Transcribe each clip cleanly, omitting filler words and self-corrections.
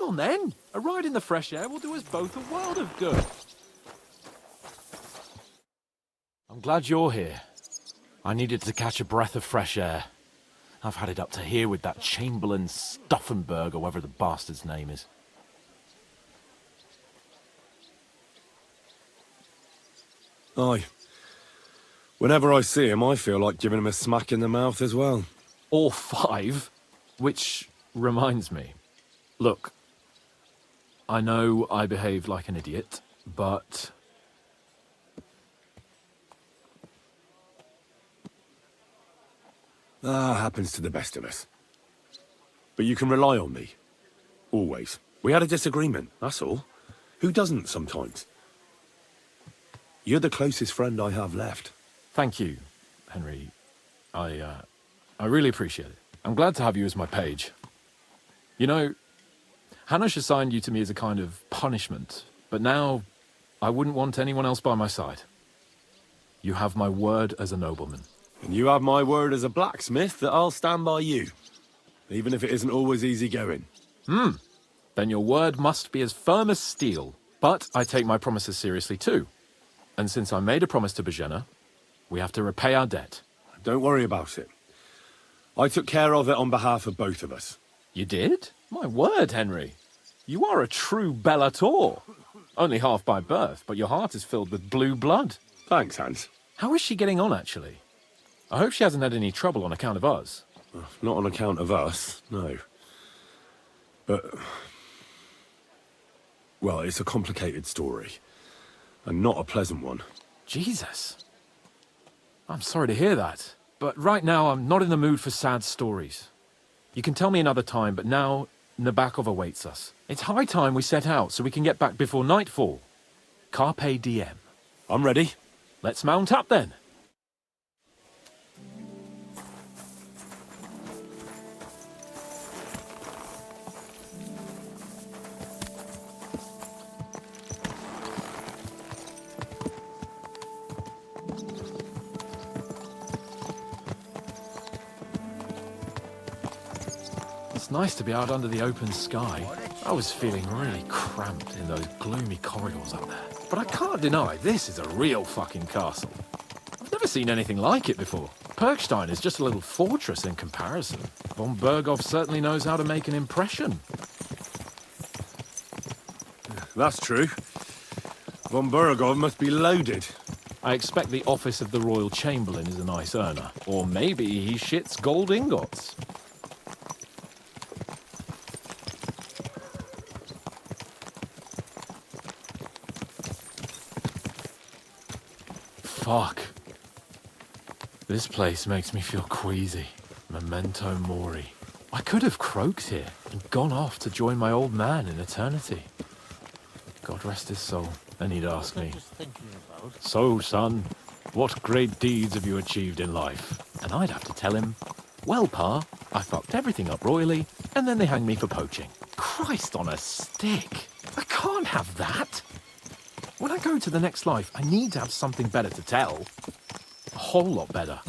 on then. A ride in the fresh air will do us both a world of good. I'm glad you're here. I needed to catch a breath of fresh air. I've had it up to here with that Chamberlain Stauffenberg or whatever the bastard's name is. Aye. Whenever I see him, I feel like giving him a smack in the mouth as well. Or 5, which reminds me. Look, I know I behaved like an idiot, but... Happens to the best of us. But you can rely on me. Always. We had a disagreement, that's all. Who doesn't sometimes? You're the closest friend I have left. Thank you, Henry. I really appreciate it. I'm glad to have you as my page. You know, Hanush assigned you to me as a kind of punishment, but now I wouldn't want anyone else by my side. You have my word as a nobleman. And you have my word as a blacksmith that I'll stand by you. Even if it isn't always easy going. Then your word must be as firm as steel. But I take my promises seriously too. And since I made a promise to Bajena, we have to repay our debt. Don't worry about it. I took care of it on behalf of both of us. You did? My word, Henry. You are a true Bellator. Only half by birth, but your heart is filled with blue blood. Thanks, Hans. How is she getting on, actually? I hope she hasn't had any trouble on account of us. Not on account of us, no. But... well, it's a complicated story. And not a pleasant one. Jesus. I'm sorry to hear that. But right now, I'm not in the mood for sad stories. You can tell me another time, but now Nebakov awaits us. It's high time we set out so we can get back before nightfall. Carpe diem. I'm ready. Let's mount up then. It's nice to be out under the open sky. I was feeling really cramped in those gloomy corridors up there. But I can't deny this is a real fucking castle. I've never seen anything like it before. Perkstein is just a little fortress in comparison. Von Berghoff certainly knows how to make an impression. That's true. Von Berghoff must be loaded. I expect the office of the Royal Chamberlain is a nice earner. Or maybe he shits gold ingots. Fuck. This place makes me feel queasy. Memento mori. I could have croaked here and gone off to join my old man in eternity. God rest his soul. Then he'd ask me, "So, son, what great deeds have you achieved in life?" And I'd have to tell him, "Well, Pa, I fucked everything up royally, and then they hanged me for poaching." Christ on a stick. I can't have that. When I go to the next life, I need to have something better to tell. A whole lot better.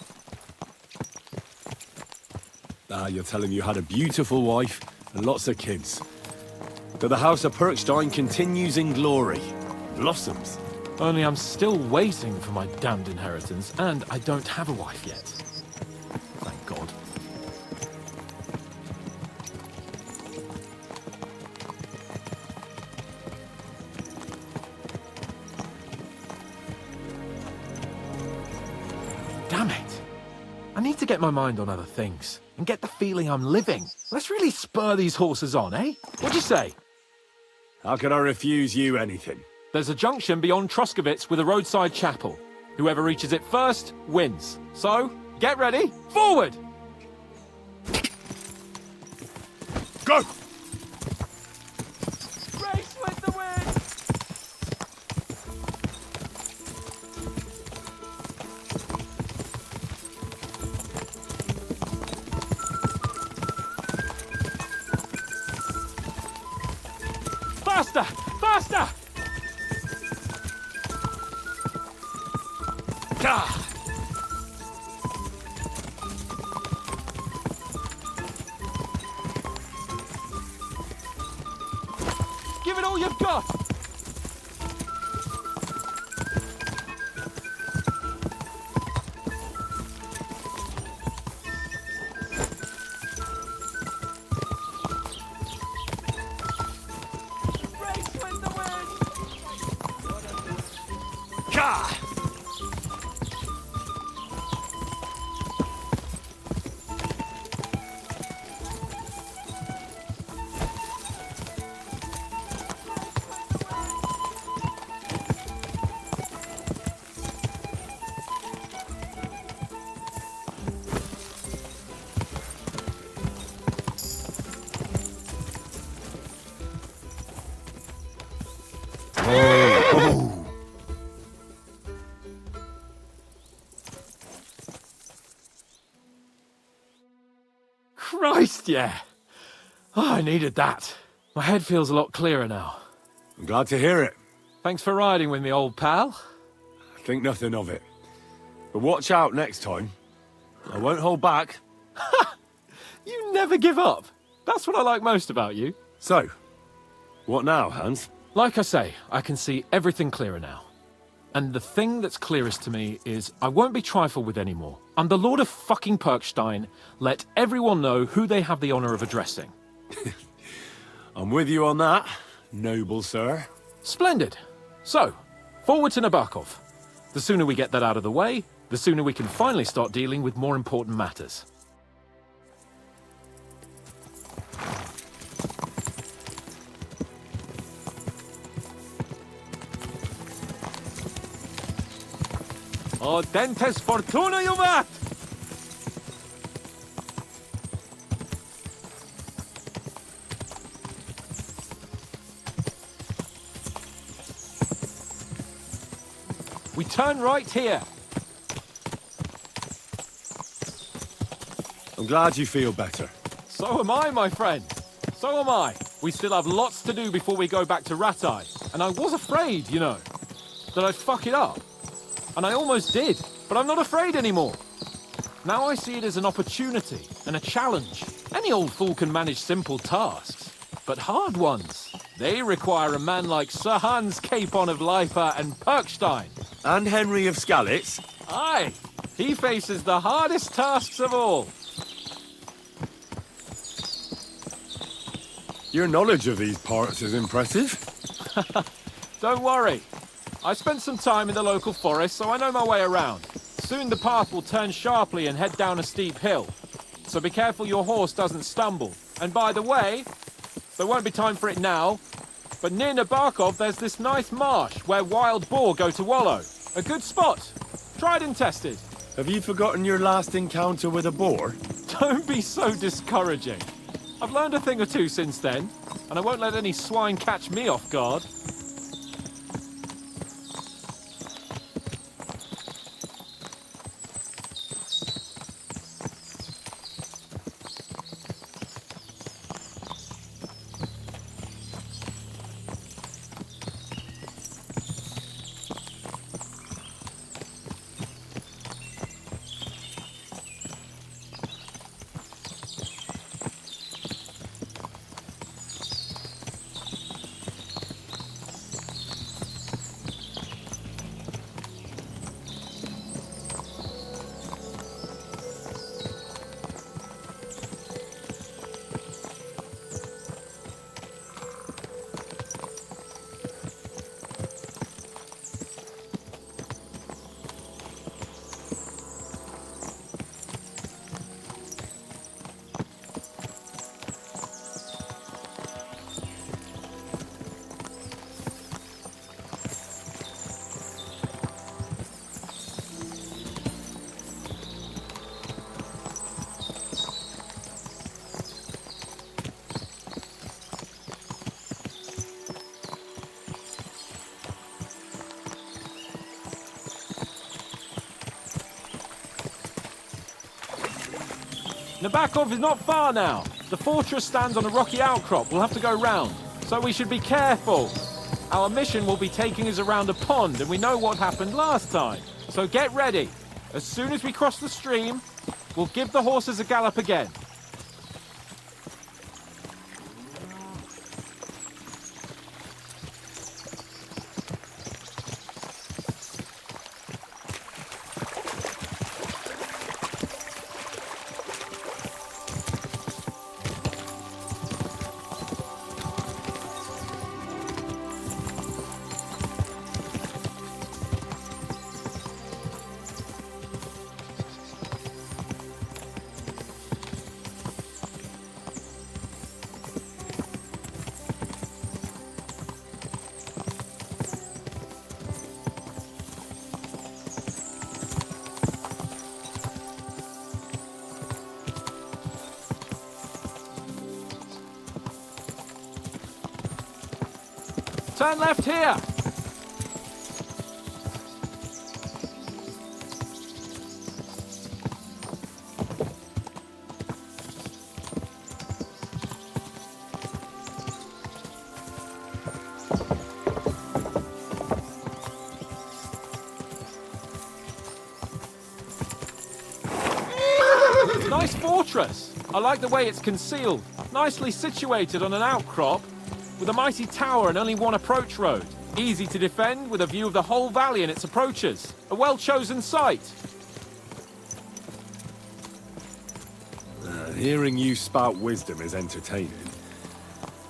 You're telling you had a beautiful wife and lots of kids. That the House of Perkstein continues in glory. Blossoms. Only I'm still waiting for my damned inheritance, and I don't have a wife yet. Thank God. Damn it. I need to get my mind on other things, and get the feeling I'm living. Let's really spur these horses on, eh? What'd you say? How could I refuse you anything? There's a junction beyond Troskovitz with a roadside chapel. Whoever reaches it first, wins. So, get ready, forward! Go! Race with the wind! Faster! Faster! Ah! you've got! Gah! Christ, yeah. Oh, I needed that. My head feels a lot clearer now. I'm glad to hear it. Thanks for riding with me, old pal. Think nothing of it. But watch out next time. I won't hold back. You never give up. That's what I like most about you. So, what now, Hans? Like I say, I can see everything clearer now. And the thing that's clearest to me is I won't be trifled with anymore. I'm the Lord of fucking Perkstein. Let everyone know who they have the honor of addressing. I'm with you on that, noble sir. Splendid. So, forward to Nebakov. The sooner we get that out of the way, the sooner we can finally start dealing with more important matters. Oh, dentes fortuna juvat! We turn right here. I'm glad you feel better. So am I, my friend. So am I. We still have lots to do before we go back to Ratai. And I was afraid, you know, that I'd fuck it up. And I almost did, but I'm not afraid anymore. Now I see it as an opportunity and a challenge. Any old fool can manage simple tasks, but hard ones, they require a man like Sir Hans Capon of Leipa and Perkstein. And Henry of Skalitz? Aye, he faces the hardest tasks of all. Your knowledge of these parts is impressive. Don't worry. I spent some time in the local forest, so I know my way around. Soon the path will turn sharply and head down a steep hill. So be careful your horse doesn't stumble. And by the way, there won't be time for it now, but near Nebakov there's this nice marsh where wild boar go to wallow. A good spot. Tried and tested. Have you forgotten your last encounter with a boar? Don't be so discouraging. I've learned a thing or two since then, and I won't let any swine catch me off guard. Nebakov is not far now. The fortress stands on a rocky outcrop. We'll have to go round, so we should be careful. Our mission will be taking us around a pond, and we know what happened last time. So get ready. As soon as we cross the stream, we'll give the horses a gallop again. Turn left here! Nice fortress. I like the way it's concealed. Nicely situated on an outcrop, with a mighty tower and only one approach road. Easy to defend, with a view of the whole valley and its approaches. A well-chosen site. Hearing you spout wisdom is entertaining,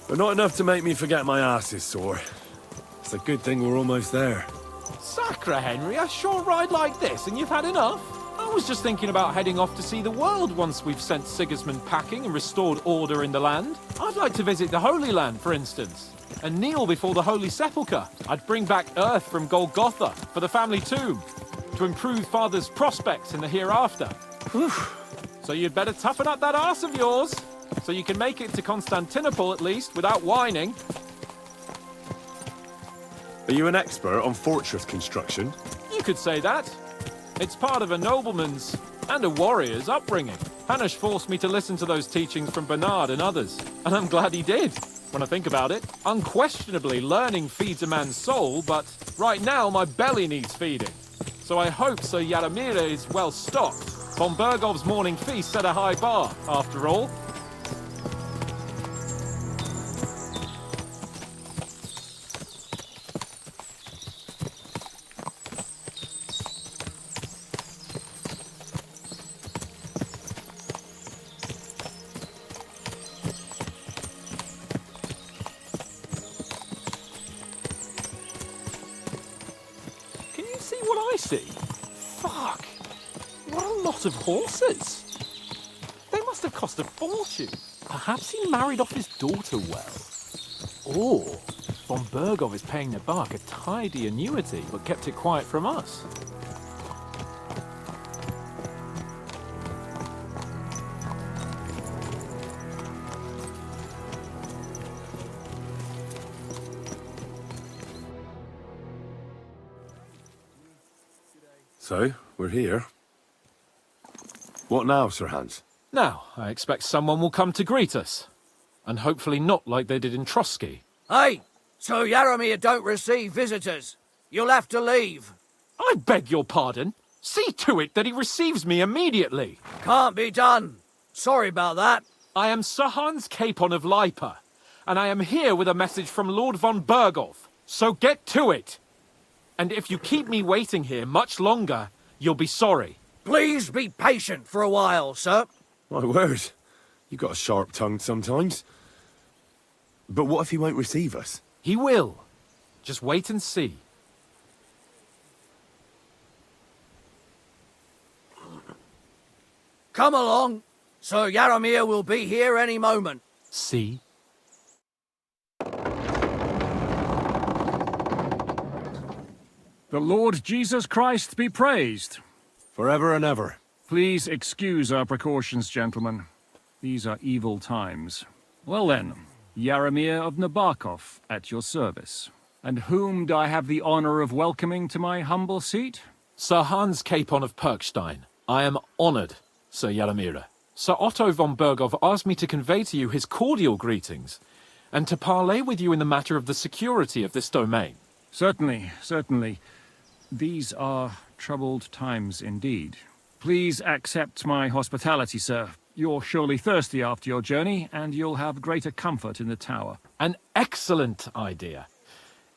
but not enough to make me forget my ass is sore. It's a good thing we're almost there. Sacre, Henry, a short ride like this and you've had enough? I was just thinking about heading off to see the world once we've sent Sigismund packing and restored order in the land. I'd like to visit the Holy Land, for instance, and kneel before the Holy Sepulchre. I'd bring back earth from Golgotha for the family tomb, to improve Father's prospects in the hereafter. Whew. So you'd better toughen up that arse of yours, so you can make it to Constantinople at least, without whining. Are you an expert on fortress construction? You could say that. It's part of a nobleman's and a warrior's upbringing. Hanush forced me to listen to those teachings from Bernard and others, and I'm glad he did. When I think about it, unquestionably learning feeds a man's soul, but right now my belly needs feeding. So I hope Sir Yaramir is well stocked. Von Bergov's morning feast set a high bar, after all. See what I see? Fuck! What a lot of horses! They must have cost a fortune. Perhaps he married off his daughter well. Or von Bergov is paying Nebakov a tidy annuity, but kept it quiet from us. So, we're here. What now, Sir Hans? Now, I expect someone will come to greet us. And hopefully not like they did in Trotsky. Hey! So Yaramir don't receive visitors. You'll have to leave. I beg your pardon. See to it that he receives me immediately. Can't be done. Sorry about that. I am Sir Hans Capon of Lipa, and I am here with a message from Lord von Bergov. So get to it. And if you keep me waiting here much longer, you'll be sorry. Please be patient for a while, sir. My word. You got a sharp tongue sometimes. But what if he won't receive us? He will. Just wait and see. Come along. Sir Yaramir will be here any moment. See? The Lord Jesus Christ be praised. Forever and ever. Please excuse our precautions, gentlemen. These are evil times. Well then, Yaramir of Nebakov at your service. And whom do I have the honor of welcoming to my humble seat? Sir Hans Capon of Perkstein. I am honored, Sir Yaramir. Sir Otto von Bergov asked me to convey to you his cordial greetings, and to parley with you in the matter of the security of this domain. Certainly, certainly. These are troubled times indeed. Please accept my hospitality, sir. You're surely thirsty after your journey, and you'll have greater comfort in the tower. An excellent idea.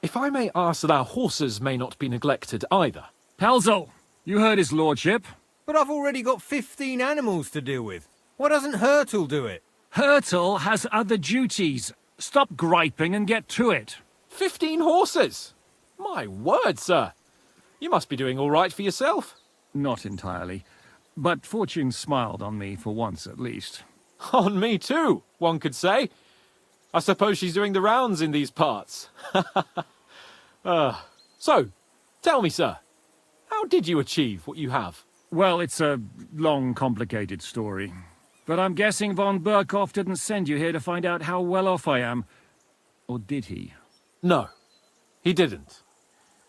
If I may ask that our horses may not be neglected either. Pelzel, you heard his lordship. But I've already got 15 animals to deal with. Why doesn't Hurtle do it? Hurtle has other duties. Stop griping and get to it. 15 horses! My word, sir. You must be doing all right for yourself. Not entirely. But fortune smiled on me for once at least. On me too, one could say. I suppose she's doing the rounds in these parts. So, tell me, sir, how did you achieve what you have? Well, it's a long, complicated story. But I'm guessing von Berkov didn't send you here to find out how well off I am. Or did he? No. He didn't.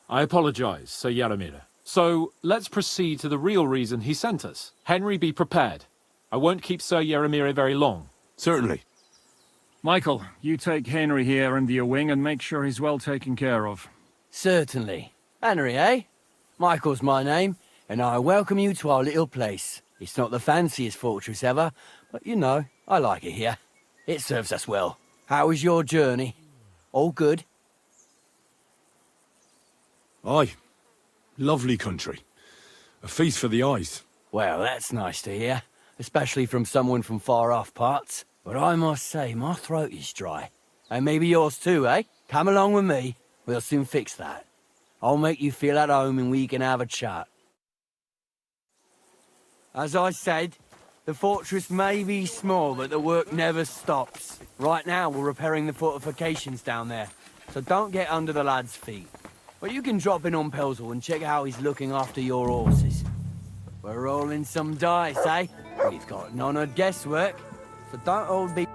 I apologize, Sir Yaramir. So, let's proceed to the real reason he sent us. Henry, be prepared. I won't keep Sir Yaramir very long. Certainly. Michael, you take Henry here under your wing and make sure he's well taken care of. Certainly. Henry, eh? Michael's my name, and I welcome you to our little place. It's not the fanciest fortress ever, but you know, I like it here. It serves us well. How was your journey? All good? Aye. Lovely country. A feast for the eyes. Well, that's nice to hear, especially from someone from far-off parts. But I must say, my throat is dry. And maybe yours too, eh? Come along with me. We'll soon fix that. I'll make you feel at home and we can have a chat. As I said, the fortress may be small, but the work never stops. Right now, we're repairing the fortifications down there, so don't get under the lad's feet. But you can drop in on Pelzel and check how he's looking after your horses. We're rolling some dice, eh? We've got none of guesswork, so don't all be...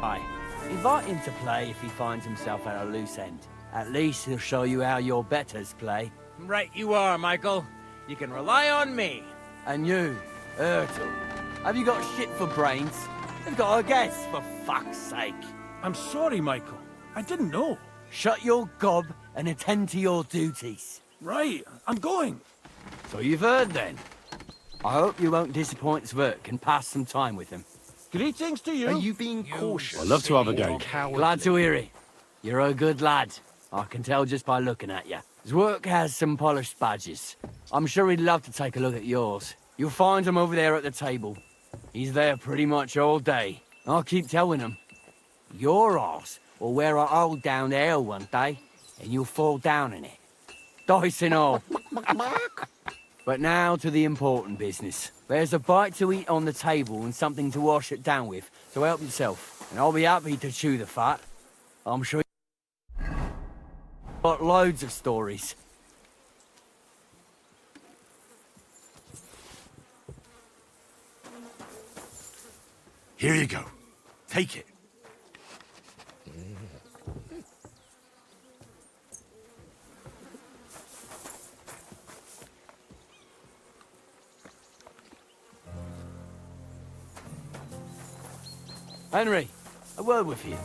Aye. Invite him to play if he finds himself at a loose end. At least he'll show you how your betters play. Right you are, Michael. You can rely on me. And you, Ertl, have you got shit for brains? You've got a guess, for fuck's sake. I'm sorry, Michael. I didn't know. Shut your gob and attend to your duties. Right, I'm going. So you've heard then. I hope you won't disappoint Zwerk and pass some time with him. Greetings to you. Are you being cautious? I'd love to have a game. Glad to hear it. You're a good lad. I can tell just by looking at you. Zwerk has some polished badges. I'm sure he'd love to take a look at yours. You'll find him over there at the table. He's there pretty much all day. I'll keep telling him. Your arse will wear a hole down there one day, and you'll fall down in it. Dice and all. But now to the important business. There's a bite to eat on the table and something to wash it down with, so help yourself. And I'll be happy to chew the fat. I'm sure you've got loads of stories. Here you go. Take it. Henry, a word with you.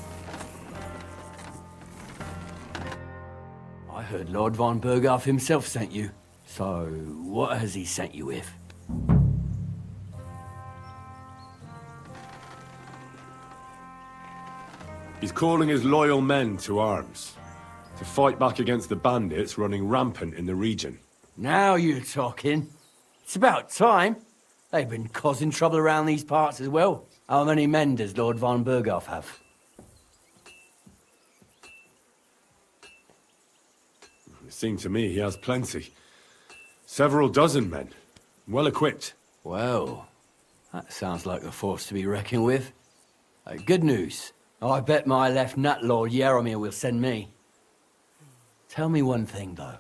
I heard Lord von Berghoff himself sent you. So, what has he sent you with? He's calling his loyal men to arms. To fight back against the bandits running rampant in the region. Now you're talking. It's about time. They've been causing trouble around these parts as well. How many men does Lord von Berghoff have? It seemed to me he has plenty. Several dozen men. Well equipped. Well, that sounds like a force to be reckoned with. Good news. I bet my left nut Lord Yaramir will send me. Tell me one thing, though,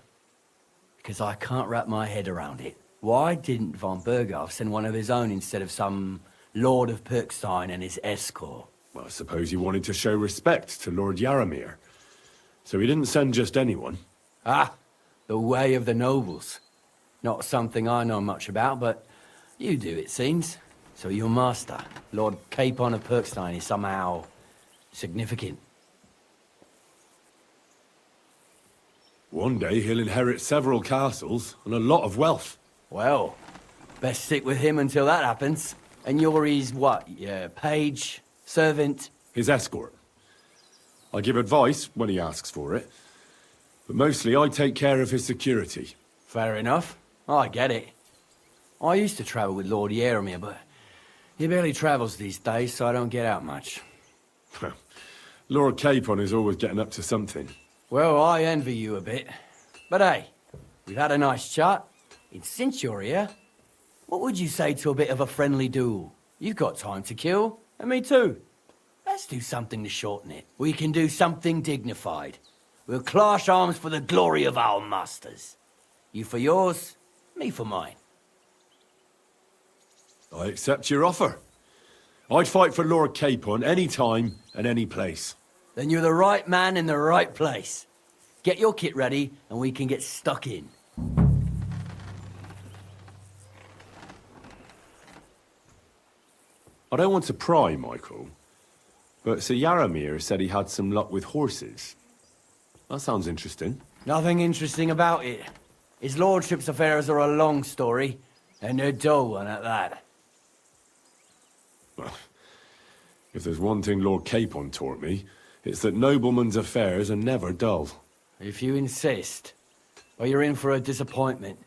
because I can't wrap my head around it. Why didn't von Berghoff send one of his own instead of some Lord of Pirkstein and his escort? Well, I suppose he wanted to show respect to Lord Yaramir. So he didn't send just anyone. Ah, the way of the nobles. Not something I know much about, but you do, it seems. So your master, Lord Capon of Pirkstein, is somehow significant. One day he'll inherit several castles and a lot of wealth. Well, best stick with him until that happens. And you're his what? Page? Servant? His escort. I give advice when he asks for it. But mostly I take care of his security. Fair enough. I get it. I used to travel with Lord Yaramir, but he barely travels these days, so I don't get out much. Lord Capon is always getting up to something. Well, I envy you a bit. But hey, we've had a nice chat. And since you're here, what would you say to a bit of a friendly duel? You've got time to kill, and me too. Let's do something to shorten it. We can do something dignified. We'll clash arms for the glory of our masters. You for yours, me for mine. I accept your offer. I'd fight for Lord Capon any time and any place. Then you're the right man in the right place. Get your kit ready, and we can get stuck in. I don't want to pry, Michael, but Sir Yaramir said he had some luck with horses. That sounds interesting. Nothing interesting about it. His lordship's affairs are a long story, and a dull one at that. Well, if there's one thing Lord Capon taught me, it's that noblemen's affairs are never dull. If you insist, or you're in for a disappointment.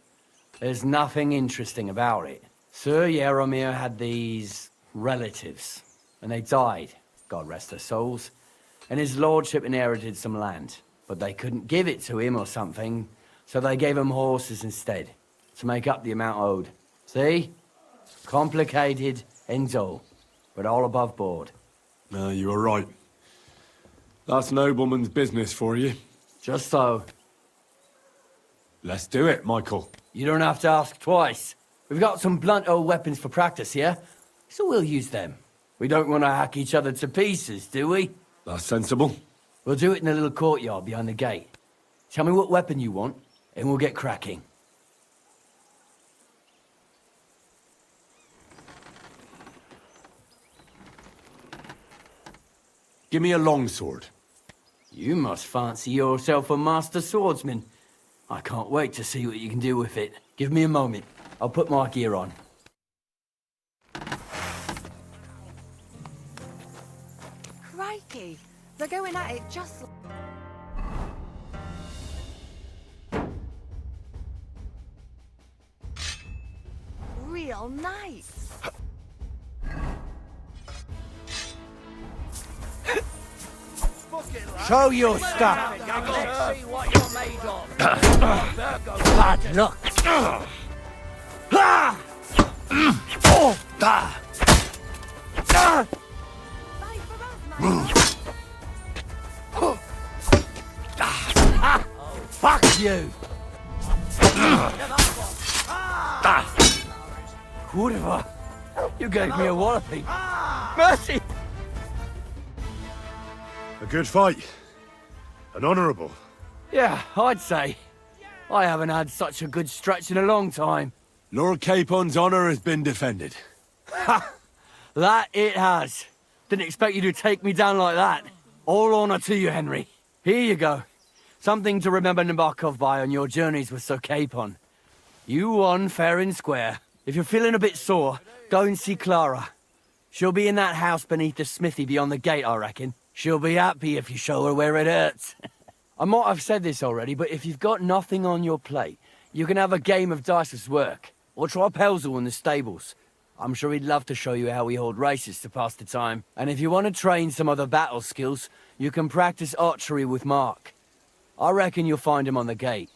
There's nothing interesting about it. Sir Yaramir had these relatives, and they died, God rest their souls, and his lordship inherited some land. But they couldn't give it to him or something, so they gave him horses instead, to make up the amount owed. See? Complicated and dull, but all above board. No, you are right. That's nobleman's business for you. Just so. Let's do it, Michael. You don't have to ask twice. We've got some blunt old weapons for practice here, so we'll use them. We don't want to hack each other to pieces, do we? That's sensible. We'll do it in the little courtyard behind the gate. Tell me what weapon you want, and we'll get cracking. Give me a longsword. You must fancy yourself a master swordsman. I can't wait to see what you can do with it. Give me a moment. I'll put my gear on. Crikey! They're going at it just like... Real nice! Show your stuff! Let's see what you're made of. Bad luck. Bye for us, man. Fuck you! Whatever. You gave me a walloping. Mercy! A good fight. An honourable. Yeah, I'd say. I haven't had such a good stretch in a long time. Lord Capon's honour has been defended. That it has. Didn't expect you to take me down like that. All honour to you, Henry. Here you go. Something to remember Nebakov by on your journeys with Sir Capon. You won fair and square. If you're feeling a bit sore, go and see Clara. She'll be in that house beneath the smithy beyond the gate, I reckon. She'll be happy if you show her where it hurts. I might have said this already, but if you've got nothing on your plate, you can have a game of dice's work. Or try Pelzel in the stables. I'm sure he'd love to show you how we hold races to pass the time. And if you want to train some other battle skills, you can practice archery with Mark. I reckon you'll find him on the gate.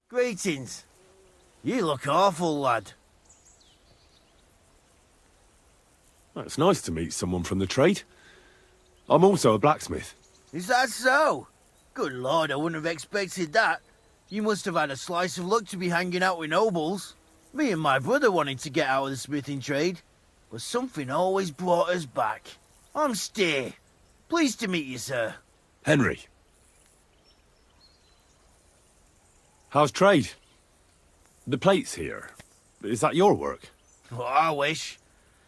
Greetings. You look awful, lad. It's nice to meet someone from the trade. I'm also a blacksmith. Is that so? Good lord, I wouldn't have expected that. You must have had a slice of luck to be hanging out with nobles. Me and my brother wanted to get out of the smithing trade, but something always brought us back. I'm Steer. Pleased to meet you, sir. Henry. How's trade? The plates here. Is that your work? Well, I wish.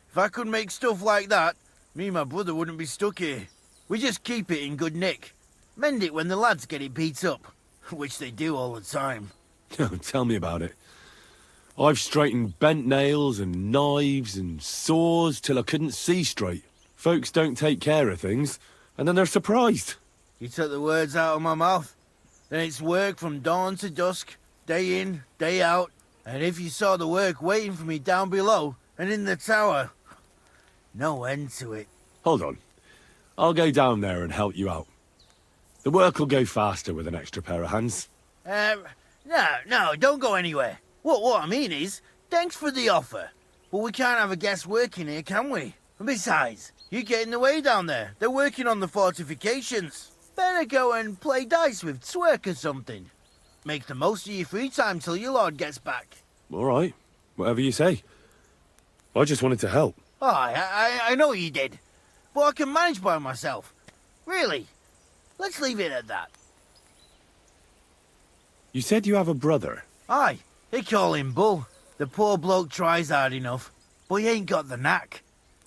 If I could make stuff like that, Me and my brother wouldn't be stuck here. We just keep it in good nick. Mend it when the lads get it beat up, which they do all the time. Tell me about it. I've straightened bent nails and knives and saws till I couldn't see straight. Folks don't take care of things, and then they're surprised. You took the words out of my mouth. Then it's work from dawn to dusk, day in, day out. And if you saw the work waiting for me down below and in the tower, no end to it. Hold on. I'll go down there and help you out. The work will go faster with an extra pair of hands. No, don't go anywhere. What I mean is, thanks for the offer. But we can't have a guest working here, can we? And besides, you get in the way down there. They're working on the fortifications. Better go and play dice with Twerk or something. Make the most of your free time till your lord gets back. All right. Whatever you say. I just wanted to help. Oh, I know you did. But I can manage by myself. Really. Let's leave it at that. You said you have a brother. Aye, they call him Bull. The poor bloke tries hard enough, but he ain't got the knack.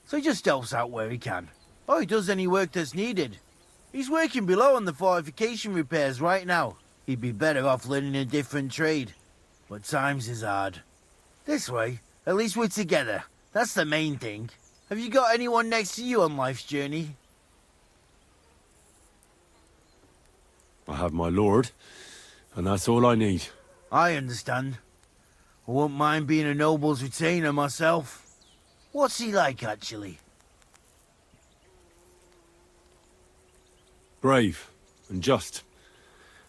So he just helps out where he can. Or he does any work that's needed. He's working below on the fortification repairs right now. He'd be better off learning a different trade. But times is hard. This way, at least we're together. That's the main thing. Have you got anyone next to you on life's journey? I have my lord, and that's all I need. I understand. I wouldn't mind being a noble's retainer myself. What's he like, actually? Brave and just.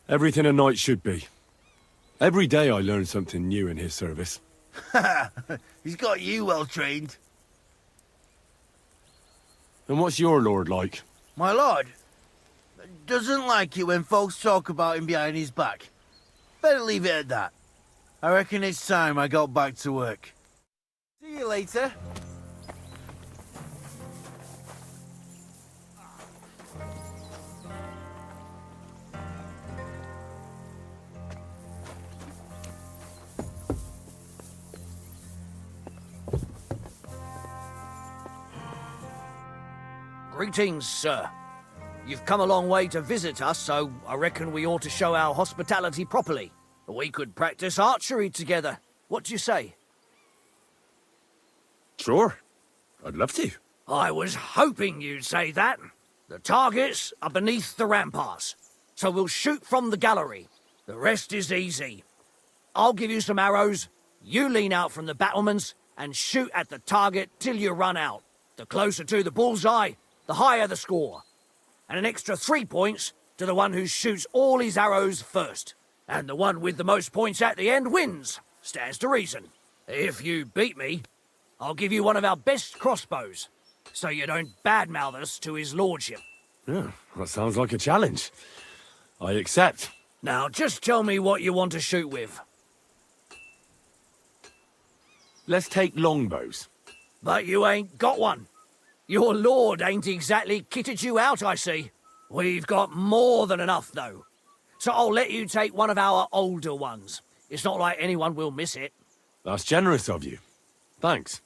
Everything a knight should be. Every day I learn something new in his service. He's got you well trained. And what's your lord like? My lord doesn't like it when folks talk about him behind his back. Better leave it at that. I reckon it's time I got back to work. See you later. Greetings, sir. You've come a long way to visit us, so I reckon we ought to show our hospitality properly. We could practice archery together. What do you say? Sure. I'd love to. I was hoping you'd say that. The targets are beneath the ramparts, so we'll shoot from the gallery. The rest is easy. I'll give you some arrows, you lean out from the battlements, and shoot at the target till you run out. The closer to the bullseye, the higher the score. And an extra 3 points to the one who shoots all his arrows first. And the one with the most points at the end wins. Stands to reason. If you beat me, I'll give you one of our best crossbows, so you don't badmouth us to his lordship. Yeah, that sounds like a challenge. I accept. Now, just tell me what you want to shoot with. Let's take longbows. But you ain't got one. Your lord ain't exactly kitted you out, I see. We've got more than enough, though. So I'll let you take one of our older ones. It's not like anyone will miss it. That's generous of you. Thanks.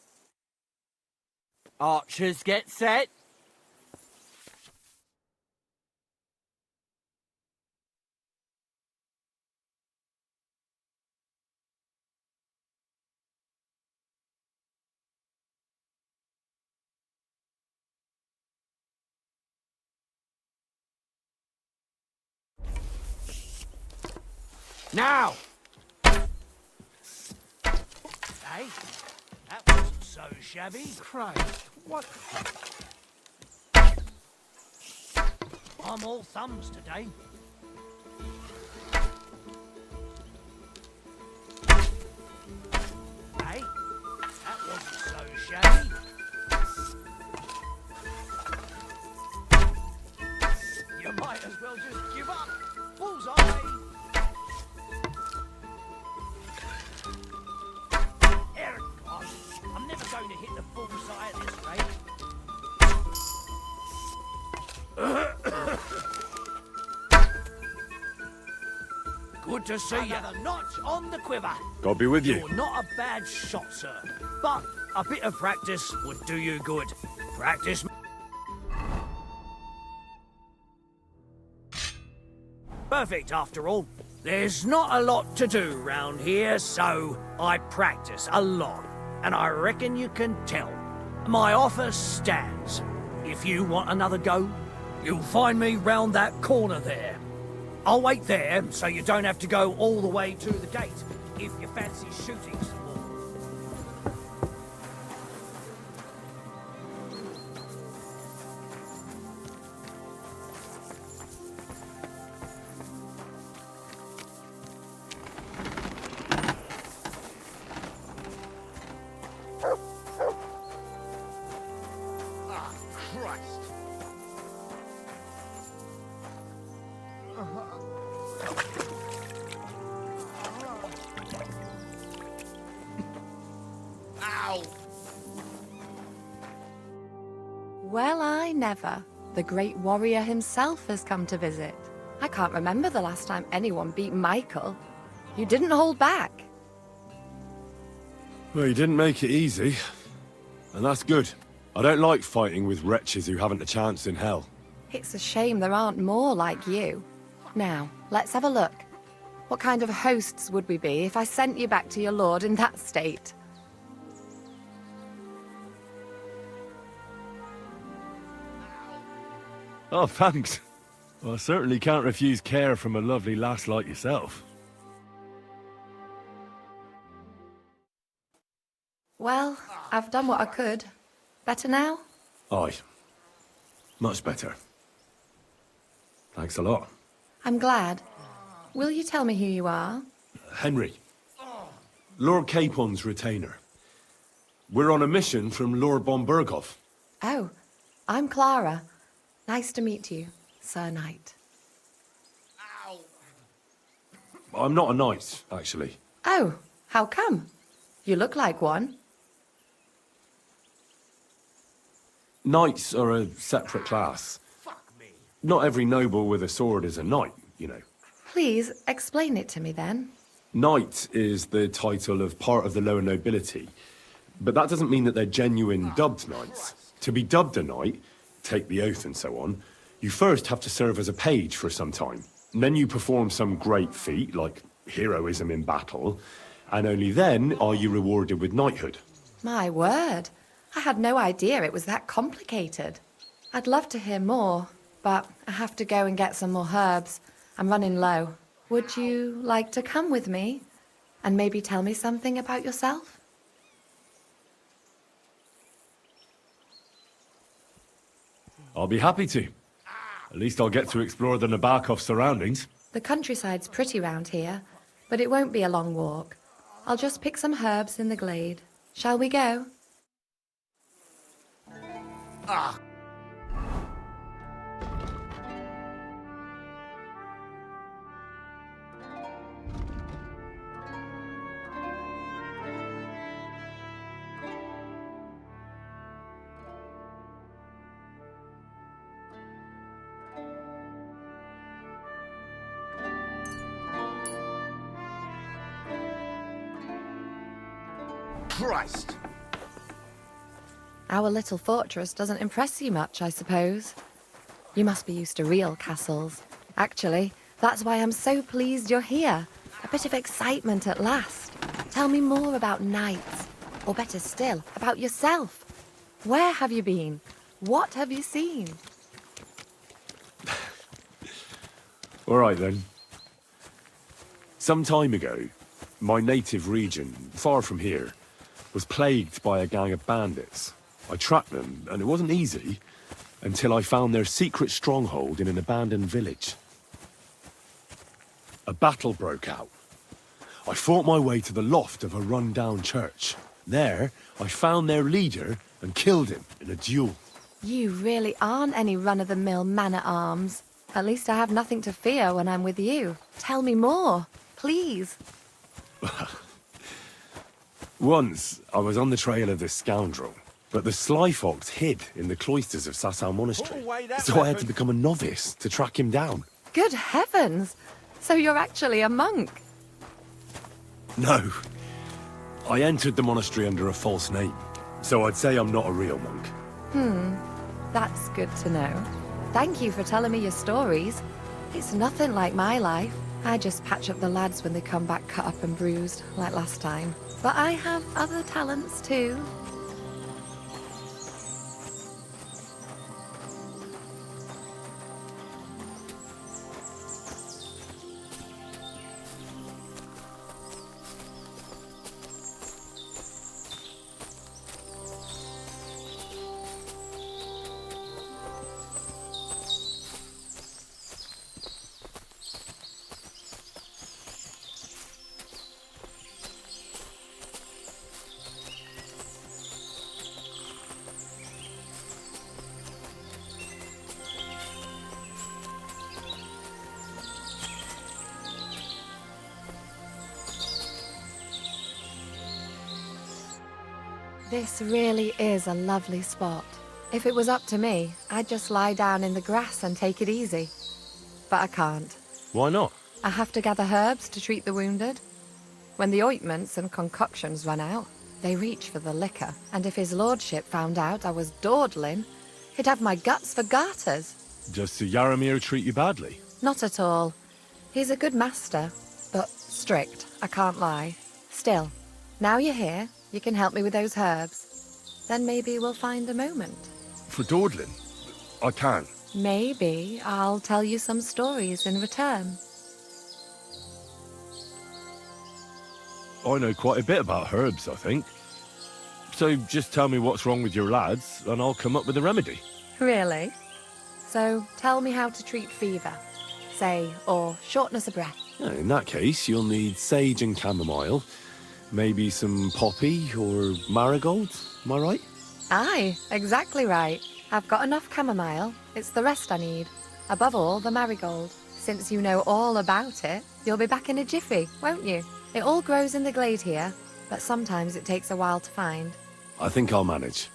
Archers get set. Now! Hey, that wasn't so shabby. Christ, what? I'm all thumbs today. Hey, that wasn't so shabby. You might as well just give up. Bullseye! God, I'm never going to hit the bullseye at this rate. Good to see you. Another notch on the quiver. God be with you. You're not a bad shot, sir. But a bit of practice would do you good. Practice. perfect after all. There's not a lot to do round here, so I practice a lot. And I reckon you can tell. My offer stands. If you want another go, you'll find me round that corner there. I'll wait there, so you don't have to go all the way to the gate, if you fancy shooting some more. Well, I never. The great warrior himself has come to visit. I can't remember the last time anyone beat Michael. You didn't hold back. Well, you didn't make it easy. And that's good. I don't like fighting with wretches who haven't a chance in hell. It's a shame there aren't more like you. Now, let's have a look. What kind of hosts would we be if I sent you back to your lord in that state? Oh, thanks. Well, I certainly can't refuse care from a lovely lass like yourself. Well, I've done what I could. Better now? Aye. Much better. Thanks a lot. I'm glad. Will you tell me who you are? Henry. Lord Capon's retainer. We're on a mission from Lord Bombergov. Oh, I'm Clara. Nice to meet you, Sir Knight. I'm not a knight, actually. Oh, how come? You look like one. Knights are a separate class. Not every noble with a sword is a knight, you know. Please, explain it to me then. Knight is the title of part of the lower nobility. But that doesn't mean that they're genuine dubbed knights. To be dubbed a knight, take the oath and so on, you first have to serve as a page for some time. And then you perform some great feat, like heroism in battle, and only then are you rewarded with knighthood. My word. I had no idea it was that complicated. I'd love to hear more, but I have to go and get some more herbs. I'm running low. Would you like to come with me? And maybe tell me something about yourself? I'll be happy to. At least I'll get to explore the Nebakov surroundings. The countryside's pretty round here, but it won't be a long walk. I'll just pick some herbs in the glade. Shall we go? Christ! Our little fortress doesn't impress you much, I suppose. You must be used to real castles. Actually, that's why I'm so pleased you're here. A bit of excitement at last. Tell me more about knights. Or better still, about yourself. Where have you been? What have you seen? All right, then. Some time ago, my native region, far from here, was plagued by a gang of bandits. I tracked them, and it wasn't easy, until I found their secret stronghold in an abandoned village. A battle broke out. I fought my way to the loft of a run-down church. There, I found their leader and killed him in a duel. You really aren't any run-of-the-mill man-at-arms. At least I have nothing to fear when I'm with you. Tell me more, please. Once, I was on the trail of this scoundrel, but the sly fox hid in the cloisters of Sasau Monastery. So I had to become a novice to track him down. Good heavens! So you're actually a monk? No. I entered the monastery under a false name, so I'd say I'm not a real monk. That's good to know. Thank you for telling me your stories. It's nothing like my life. I just patch up the lads when they come back cut up and bruised, like last time. But I have other talents too. This really is a lovely spot. If it was up to me, I'd just lie down in the grass and take it easy. But I can't. Why not? I have to gather herbs to treat the wounded. When the ointments and concoctions run out, they reach for the liquor, and if his lordship found out I was dawdling, he'd have my guts for garters. Does Sir Yaramir treat you badly? Not at all. He's a good master, but strict, I can't lie. Still, now you're here, you can help me with those herbs. Then maybe we'll find a moment. For dawdling? I can. Maybe I'll tell you some stories in return. I know quite a bit about herbs, I think. So just tell me what's wrong with your lads, and I'll come up with a remedy. Really? So tell me how to treat fever, say, or shortness of breath. In that case, you'll need sage and chamomile, maybe some poppy or marigold, am I right? Aye, exactly right. I've got enough chamomile. It's the rest I need. Above all, the marigold. Since you know all about it, you'll be back in a jiffy, won't you? It all grows in the glade here, but sometimes it takes a while to find. I think I'll manage.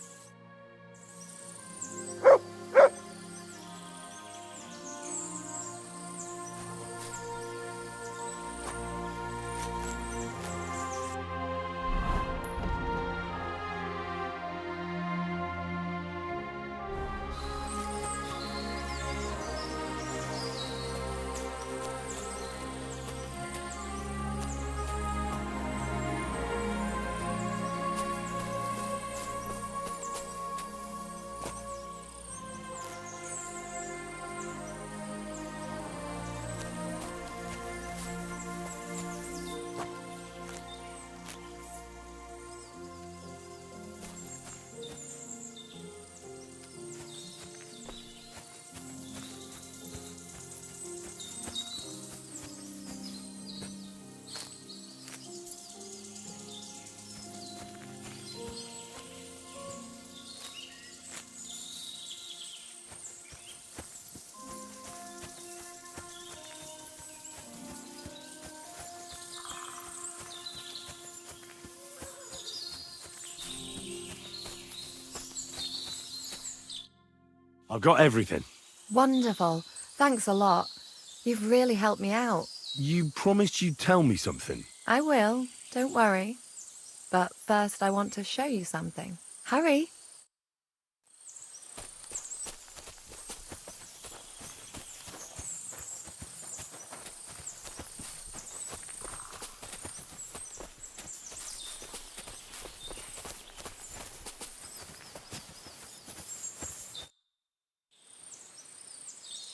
I've got everything. Wonderful. Thanks a lot. You've really helped me out. You promised you'd tell me something. I will, don't worry. But first I want to show you something. Hurry.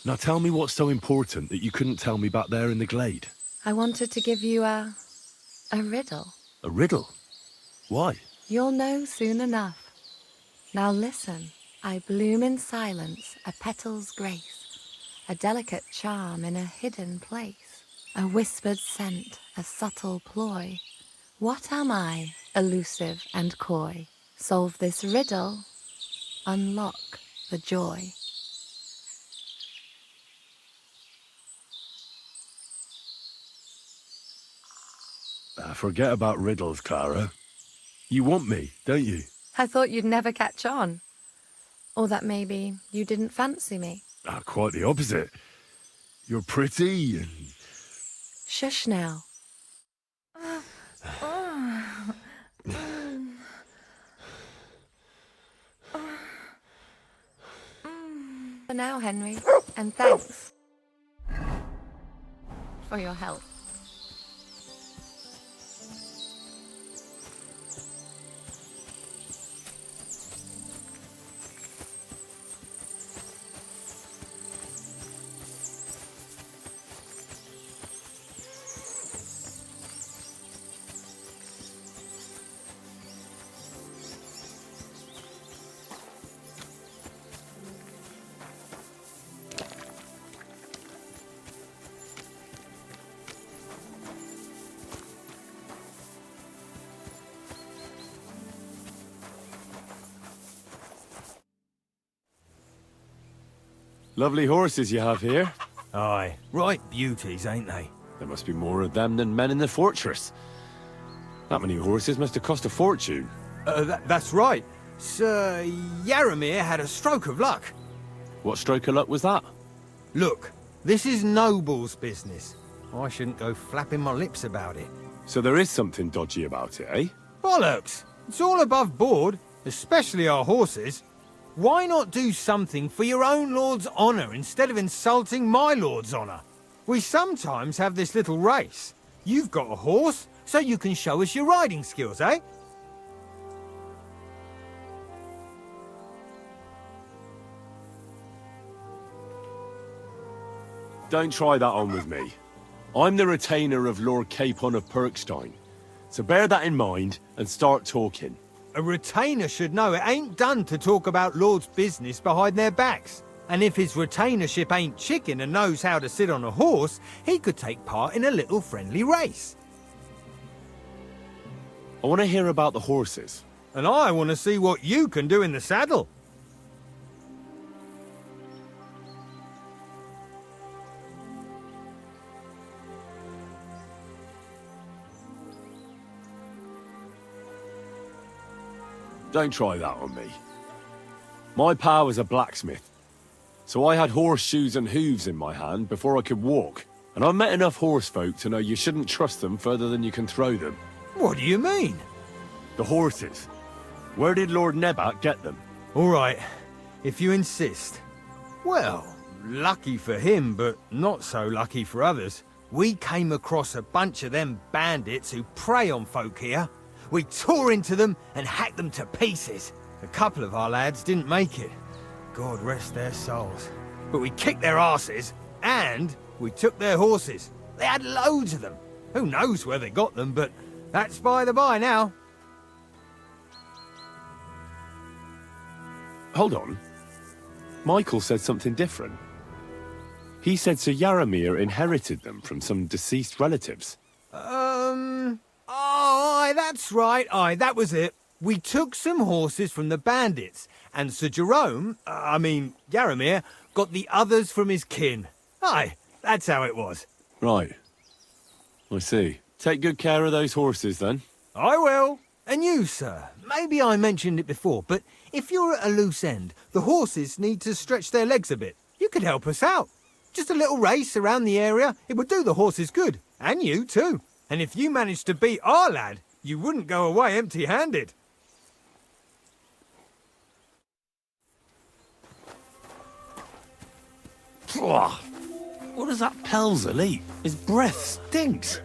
Now tell me what's so important that you couldn't tell me back there in the glade. I wanted to give you a riddle. A riddle? Why? You'll know soon enough. Now listen. I bloom in silence, a petal's grace, a delicate charm in a hidden place, a whispered scent, a subtle ploy. What am I, elusive and coy? Solve this riddle, unlock the joy. Forget about riddles, Clara. You want me, don't you? I thought you'd never catch on. Or that maybe you didn't fancy me. Quite the opposite. You're pretty and... Shush now. For now, Henry, and thanks. for your help. Lovely horses you have here. Aye, right beauties, ain't they? There must be more of them than men in the fortress. That many horses must have cost a fortune. That's right. Sir Yaramir had a stroke of luck. What stroke of luck was that? Look, this is Noble's business. I shouldn't go flapping my lips about it. So there is something dodgy about it, eh? Bollocks! It's all above board, especially our horses. Why not do something for your own lord's honour instead of insulting my lord's honour? We sometimes have this little race. You've got a horse, so you can show us your riding skills, eh? Don't try that on with me. I'm the retainer of Lord Capon of Perkstein. So bear that in mind and start talking. A retainer should know it ain't done to talk about lords' business behind their backs. And if his retainership ain't chicken and knows how to sit on a horse, he could take part in a little friendly race. I want to hear about the horses. And I want to see what you can do in the saddle. Don't try that on me. My pa was a blacksmith, so I had horseshoes and hooves in my hand before I could walk. And I've met enough horse folk to know you shouldn't trust them further than you can throw them. What do you mean? The horses. Where did Lord Nebak get them? All right, if you insist. Well, lucky for him, but not so lucky for others. We came across a bunch of them bandits who prey on folk here. We tore into them and hacked them to pieces. A couple of our lads didn't make it. God rest their souls. But we kicked their asses, and we took their horses. They had loads of them. Who knows where they got them, but that's by the by now. Hold on. Michael said something different. He said Sir Yaramir inherited them from some deceased relatives. Oh, aye, that's right. Aye, that was it. We took some horses from the bandits, and Sir Jerome, Yaramir, got the others from his kin. Aye, that's how it was. Right. I see. Take good care of those horses, then. I will. And you, sir. Maybe I mentioned it before, but if you're at a loose end, the horses need to stretch their legs a bit. You could help us out. Just a little race around the area. It would do the horses good. And you, too. And if you managed to beat our lad, you wouldn't go away empty-handed. What does that Pelzer eat? His breath stinks.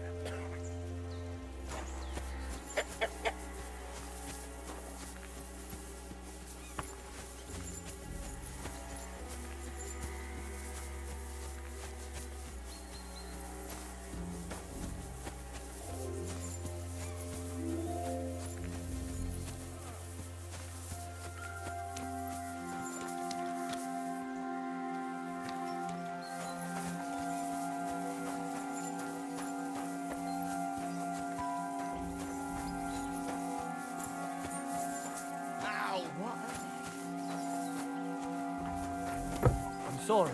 I'm sorry.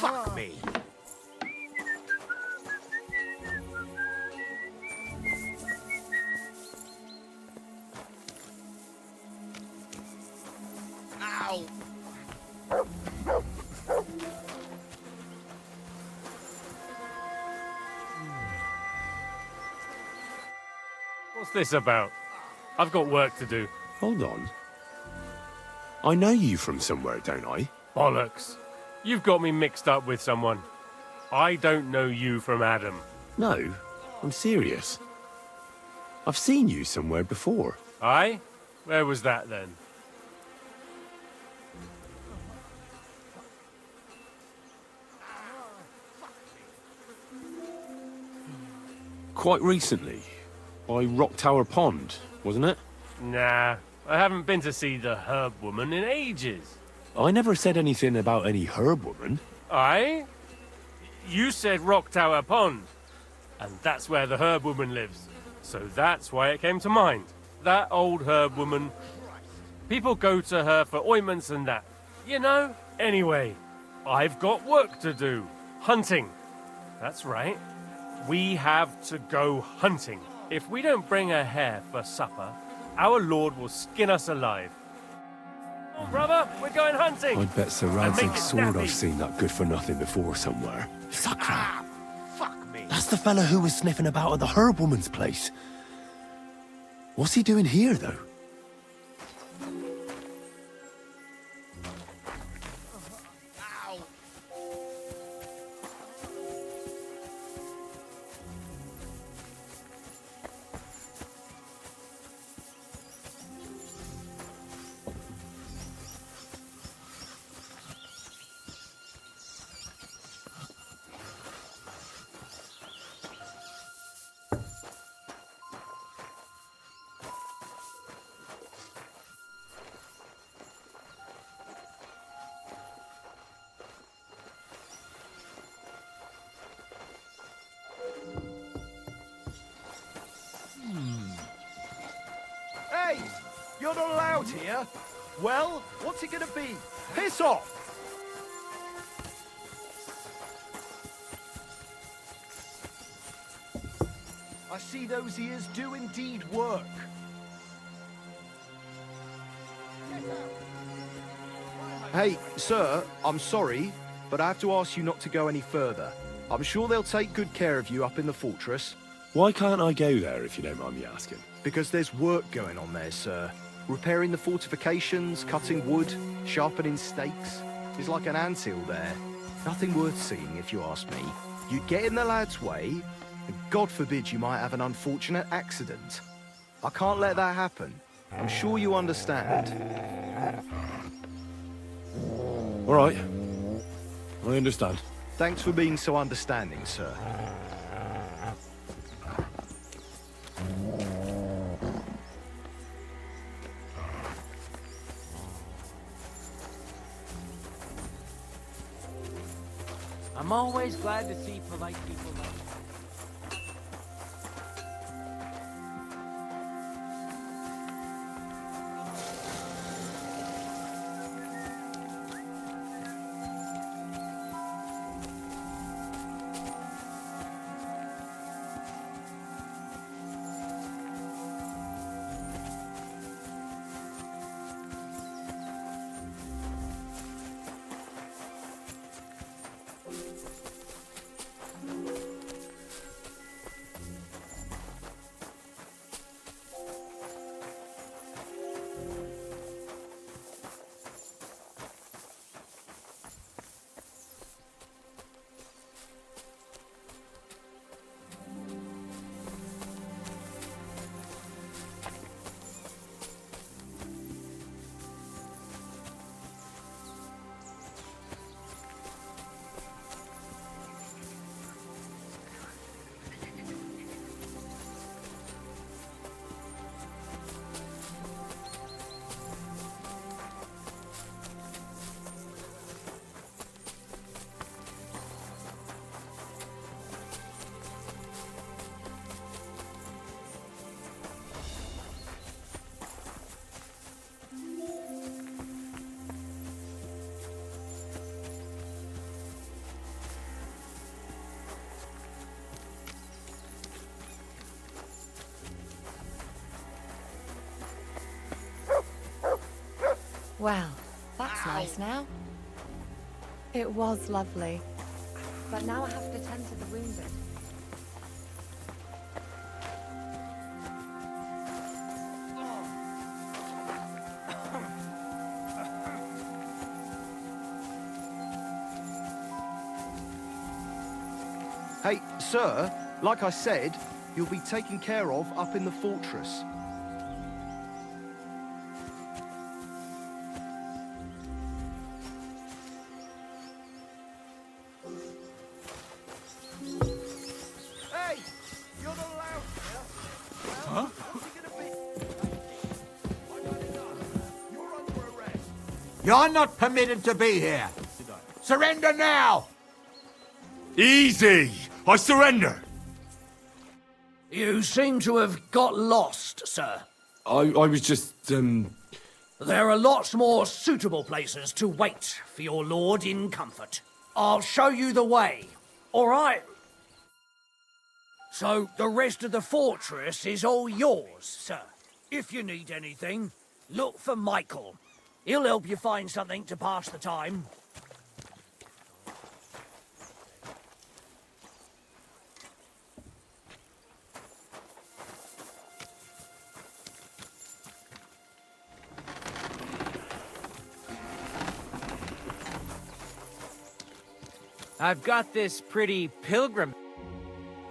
Fuck me. Ow. What's this about? I've got work to do. Hold on. I know you from somewhere, don't I? Bollocks. You've got me mixed up with someone. I don't know you from Adam. No, I'm serious. I've seen you somewhere before. Aye? Where was that then? Quite recently. By Rock Tower Pond, wasn't it? Nah, I haven't been to see the herb woman in ages. I never said anything about any herb woman. Aye? You said Rock Tower Pond. And that's where the herb woman lives. So that's why it came to mind. That old herb woman. People go to her for ointments and that. You know? Anyway, I've got work to do. Hunting. That's right. We have to go hunting. If we don't bring a hare for supper, our lord will skin us alive. Oh, brother, we're going hunting. I'd bet Sir And make Radzig's it sword snappy. I've seen that good for nothing before somewhere. Sakra! Fuck me. That's the fella who was sniffing about at the herb woman's place. What's he doing here, though? Hey! You're not allowed here. Well, what's it gonna be? Piss off! I see those ears do indeed work. Hey, sir, I'm sorry, but I have to ask you not to go any further. I'm sure they'll take good care of you up in the fortress. Why can't I go there, if you don't mind me asking? Because there's work going on there, sir. Repairing the fortifications, cutting wood, sharpening stakes. It's like an anthill there. Nothing worth seeing, if you ask me. You'd get in the lad's way, and God forbid you might have an unfortunate accident. I can't let that happen. I'm sure you understand. All right. I understand. Thanks for being so understanding, sir. I'm always glad to see polite people like you. Well, that's nice now. It was lovely. But now I have to tend to the wounded. Hey, sir, like I said, you'll be taken care of up in the fortress. Hey! You're not allowed here! Huh? You're under arrest. You're not permitted to be here. Surrender now! Easy! I surrender! You seem to have got lost, sir. I was just, There are lots more suitable places to wait for your lord in comfort. I'll show you the way, all right? So the rest of the fortress is all yours, sir. If you need anything, look for Michael. He'll help you find something to pass the time. I've got this pretty pilgrim.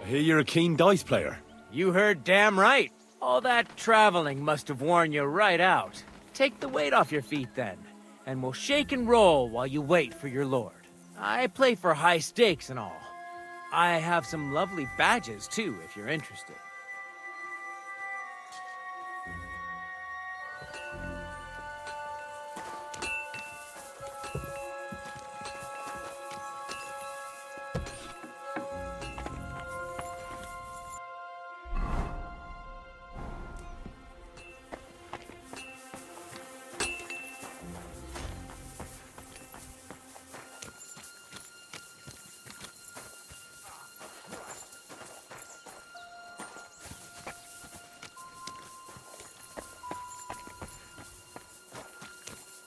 I hear you're a keen dice player. You heard damn right. All that traveling must have worn you right out. Take the weight off your feet then, and we'll shake and roll while you wait for your lord. I play for high stakes and all. I have some lovely badges too, if you're interested.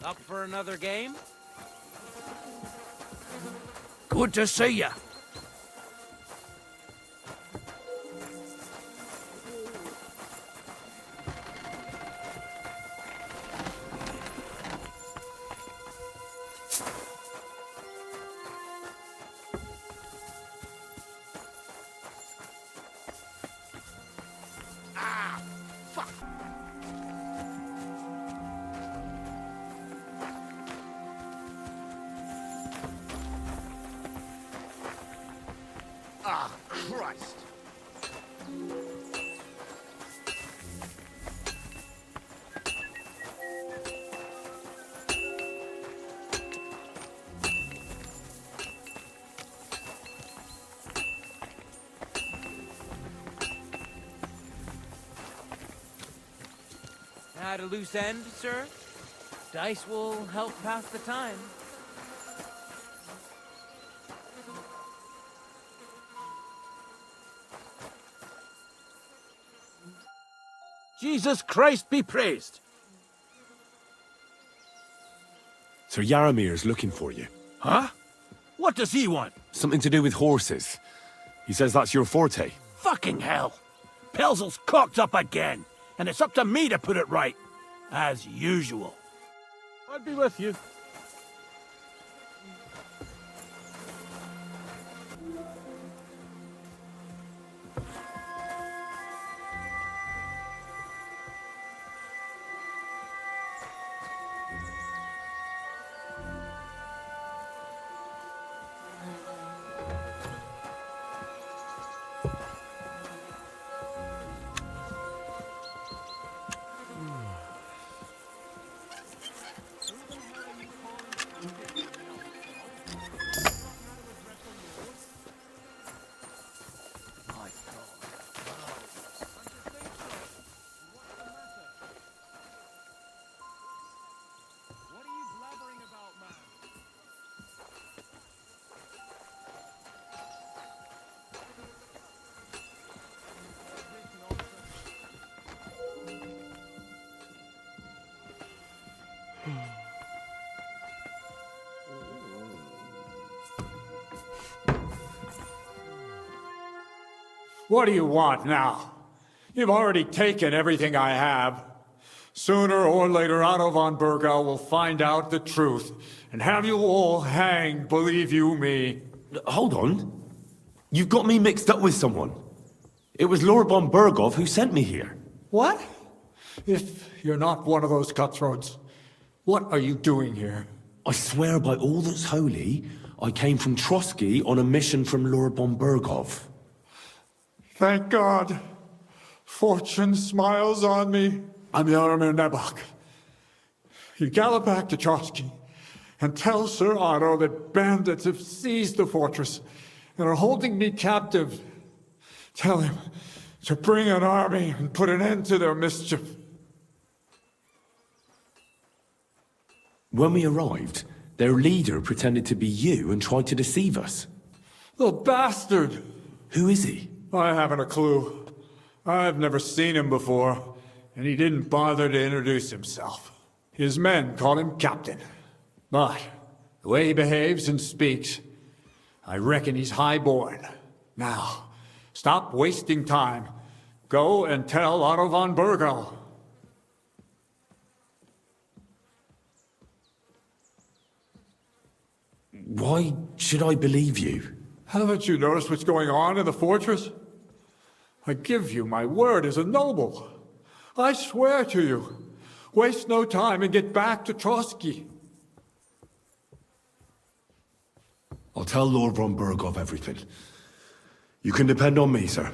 Up for another game? Good to see you. Ah, Christ! At a loose end, sir? Dice will help pass the time. Jesus Christ be praised! Sir Yaramir's looking for you. Huh? What does he want? Something to do with horses. He says that's your forte. Fucking hell! Pelzel's cocked up again, and it's up to me to put it right. As usual. I'll be with you. What do you want now? You've already taken everything I have. Sooner or later, Otto von Bergau will find out the truth and have you all hanged, believe you me. Hold on. You've got me mixed up with someone. It was Lord von Bergov who sent me here. What? If you're not one of those cutthroats, what are you doing here? I swear by all that's holy, I came from Trotsky on a mission from Lord von Bergov. Thank God. Fortune smiles on me. I'm Jaromir Nebakov. You gallop back to Trotsky and tell Sir Otto that bandits have seized the fortress and are holding me captive. Tell him to bring an army and put an end to their mischief. When we arrived, their leader pretended to be you and tried to deceive us. The bastard! Who is he? I haven't a clue. I've never seen him before, and he didn't bother to introduce himself. His men call him Captain. But the way he behaves and speaks, I reckon he's high-born. Now, stop wasting time. Go and tell Otto von Bergau. Why should I believe you? Haven't you noticed what's going on in the fortress? I give you my word as a noble. I swear to you. Waste no time and get back to Trotsky. I'll tell Lord von Bergov everything. You can depend on me, sir.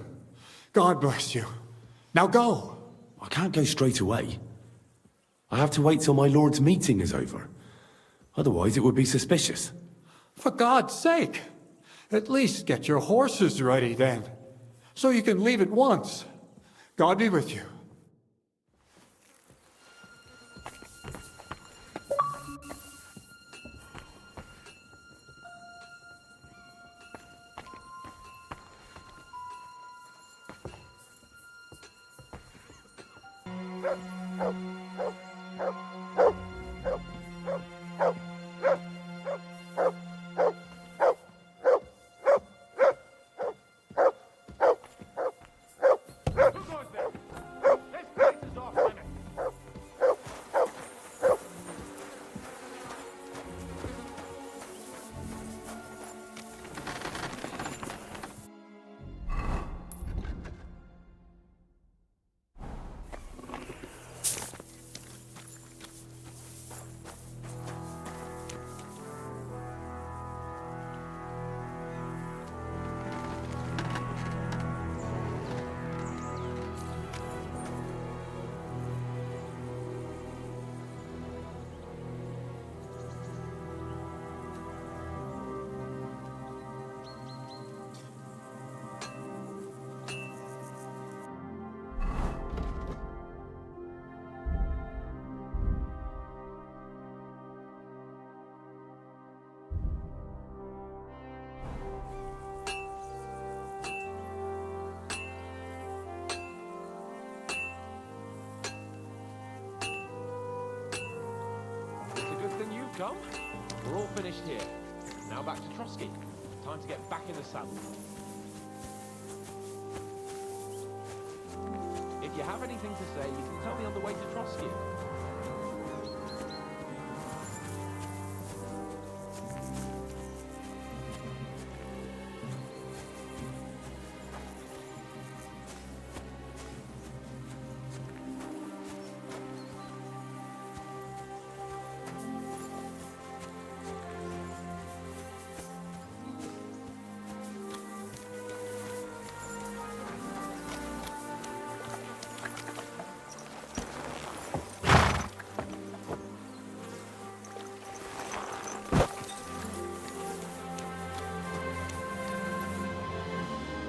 God bless you. Now go. I can't go straight away. I have to wait till my lord's meeting is over. Otherwise, it would be suspicious. For God's sake, at least get your horses ready then, so you can leave at once. God be with you. Come. We're all finished here. Now back to Trotsky. Time to get back in the saddle. If you have anything to say, you can tell me on the way to Trotsky.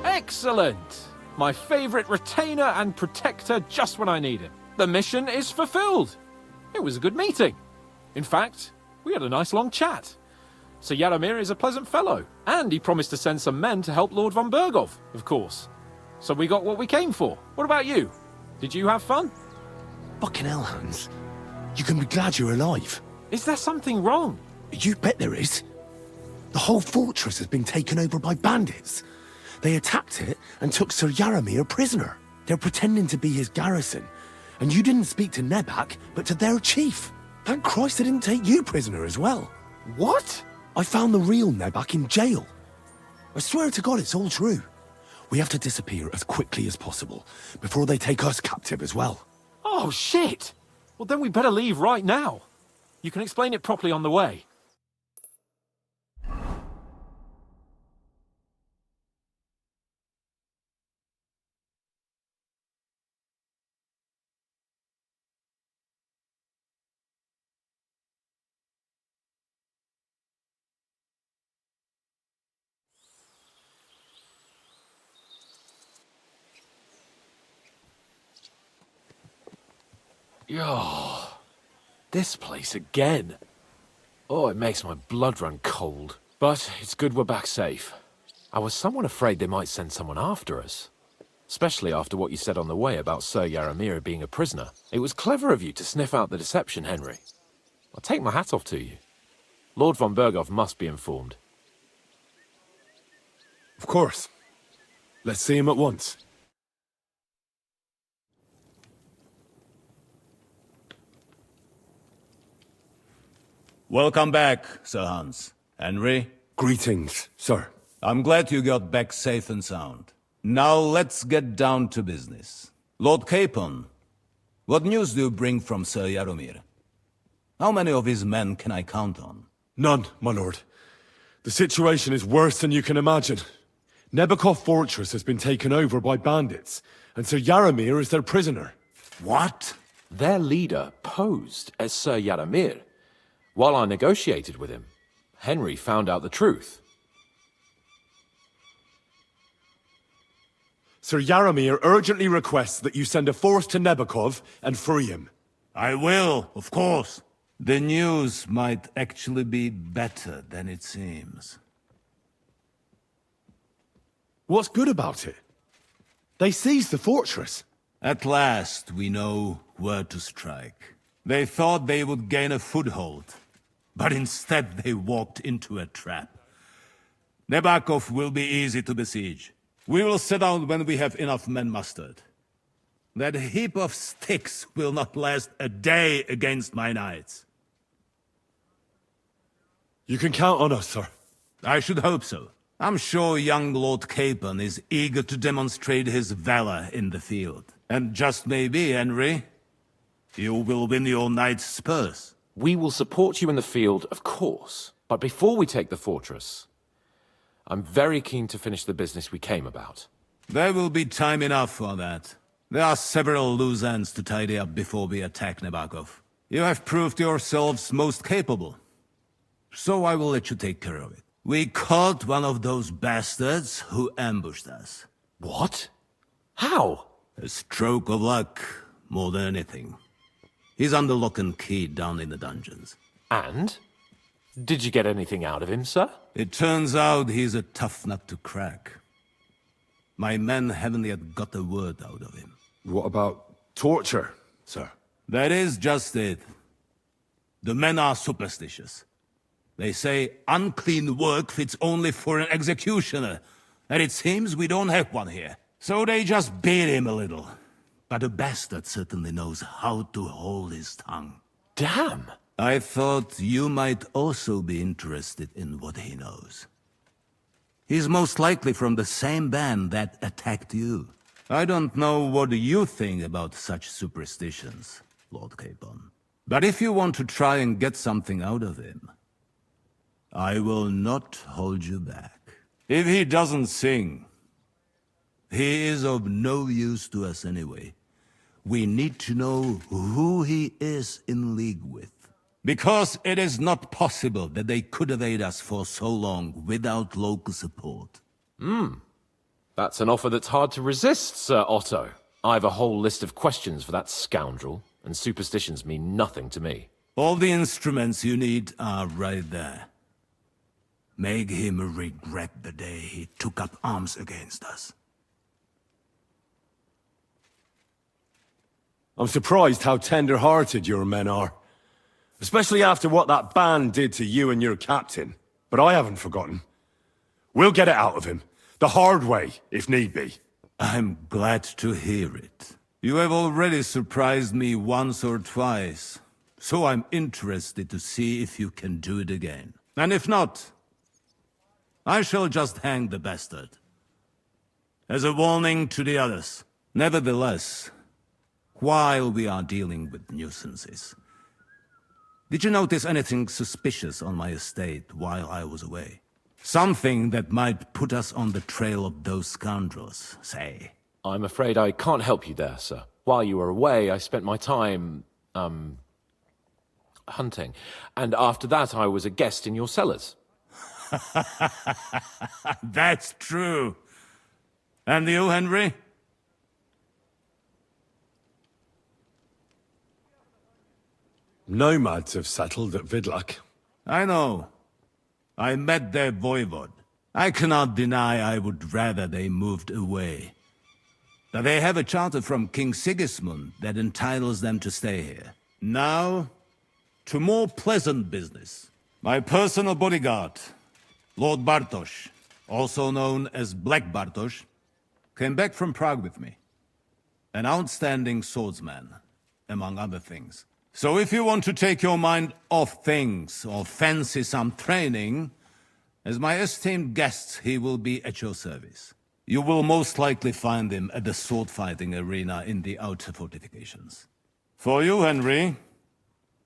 Excellent! My favorite retainer and protector just when I need him. The mission is fulfilled. It was a good meeting. In fact, we had a nice long chat. Sir Jaromir is a pleasant fellow, and he promised to send some men to help Lord von Bergov, of course. So we got what we came for. What about you? Did you have fun? Fucking hell, Hans. You can be glad you're alive. Is there something wrong? You bet there is. The whole fortress has been taken over by bandits. They attacked it and took Sir Yaramir prisoner. They're pretending to be his garrison. And you didn't speak to Nebak, but to their chief. Thank Christ they didn't take you prisoner as well. What? I found the real Nebak in jail. I swear to God it's all true. We have to disappear as quickly as possible, before they take us captive as well. Oh, shit! Well, then we better leave right now. You can explain it properly on the way. Oh, this place again. Oh, it makes my blood run cold. But it's good we're back safe. I was somewhat afraid they might send someone after us. Especially after what you said on the way about Sir Yaramir being a prisoner. It was clever of you to sniff out the deception, Henry. I'll take my hat off to you. Lord von Berghoff must be informed. Of course. Let's see him at once. Welcome back, Sir Hans. Henry? Greetings, sir. I'm glad you got back safe and sound. Now let's get down to business. Lord Capon, what news do you bring from Sir Yaramir? How many of his men can I count on? None, my lord. The situation is worse than you can imagine. Nebakov Fortress has been taken over by bandits, and Sir Yaramir is their prisoner. What? Their leader posed as Sir Yaramir. While I negotiated with him, Henry found out the truth. Sir Yaramir urgently requests that you send a force to Nebakov and free him. I will, of course. The news might actually be better than it seems. What's good about it? They seized the fortress. At last, we know where to strike. They thought they would gain a foothold, but instead they walked into a trap. Nebakov will be easy to besiege. We will set out when we have enough men mustered. That heap of sticks will not last a day against my knights. You can count on us, sir. I should hope so. I'm sure young Lord Capon is eager to demonstrate his valor in the field. And just maybe, Henry, you will win your knight's spurs. We will support you in the field, of course. But before we take the fortress, I'm very keen to finish the business we came about. There will be time enough for that. There are several loose ends to tidy up before we attack Nebakov. You have proved yourselves most capable. So I will let you take care of it. We caught one of those bastards who ambushed us. What? How? A stroke of luck, more than anything. He's under lock and key down in the dungeons. And? Did you get anything out of him, sir? It turns out he's a tough nut to crack. My men haven't yet got a word out of him. What about torture, sir? That is just it. The men are superstitious. They say unclean work fits only for an executioner, and it seems we don't have one here. So they just beat him a little. But the bastard certainly knows how to hold his tongue. Damn! I thought you might also be interested in what he knows. He's most likely from the same band that attacked you. I don't know what you think about such superstitions, Lord Capon. But if you want to try and get something out of him, I will not hold you back. If he doesn't sing, he is of no use to us anyway. We need to know who he is in league with. Because it is not possible that they could evade us for so long without local support. That's an offer that's hard to resist, Sir Otto. I've a whole list of questions for that scoundrel, and superstitions mean nothing to me. All the instruments you need are right there. Make him regret the day he took up arms against us. I'm surprised how tender-hearted your men are. Especially after what that band did to you and your captain. But I haven't forgotten. We'll get it out of him. The hard way, if need be. I'm glad to hear it. You have already surprised me once or twice, so I'm interested to see if you can do it again. And if not, I shall just hang the bastard. As a warning to the others. Nevertheless, while we are dealing with nuisances, did you notice anything suspicious on my estate while I was away? Something that might put us on the trail of those scoundrels, say. I'm afraid I can't help you there, sir. While you were away, I spent my time, hunting. And after that, I was a guest in your cellars. That's true. And you, Henry? Nomads have settled at Vidlak. I know. I met their voivod. I cannot deny I would rather they moved away. But they have a charter from King Sigismund that entitles them to stay here. Now, to more pleasant business. My personal bodyguard, Lord Bartosz, also known as Black Bartosz, came back from Prague with me. An outstanding swordsman, among other things. So if you want to take your mind off things, or fancy some training, as my esteemed guest, he will be at your service. You will most likely find him at the sword-fighting arena in the outer fortifications. For you, Henry,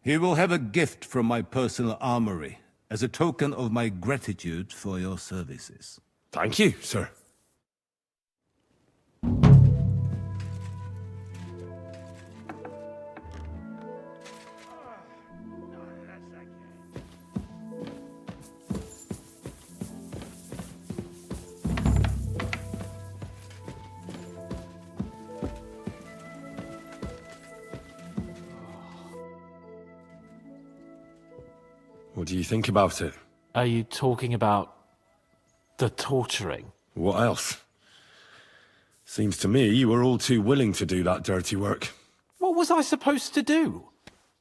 he will have a gift from my personal armory, as a token of my gratitude for your services. Thank you, sir. What do you think about it? Are you talking about the torturing? What else? Seems to me you were all too willing to do that dirty work. What was I supposed to do?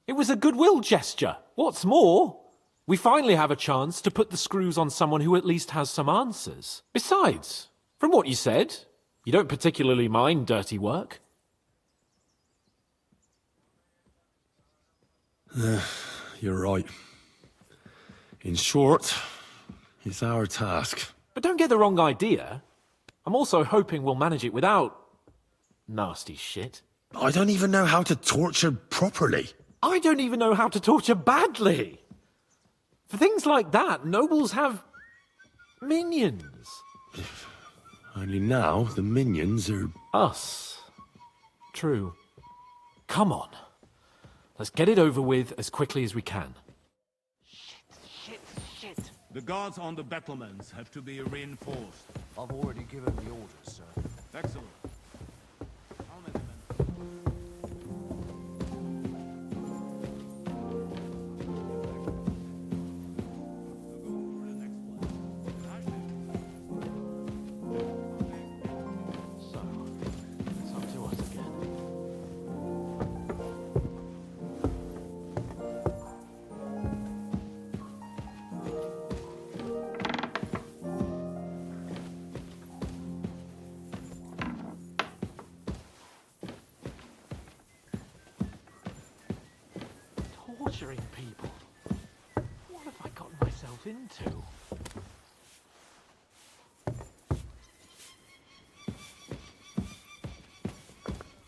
It was a goodwill gesture. What's more, we finally have a chance to put the screws on someone who at least has some answers. Besides, from what you said, you don't particularly mind dirty work. You're right. In short, it's our task. But don't get the wrong idea. I'm also hoping we'll manage it without nasty shit. I don't even know how to torture properly. I don't even know how to torture badly. For things like that, nobles have minions. Only now the minions are... Us. True. Come on. Let's get it over with as quickly as we can. Shit. The guards on the battlements have to be reinforced. I've already given the orders, sir. Excellent. How many men? So, it's up to us again. Torturing people. What have I gotten myself into?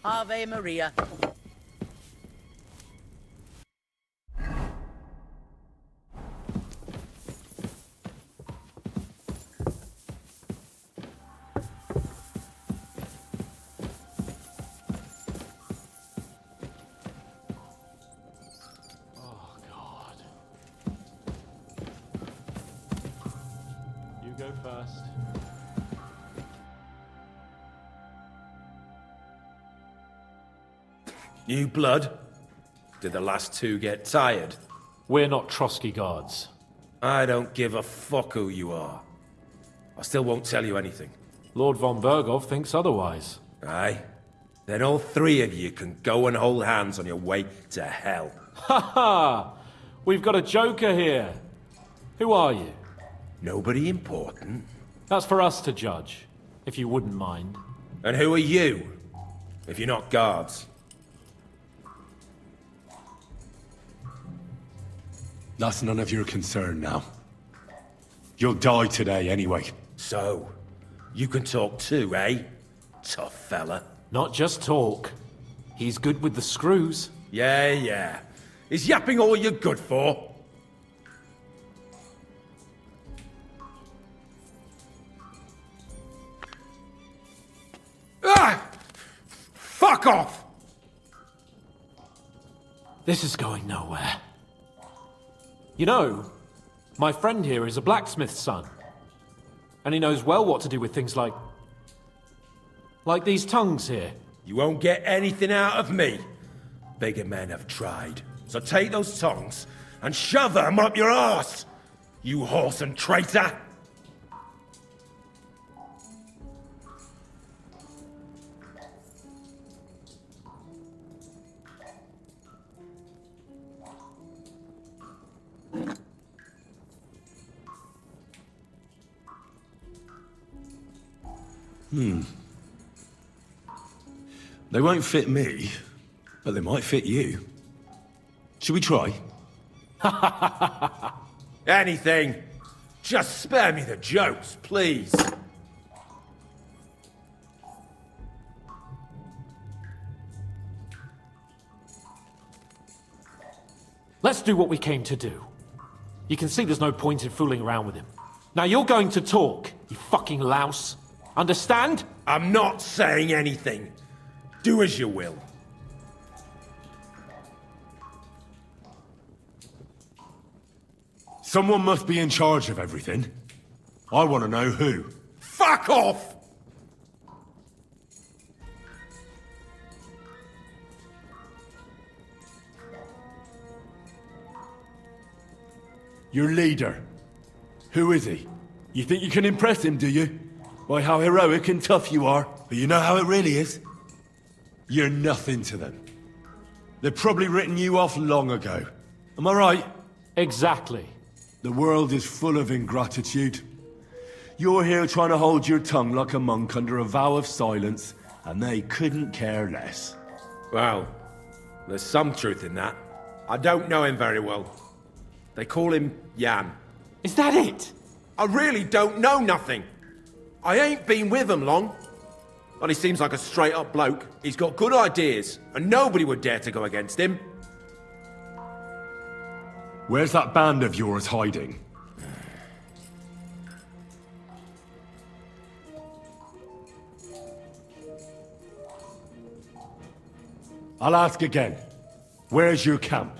Ave Maria. Oh, God. You go first. New blood? Did the last two get tired? We're not Trotsky guards. I don't give a fuck who you are. I still won't tell you anything. Lord von Bergov thinks otherwise. Aye? Then all three of you can go and hold hands on your way to hell. Ha ha! We've got a joker here. Who are you? Nobody important. That's for us to judge, if you wouldn't mind. And who are you, if you're not guards? That's none of your concern now. You'll die today anyway. So, you can talk too, eh? Tough fella. Not just talk. He's good with the screws. Yeah. Is yapping all you're good for? Ah! Fuck off! This is going nowhere. You know, my friend here is a blacksmith's son. And he knows well what to do with things like these tongues here. You won't get anything out of me. Bigger men have tried. So take those tongs and shove them up your arse, you horse and traitor! They won't fit me, but they might fit you. Should we try? Anything. Just spare me the jokes, please. Let's do what we came to do. You can see there's no point in fooling around with him. Now you're going to talk, you fucking louse. Understand? I'm not saying anything. Do as you will. Someone must be in charge of everything. I want to know who. Fuck off! Your leader. Who is he? You think you can impress him, do you? By how heroic and tough you are. But you know how it really is? You're nothing to them. They've probably written you off long ago. Am I right? Exactly. The world is full of ingratitude. You're here trying to hold your tongue like a monk under a vow of silence, and they couldn't care less. Well, there's some truth in that. I don't know him very well. They call him Jan. Is that it? I really don't know nothing. I ain't been with him long. But he seems like a straight-up bloke. He's got good ideas, and nobody would dare to go against him. Where's that band of yours hiding? I'll ask again. Where's your camp?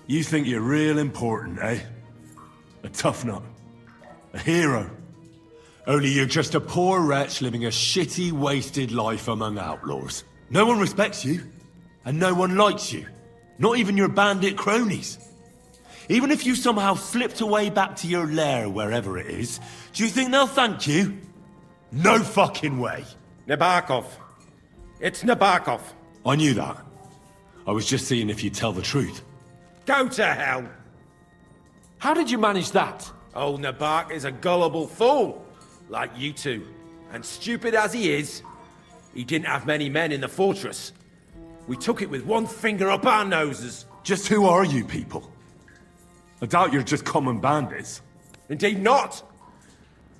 You think you're real important, eh? A tough nut. A hero. Only you're just a poor wretch living a shitty, wasted life among outlaws. No one respects you, and no one likes you. Not even your bandit cronies. Even if you somehow slipped away back to your lair, wherever it is, do you think they'll thank you? No fucking way. Nebakov. It's Nebakov. I knew that. I was just seeing if you'd tell the truth. Go to hell. How did you manage that? Old Nebak is a gullible fool, like you two. And stupid as he is, he didn't have many men in the fortress. We took it with one finger up our noses. Just who are you people? I doubt you're just common bandits. Indeed not.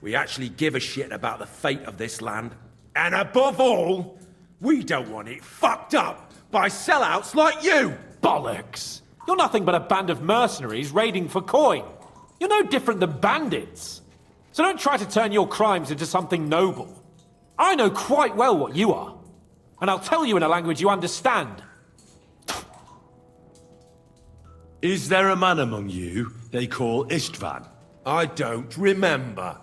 We actually give a shit about the fate of this land. And above all, we don't want it fucked up by sellouts like you! Bollocks! You're nothing but a band of mercenaries raiding for coin. You're no different than bandits. So don't try to turn your crimes into something noble. I know quite well what you are. And I'll tell you in a language you understand. Is there a man among you they call Istvan? I don't remember.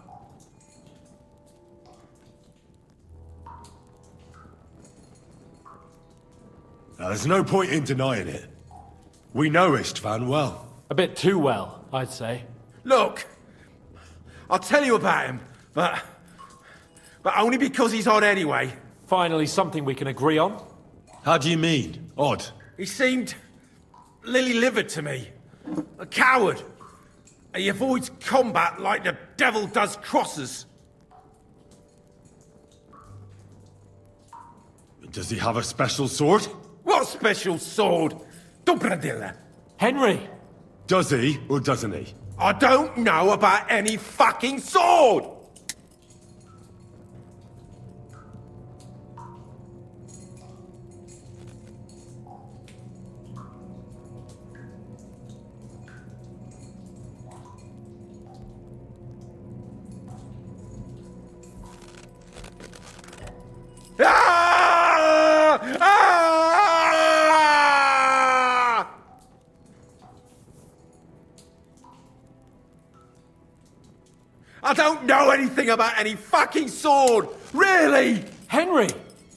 Now, there's no point in denying it. We know Istvan well. A bit too well, I'd say. Look, I'll tell you about him, but only because he's odd anyway. Finally something we can agree on. How do you mean, odd? He seemed lily-livered to me. A coward. He avoids combat like the devil does crosses. Does he have a special sword? What special sword? Dobradilla. Henry! Does he, or doesn't he? I don't know about any fucking sword! Ah! Ah! I don't know anything about any fucking sword! Really! Henry!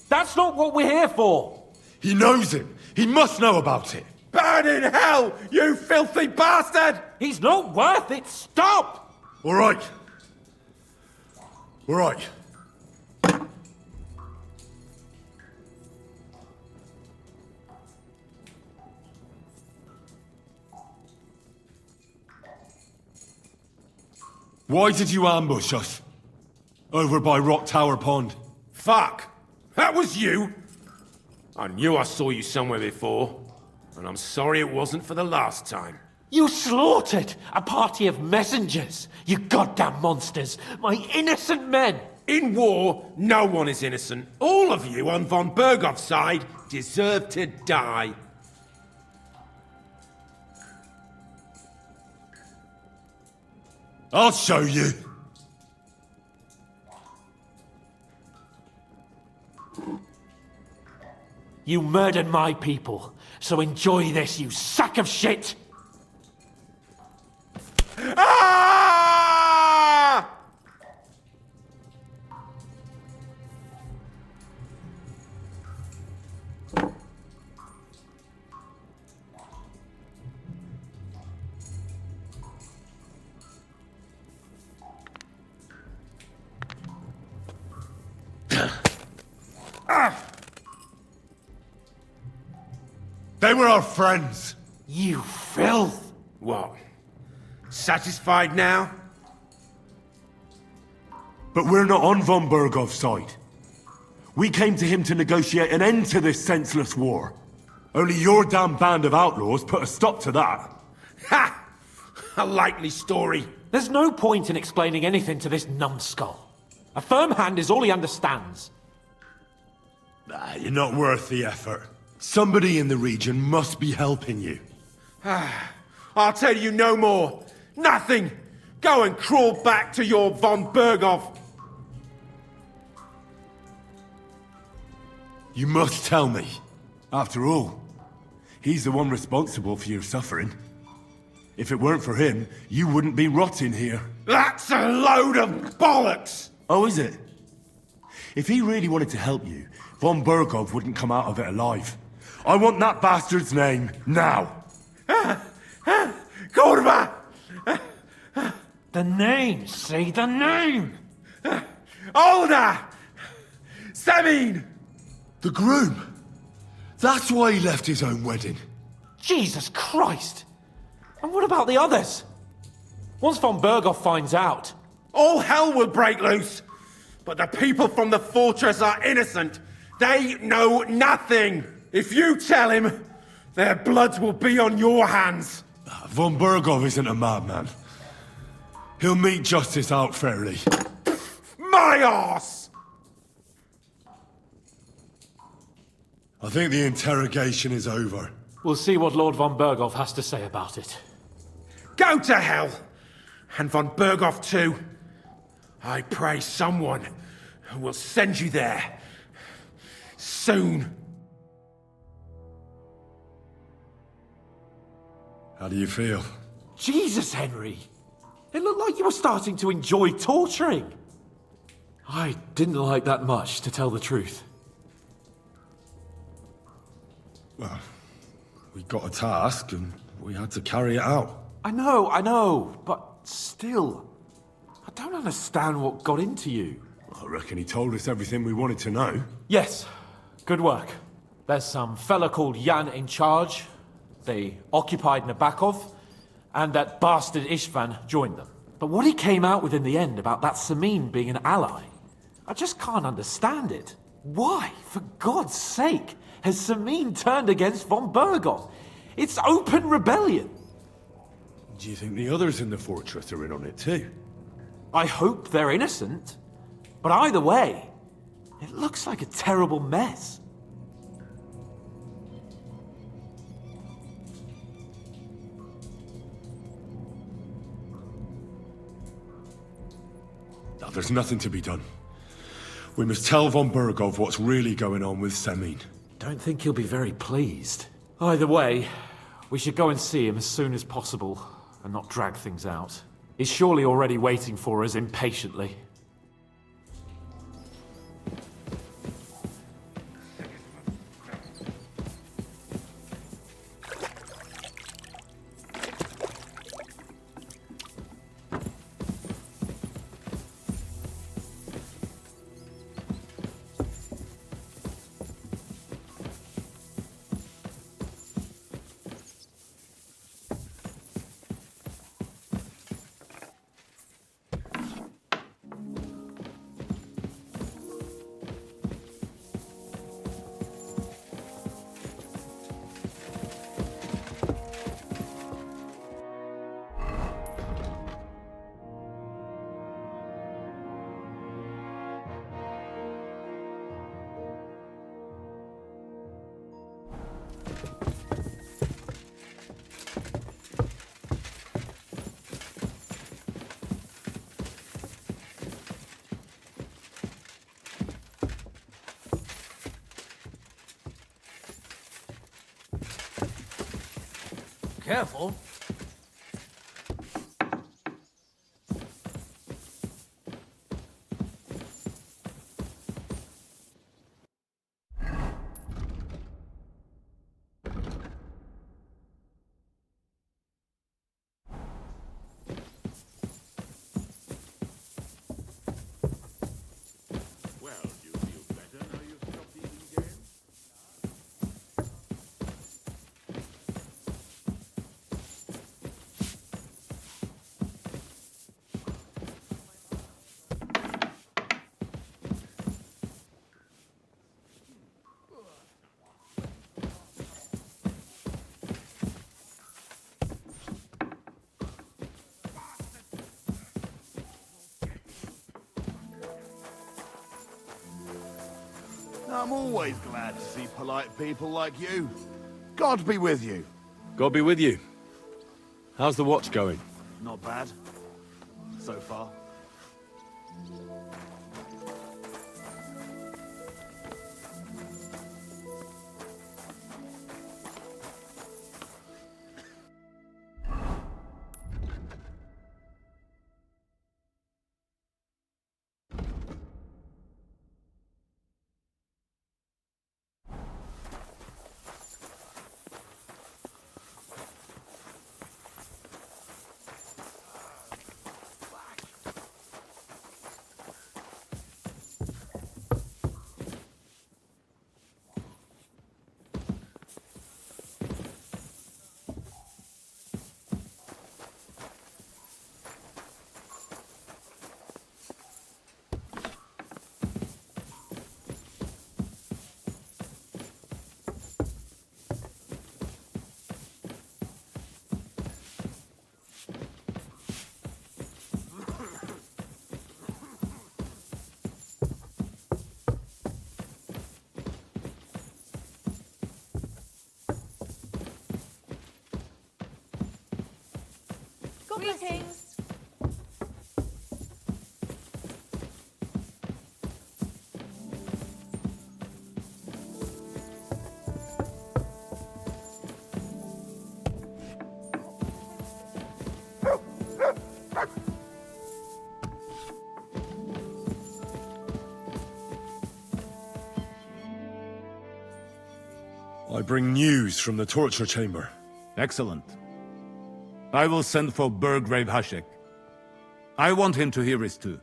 That's not what we're here for! He knows it! He must know about it! Burn in hell, you filthy bastard! He's not worth it! Stop! All right. All right. Why did you ambush us? Over by Rock Tower Pond. Fuck! That was you! I knew I saw you somewhere before, and I'm sorry it wasn't for the last time. You slaughtered a party of messengers! You goddamn monsters! My innocent men! In war, no one is innocent. All of you on von Bergov's side deserve to die. I'll show you. You murdered my people, so enjoy this, you sack of shit! Ah! They were our friends. You filth! What? Satisfied now? But we're not on von Bergov's side. We came to him to negotiate an end to this senseless war. Only your damn band of outlaws put a stop to that. Ha! A likely story. There's no point in explaining anything to this numbskull. A firm hand is all he understands. You're not worth the effort. Somebody in the region must be helping you. I'll tell you no more. Nothing. Go and crawl back to your von Bergov. You must tell me. After all, he's the one responsible for your suffering. If it weren't for him, you wouldn't be rotting here. That's a load of bollocks! Oh, is it? If he really wanted to help you, von Bergov wouldn't come out of it alive. I want that bastard's name, now! Kurva! The name, say the name! Olda! Sabine! The groom! That's why he left his own wedding. Jesus Christ! And what about the others? Once von Bergov finds out... All hell will break loose! But the people from the fortress are innocent! They know nothing! If you tell him, their bloods will be on your hands! Von Bergov isn't a madman. He'll mete justice out fairly. My arse! I think the interrogation is over. We'll see what Lord von Bergov has to say about it. Go to hell! And von Bergov too. I pray someone will send you there. Soon. How do you feel? Jesus, Henry! It looked like you were starting to enjoy torturing. I didn't like that much, to tell the truth. Well, we got a task and we had to carry it out. I know, but still. I don't understand what got into you. I reckon he told us everything we wanted to know. Yes, good work. There's some fella called Jan in charge. They occupied Nebakov, and that bastard Istvan joined them. But what he came out with in the end about that Samin being an ally, I just can't understand it. Why, for God's sake, has Samin turned against von Bergov? It's open rebellion. Do you think the others in the fortress are in on it too? I hope they're innocent. But either way, it looks like a terrible mess. Now, there's nothing to be done. We must tell von Bergov what's really going on with Samin. Don't think he'll be very pleased. Either way, we should go and see him as soon as possible and not drag things out. He's surely already waiting for us impatiently. Careful. I'm always glad to see polite people like you. God be with you. God be with you. How's the watch going? Not bad. So far. Greetings. I bring news from the torture chamber. Excellent. I will send for Burgrave Hashek. I want him to hear it too.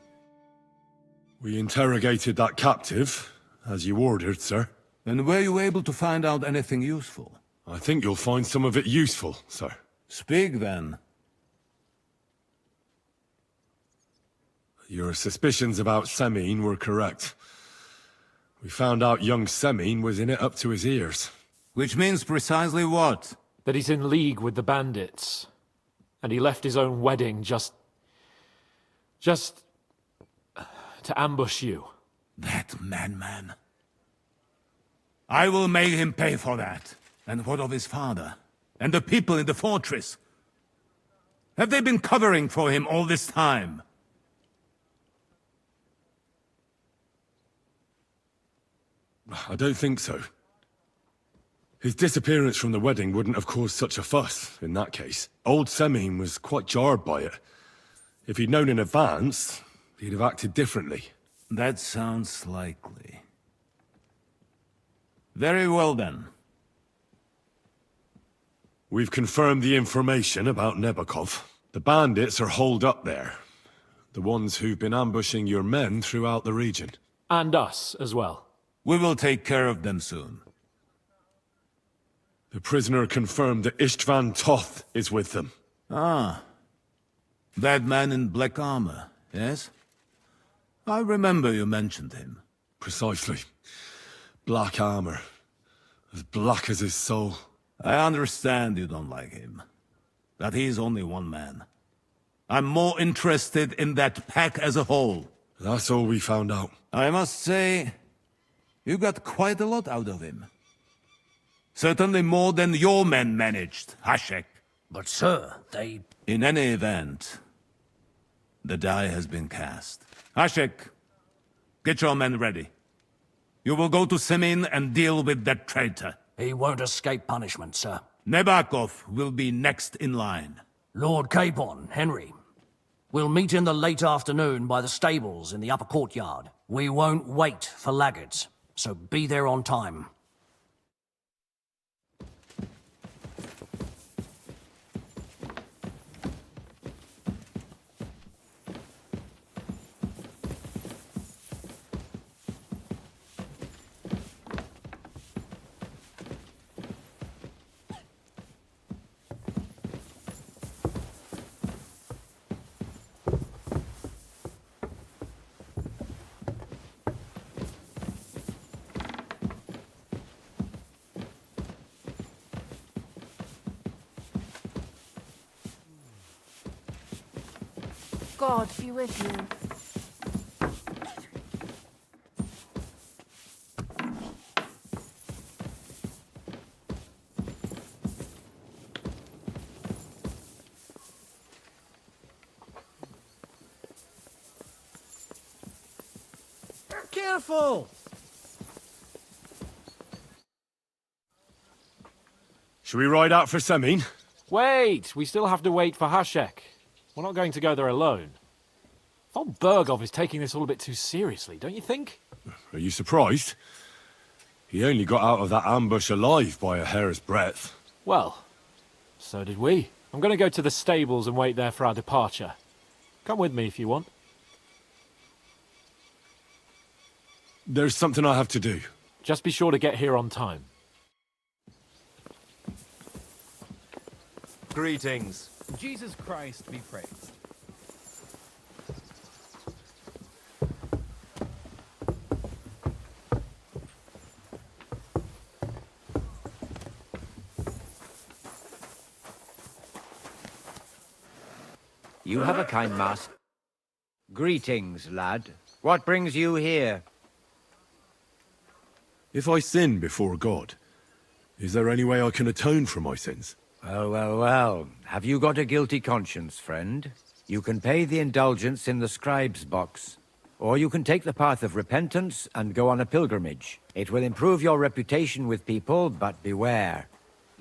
We interrogated that captive, as you ordered, sir. And were you able to find out anything useful? I think you'll find some of it useful, sir. Speak then. Your suspicions about Samin were correct. We found out young Semin was in it up to his ears. Which means precisely what? That he's in league with the bandits. And he left his own wedding just to ambush you. That madman. I will make him pay for that. And what of his father? And the people in the fortress? Have they been covering for him all this time? I don't think so. His disappearance from the wedding wouldn't have caused such a fuss, in that case. Old Semin was quite jarred by it. If he'd known in advance, he'd have acted differently. That sounds likely. Very well then. We've confirmed the information about Nebakov. The bandits are holed up there. The ones who've been ambushing your men throughout the region. And us as well. We will take care of them soon. The prisoner confirmed that Istvan Toth is with them. Ah. That man in black armor, yes? I remember you mentioned him. Precisely. Black armor. As black as his soul. I understand you don't like him. That he's only one man. I'm more interested in that pack as a whole. That's all we found out. I must say, you got quite a lot out of him. Certainly more than your men managed, Hashek. But sir, they... In any event, the die has been cast. Hashek, get your men ready. You will go to Semin and deal with that traitor. He won't escape punishment, sir. Nebakov will be next in line. Lord Capon, Henry. We'll meet in the late afternoon by the stables in the upper courtyard. We won't wait for laggards, so be there on time. God be with you. Careful! Should we ride out for Semin? Wait! We still have to wait for Hashek. We're not going to go there alone. Von Bergov is taking this all a bit too seriously, don't you think? Are you surprised? He only got out of that ambush alive by a hair's breadth. Well, so did we. I'm going to go to the stables and wait there for our departure. Come with me if you want. There's something I have to do. Just be sure to get here on time. Greetings. Jesus Christ be praised. You have a kind master. Greetings, lad. What brings you here? If I sin before God, is there any way I can atone for my sins? Well, well, well. Have you got a guilty conscience, friend? You can pay the indulgence in the scribe's box. Or you can take the path of repentance and go on a pilgrimage. It will improve your reputation with people, but beware.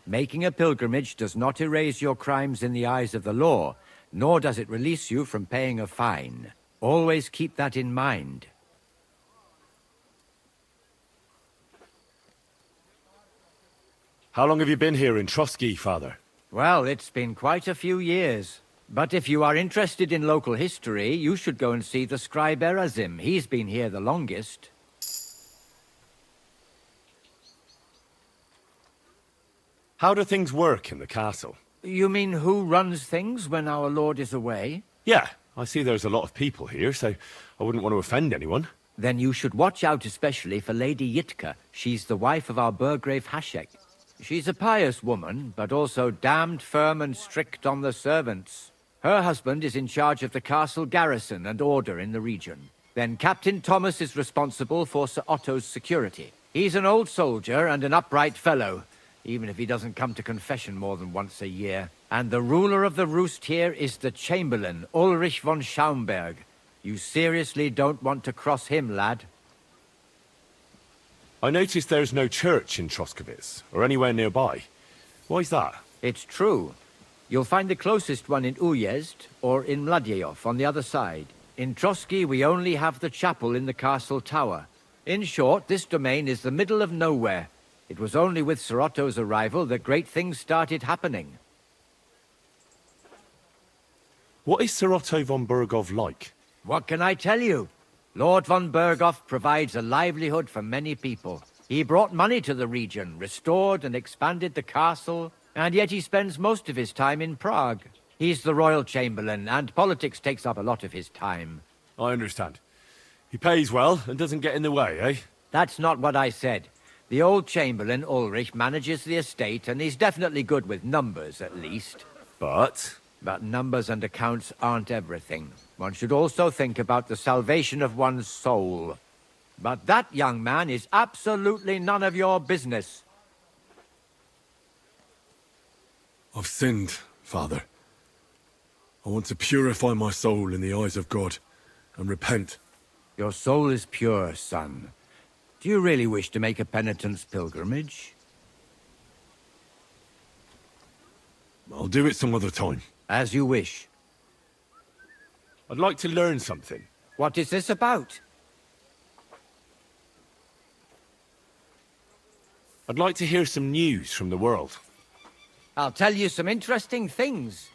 Making a pilgrimage does not erase your crimes in the eyes of the law, nor does it release you from paying a fine. Always keep that in mind. How long have you been here in Trotsky, Father? Well, it's been quite a few years. But if you are interested in local history, you should go and see the scribe Erazim. He's been here the longest. How do things work in the castle? You mean who runs things when our lord is away? Yeah, I see there's a lot of people here, so I wouldn't want to offend anyone. Then you should watch out especially for Lady Yitka. She's the wife of our Burgrave Hashek. She's a pious woman, but also damned firm and strict on the servants. Her husband is in charge of the castle garrison and order in the region. Then Captain Thomas is responsible for Sir Otto's security. He's an old soldier and an upright fellow, even if he doesn't come to confession more than once a year. And the ruler of the roost here is the Chamberlain, Ulrich von Schaumburg. You seriously don't want to cross him, lad? I noticed there's no church in Troskowitz, or anywhere nearby. Why's that? It's true. You'll find the closest one in Uyezd, or in Mladyeyov on the other side. In Trotsky, we only have the chapel in the castle tower. In short, this domain is the middle of nowhere. It was only with Sir Otto's arrival that great things started happening. What is Sir Otto von Bergov like? What can I tell you? Lord von Berghoff provides a livelihood for many people. He brought money to the region, restored and expanded the castle, and yet he spends most of his time in Prague. He's the royal chamberlain, and politics takes up a lot of his time. I understand. He pays well and doesn't get in the way, eh? That's not what I said. The old chamberlain, Ulrich, manages the estate, and he's definitely good with numbers, at least. But numbers and accounts aren't everything. One should also think about the salvation of one's soul. But that young man is absolutely none of your business. I've sinned, Father. I want to purify my soul in the eyes of God and repent. Your soul is pure, son. Do you really wish to make a penitence pilgrimage? I'll do it some other time. As you wish. I'd like to learn something. What is this about? I'd like to hear some news from the world. I'll tell you some interesting things.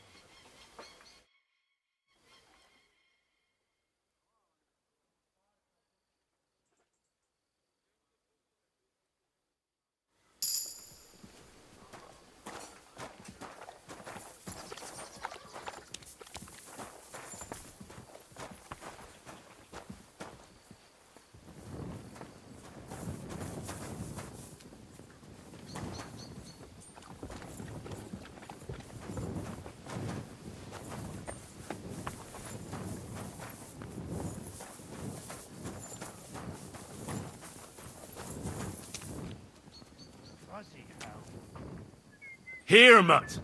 Here, mutt!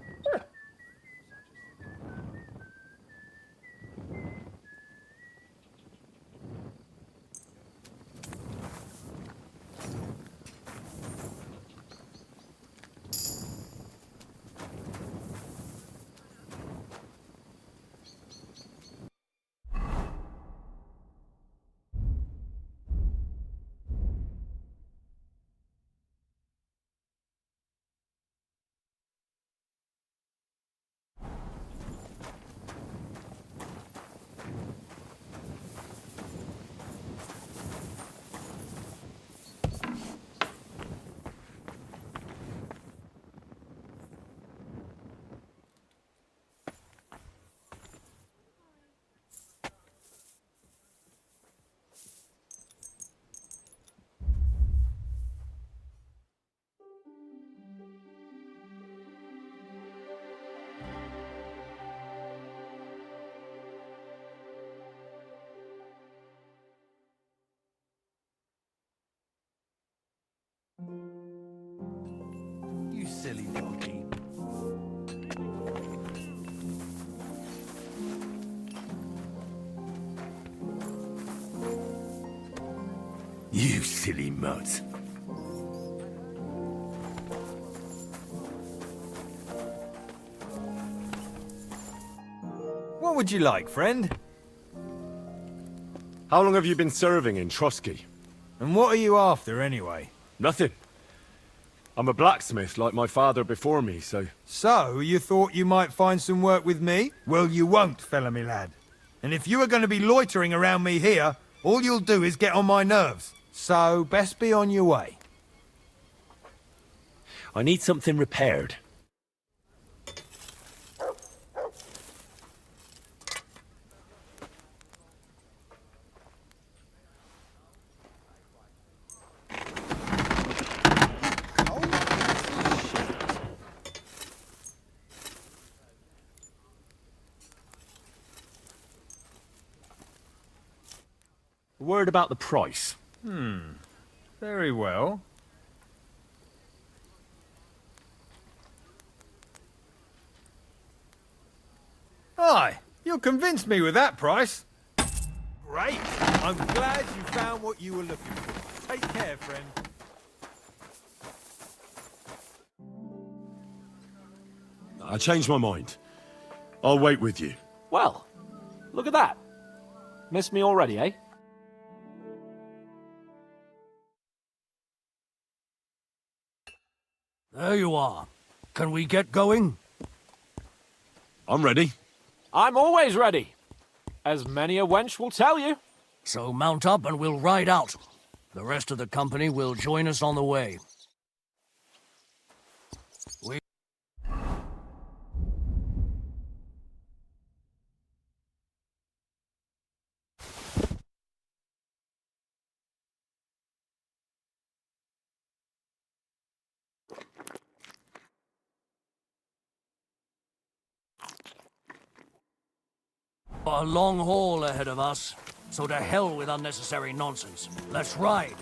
You silly donkey. You silly mutt. What would you like, friend? How long have you been serving in Trotsky? And what are you after, anyway? Nothing. I'm a blacksmith like my father before me, so... So, you thought you might find some work with me? Well, you won't, fella me lad. And if you are going to be loitering around me here, all you'll do is get on my nerves. So, best be on your way. I need something repaired. A word about the price. Very well. Aye, you'll convince me with that price. Great. I'm glad you found what you were looking for. Take care, friend. I changed my mind. I'll wait with you. Well, look at that. Miss me already, eh? There you are. Can we get going? I'm ready. I'm always ready. As many a wench will tell you. So mount up and we'll ride out. The rest of the company will join us on the way. Got a long haul ahead of us, so to hell with unnecessary nonsense. Let's ride.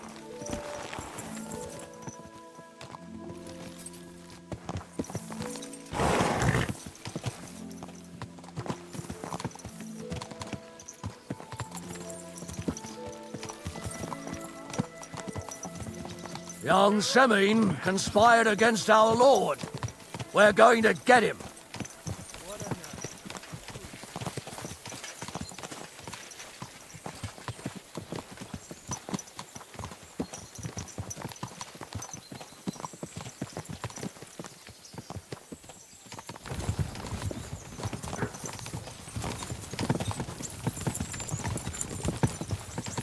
Young Semine conspired against our Lord. We're going to get him.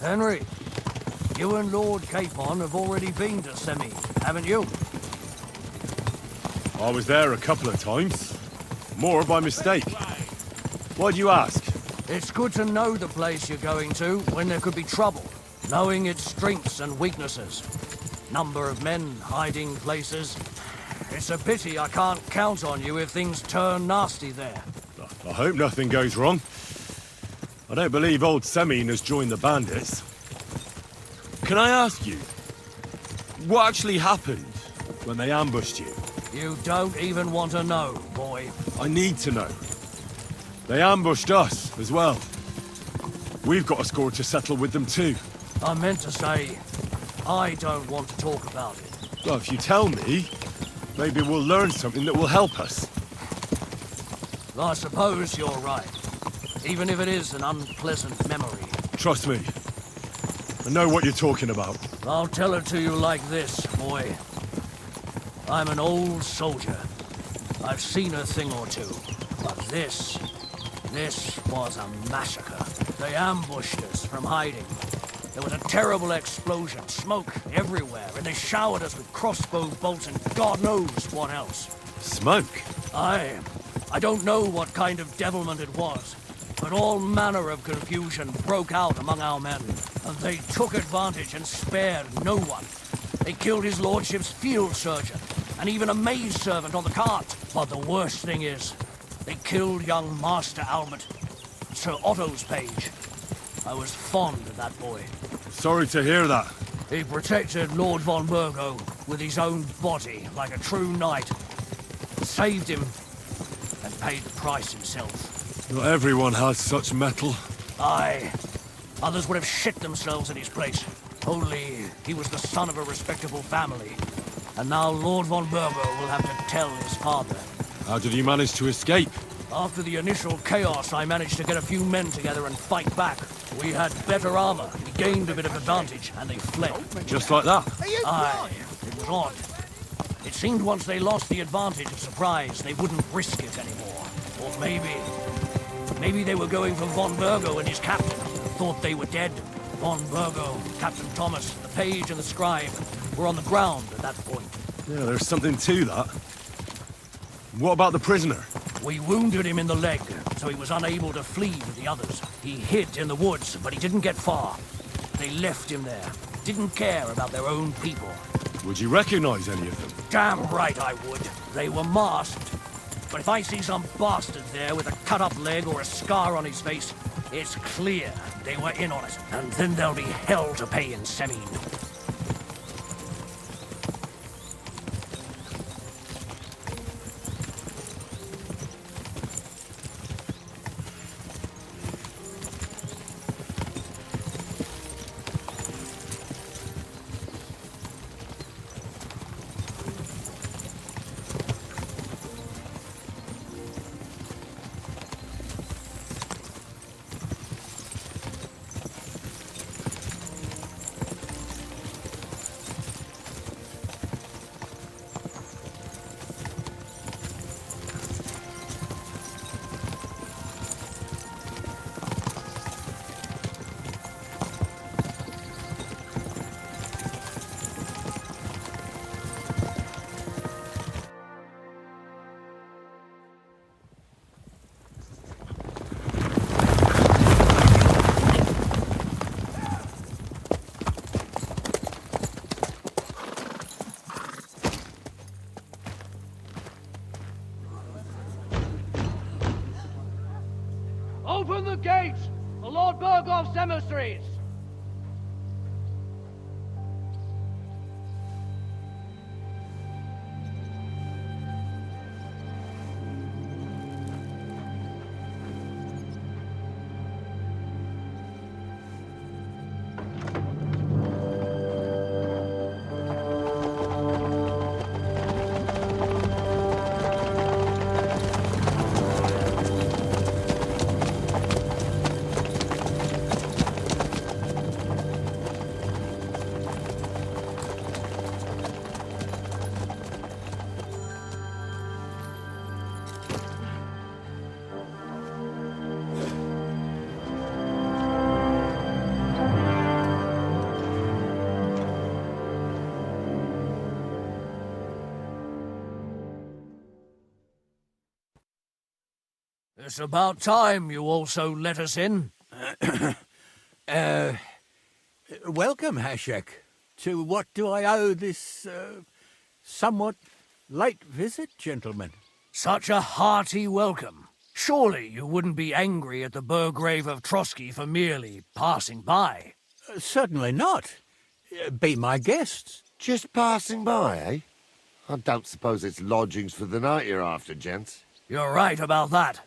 Henry, you and Lord Capon have already been to Semine, haven't you? I was there a couple of times. More by mistake. Why'd you ask? It's good to know the place you're going to when there could be trouble, knowing its strengths and weaknesses. Number of men, hiding places. It's a pity I can't count on you if things turn nasty there. I hope nothing goes wrong. I don't believe old Semine has joined the bandits. Can I ask you, what actually happened when they ambushed you? You don't even want to know, boy. I need to know. They ambushed us as well. We've got a score to settle with them too. I meant to say, I don't want to talk about it. Well, if you tell me, maybe we'll learn something that will help us. I suppose you're right. Even if it is an unpleasant memory. Trust me. I know what you're talking about. I'll tell it to you like this, boy. I'm an old soldier. I've seen a thing or two. But this was a massacre. They ambushed us from hiding. There was a terrible explosion, smoke everywhere, and they showered us with crossbow bolts and God knows what else. Smoke? I don't know what kind of devilment it was, but all manner of confusion broke out among our men, and they took advantage and spared no one. They killed his lordship's field surgeon, and even a maid servant on the cart. But the worst thing is, they killed young Master Albert, Sir Otto's page. I was fond of that boy. Sorry to hear that. He protected Lord von Burgo with his own body like a true knight. Saved him, and paid the price himself. Not everyone has such mettle. Aye. Others would have shit themselves in his place. Only he was the son of a respectable family. And now Lord von Burgo will have to tell his father. How did you manage to escape? After the initial chaos, I managed to get a few men together and fight back. We had better armor, we gained a bit of advantage, and they fled. Just like that? Aye, it was odd. It seemed once they lost the advantage of surprise, they wouldn't risk it anymore. Or maybe they were going for von Burgo and his captain, and thought they were dead. Von Burgo, Captain Thomas, the page and the scribe were on the ground at that point. Yeah, there's something to that. What about the prisoner? We wounded him in the leg, so he was unable to flee with the others. He hid in the woods, but he didn't get far. They left him there. Didn't care about their own people. Would you recognize any of them? Damn right I would. They were masked. But if I see some bastard there with a cut-up leg or a scar on his face, It's clear they were in on it, and then there'll be hell to pay in Semine. Open the gate! The Lord Bergov's emissaries! It's about time you also let us in. Welcome, Hashek. To what do I owe this, somewhat late visit, gentlemen? Such a hearty welcome. Surely you wouldn't be angry at the Burgrave of Trotsky for merely passing by. Certainly not. Be my guests. Just passing by, eh? I don't suppose it's lodgings for the night you're after, gents. You're right about that.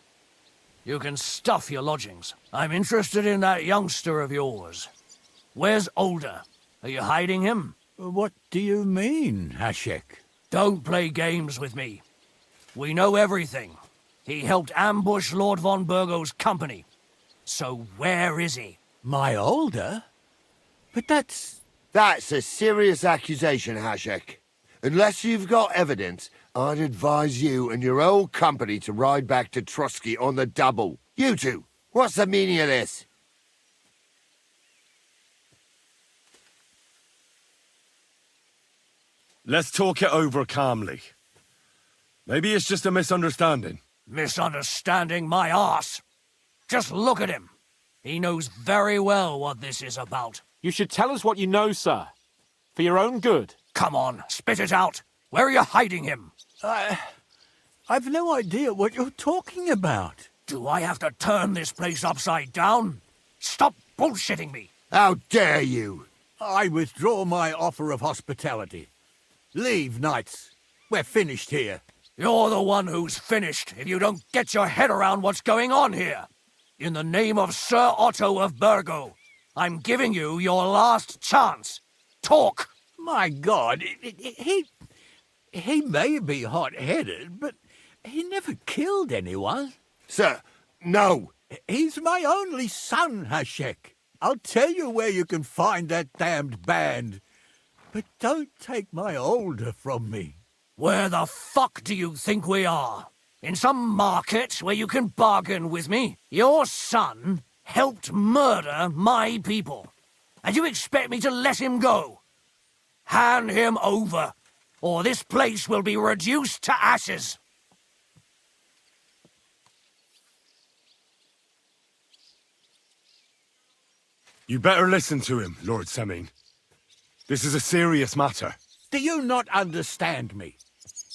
You can stuff your lodgings. I'm interested in that youngster of yours. Where's Older? Are you hiding him? What do you mean, Hashek? Don't play games with me. We know everything. He helped ambush Lord von Burgo's company. So where is he? My Older? But that's a serious accusation, Hashek. Unless you've got evidence, I'd advise you and your old company to ride back to Trotsky on the double. You two, what's the meaning of this? Let's talk it over calmly. Maybe it's just a misunderstanding. Misunderstanding my arse. Just look at him. He knows very well what this is about. You should tell us what you know, sir. For your own good. Come on, spit it out. Where are you hiding him? I've no idea what you're talking about. Do I have to turn this place upside down? Stop bullshitting me. How dare you? I withdraw my offer of hospitality. Leave, knights. We're finished here. You're the one who's finished if you don't get your head around what's going on here. In the name of Sir Otto of Burgo, I'm giving you your last chance. Talk! My God, he may be hot-headed, but he never killed anyone. Sir, no. He's my only son, Hashek. I'll tell you where you can find that damned band. But don't take my Older from me. Where the fuck do you think we are? In some market where you can bargain with me? Your son helped murder my people. And you expect me to let him go? Hand him over, or this place will be reduced to ashes. You better listen to him, Lord Semine. This is a serious matter. Do you not understand me?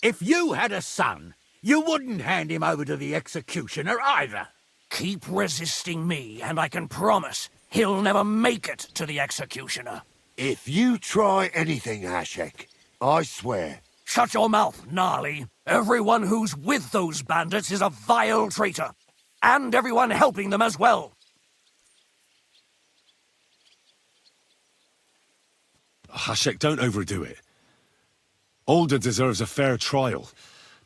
If you had a son, you wouldn't hand him over to the executioner either. Keep resisting me, and I can promise he'll never make it to the executioner. If you try anything, Hashek, I swear. Shut your mouth, Gnarly. Everyone who's with those bandits is a vile traitor. And everyone helping them as well. Hashek, don't overdo it. Older deserves a fair trial,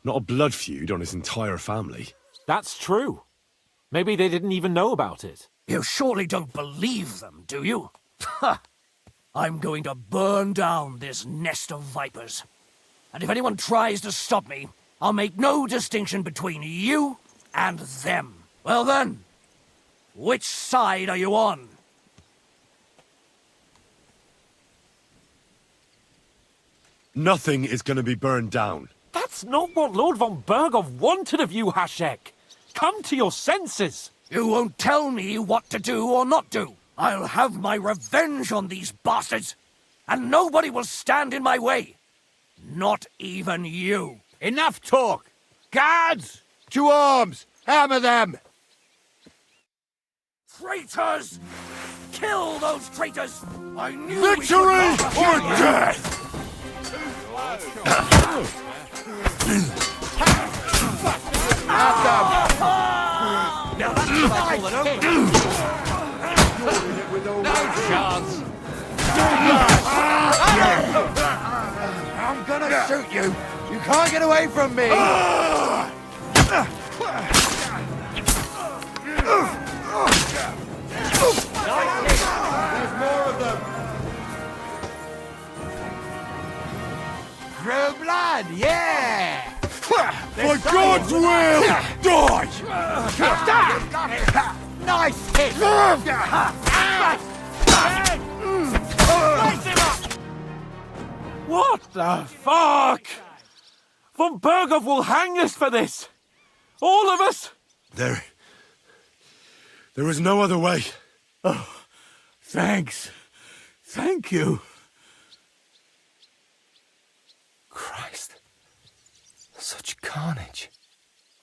not a blood feud on his entire family. That's true. Maybe they didn't even know about it. You surely don't believe them, do you? Ha! I'm going to burn down this nest of vipers. And if anyone tries to stop me, I'll make no distinction between you and them. Well then, which side are you on? Nothing is going to be burned down. That's not what Lord von Bergov wanted of you, Hashek. Come to your senses. You won't tell me what to do or not do. I'll have my revenge on these bastards, and nobody will stand in my way. Not even you. Enough talk! Guards! To arms! Hammer them! Traitors! Kill those traitors! I knew Victory or death! Now that's what I call an No chance! I'm gonna shoot you! You can't get away from me! There's more of them! Through blood, yeah! For God's will, die! Nice hit! What the fuck? Von Bergov will hang us for this. All of us. There is no other way. Oh, thanks. Thank you. Christ. Such carnage.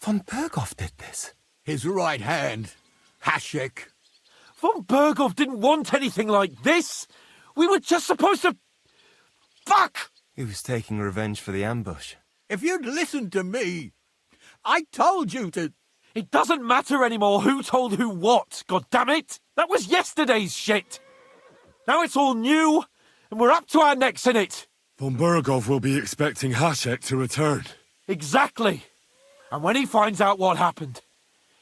Von Bergov did this. His right hand, Hashek. Von Bergov didn't want anything like this. We were just supposed to... Fuck! He was taking revenge for the ambush. If you'd listened to me, I told you to... It doesn't matter anymore who told who what, goddammit! That was yesterday's shit! Now it's all new, and we're up to our necks in it! Von Bergov will be expecting Hashek to return. Exactly! And when he finds out what happened,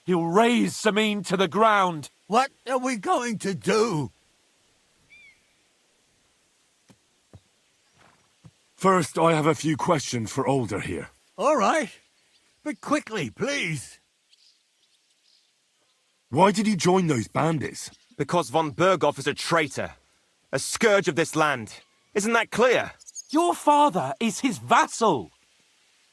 he'll raise Samin to the ground. What are we going to do? First, I have a few questions for Older here. All right. But quickly, please. Why did you join those bandits? Because von Bergov is a traitor. A scourge of this land. Isn't that clear? Your father is his vassal.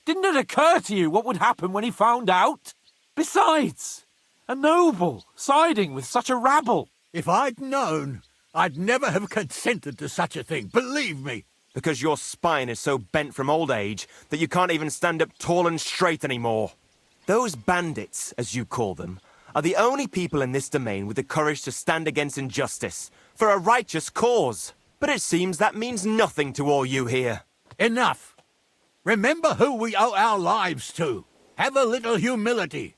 Didn't it occur to you what would happen when he found out? Besides, a noble siding with such a rabble. If I'd known, I'd never have consented to such a thing, believe me. Because your spine is so bent from old age that you can't even stand up tall and straight anymore. Those bandits, as you call them, are the only people in this domain with the courage to stand against injustice for a righteous cause. But it seems that means nothing to all you here. Enough. Remember who we owe our lives to. Have a little humility.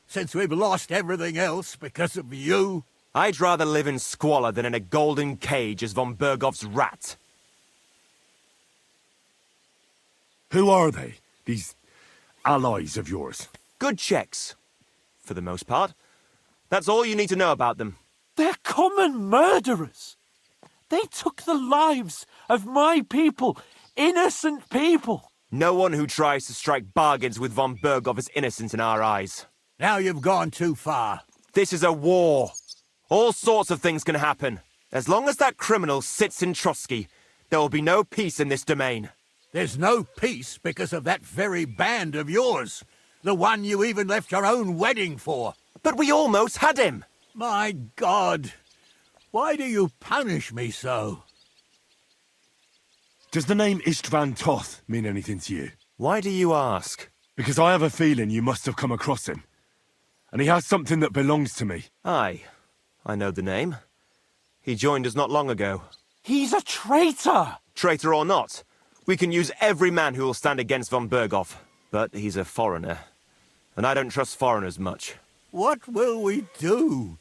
Since we've lost everything else because of you. I'd rather live in squalor than in a golden cage as von Bergov's rat. Who are they, these allies of yours? Good checks, for the most part. That's all you need to know about them. They're common murderers. They took the lives of my people, innocent people. No one who tries to strike bargains with von Bergov is innocent in our eyes. Now you've gone too far. This is a war. All sorts of things can happen. As long as that criminal sits in Trotsky, there will be no peace in this domain. There's no peace because of that very band of yours. The one you even left your own wedding for. But we almost had him. My God. Why do you punish me so? Does the name Istvan Toth mean anything to you? Why do you ask? Because I have a feeling you must have come across him. and he has something that belongs to me. Aye, I know the name. He joined us not long ago. He's a traitor! Traitor or not, we can use every man who will stand against von Berghoff. But he's a foreigner, and I don't trust foreigners much. What will we do?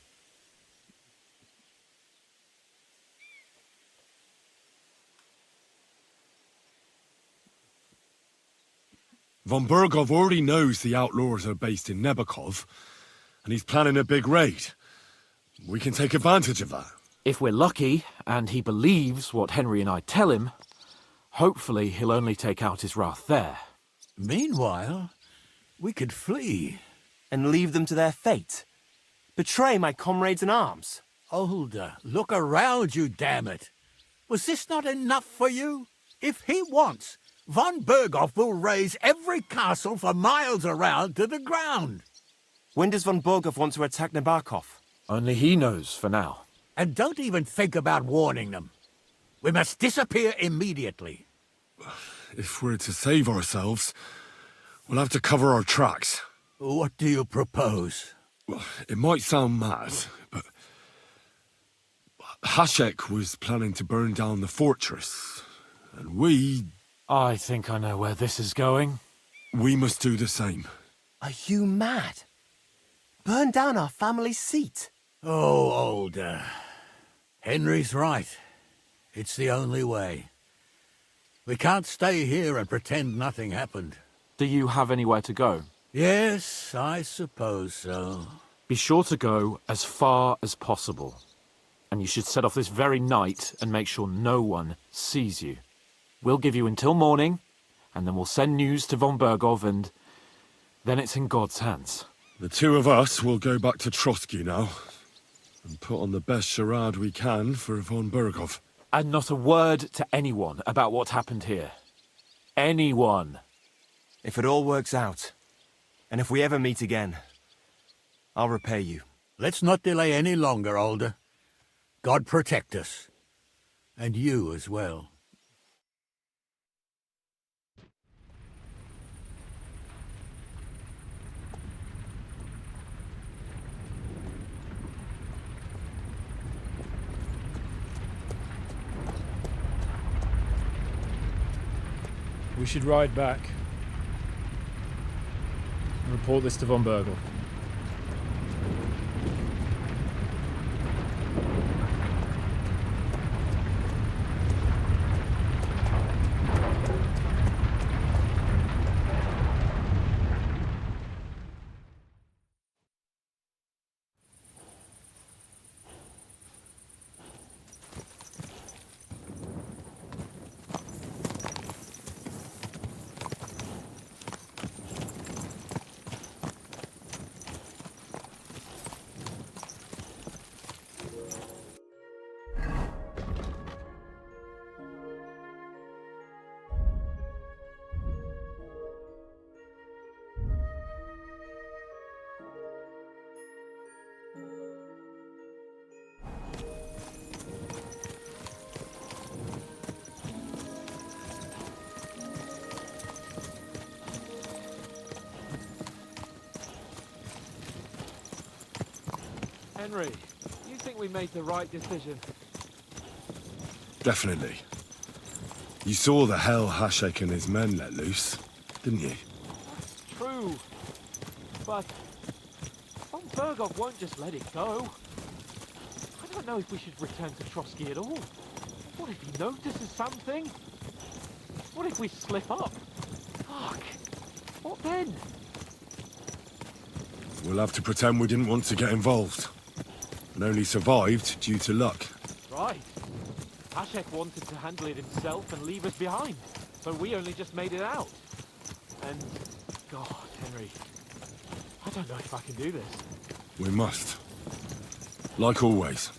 Von Berghoff already knows the outlaws are based in Nebakov, and he's planning a big raid. We can take advantage of that. If we're lucky, and he believes what Henry and I tell him, hopefully he'll only take out his wrath there. Meanwhile, we could flee. And leave them to their fate? Betray my comrades in arms? Older, look around you, damn it. Was this not enough for you? If he wants, von Berghoff will raze every castle for miles around to the ground. When does von Berghoff want to attack Nebakov? Only he knows for now. And don't even think about warning them. We must disappear immediately. If we're to save ourselves, we'll have to cover our tracks. What do you propose? Well, it might sound mad, but Hashek was planning to burn down the fortress, and we... I think I know where this is going. We must do the same. Are you mad? Burn down our family seat? Oh, Older. Henry's right. It's the only way. We can't stay here and pretend nothing happened. Do you have anywhere to go? Yes, I suppose so. Be sure to go as far as possible. And you should set off this very night and make sure no one sees you. We'll give you until morning, and then we'll send news to von Berghoff, and then it's in God's hands. The two of us will go back to Trotsky now, and put on the best charade we can for von Berghoff. And not a word to anyone about what happened here. Anyone. If it all works out, and if we ever meet again, I'll repay you. Let's not delay any longer, Older. God protect us. And you as well. We should ride back and report this to von Berghoff. Henry, you think we made the right decision? Definitely. You saw the hell Hashek and his men let loose, didn't you? True. But von Berghoff won't just let it go. I don't know if we should return to Trotsky at all. What if he notices something? What if we slip up? Fuck. What then? We'll have to pretend we didn't want to get involved. And only survived due to luck. Right. Hashek wanted to handle it himself and leave us behind. So we only just made it out. And... God, Henry. I don't know if I can do this. We must. Like always.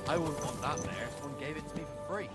I wouldn't want that there if someone gave it to me for free.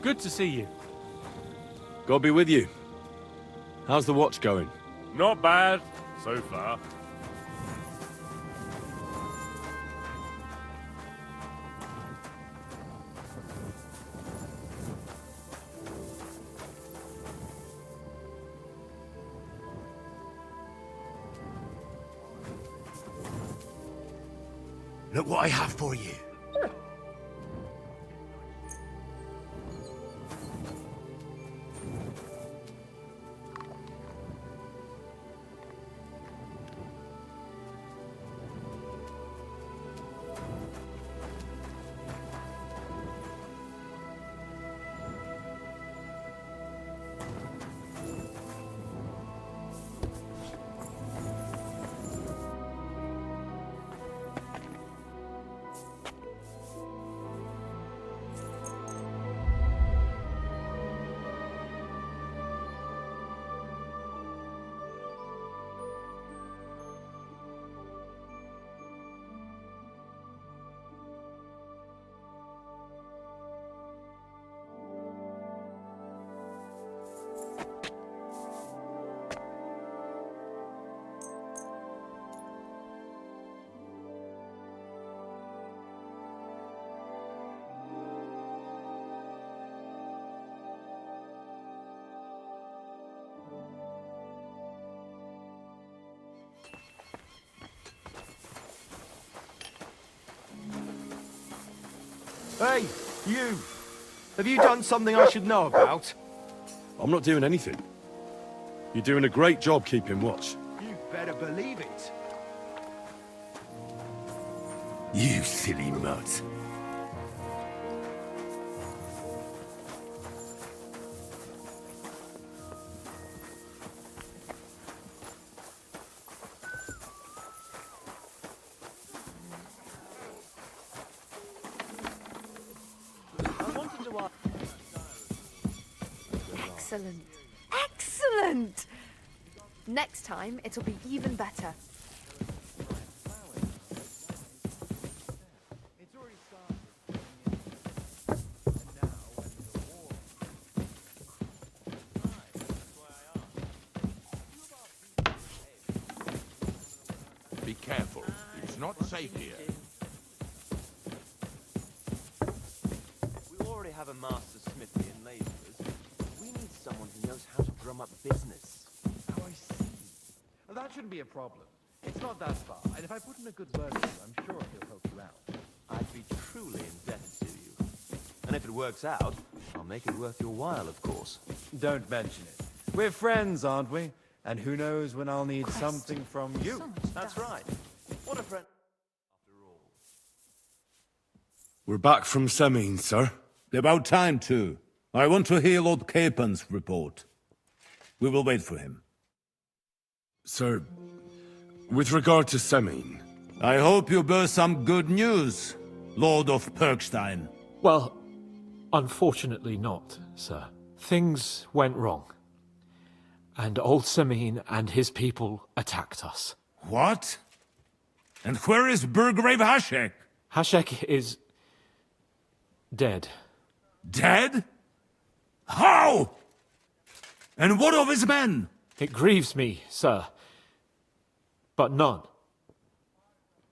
Good to see you. God be with you. How's the watch going? Not bad, so far. Look what I have for you. Hey, you! Have you done something I should know about? I'm not doing anything. You're doing a great job keeping watch. You better believe it. You silly mutt. Excellent. Excellent! Next time, it'll be even better. Be careful. It's not safe here. We already have a master smithy and labourers. We need someone who knows how to drum up business. Oh, I see. Well, that shouldn't be a problem. It's not that far, and if I put in a good word for you, I'm sure he'll help you out. I'd be truly indebted to you. And if it works out, I'll make it worth your while, of course. Don't mention it. We're friends, aren't we? And who knows when I'll need something from you. That's right. What a friend. We're back from Semine, sir. About time, too. I want to hear Lord Capen's report. We will wait for him. So, with regard to Semine... I hope you bear some good news, Lord of Perkstein. Well, unfortunately not, sir. Things went wrong. And old Semine and his people attacked us. What? And where is Burgrave Hashek? Hashek is... dead. Dead? How? And what of his men? It grieves me, sir. But none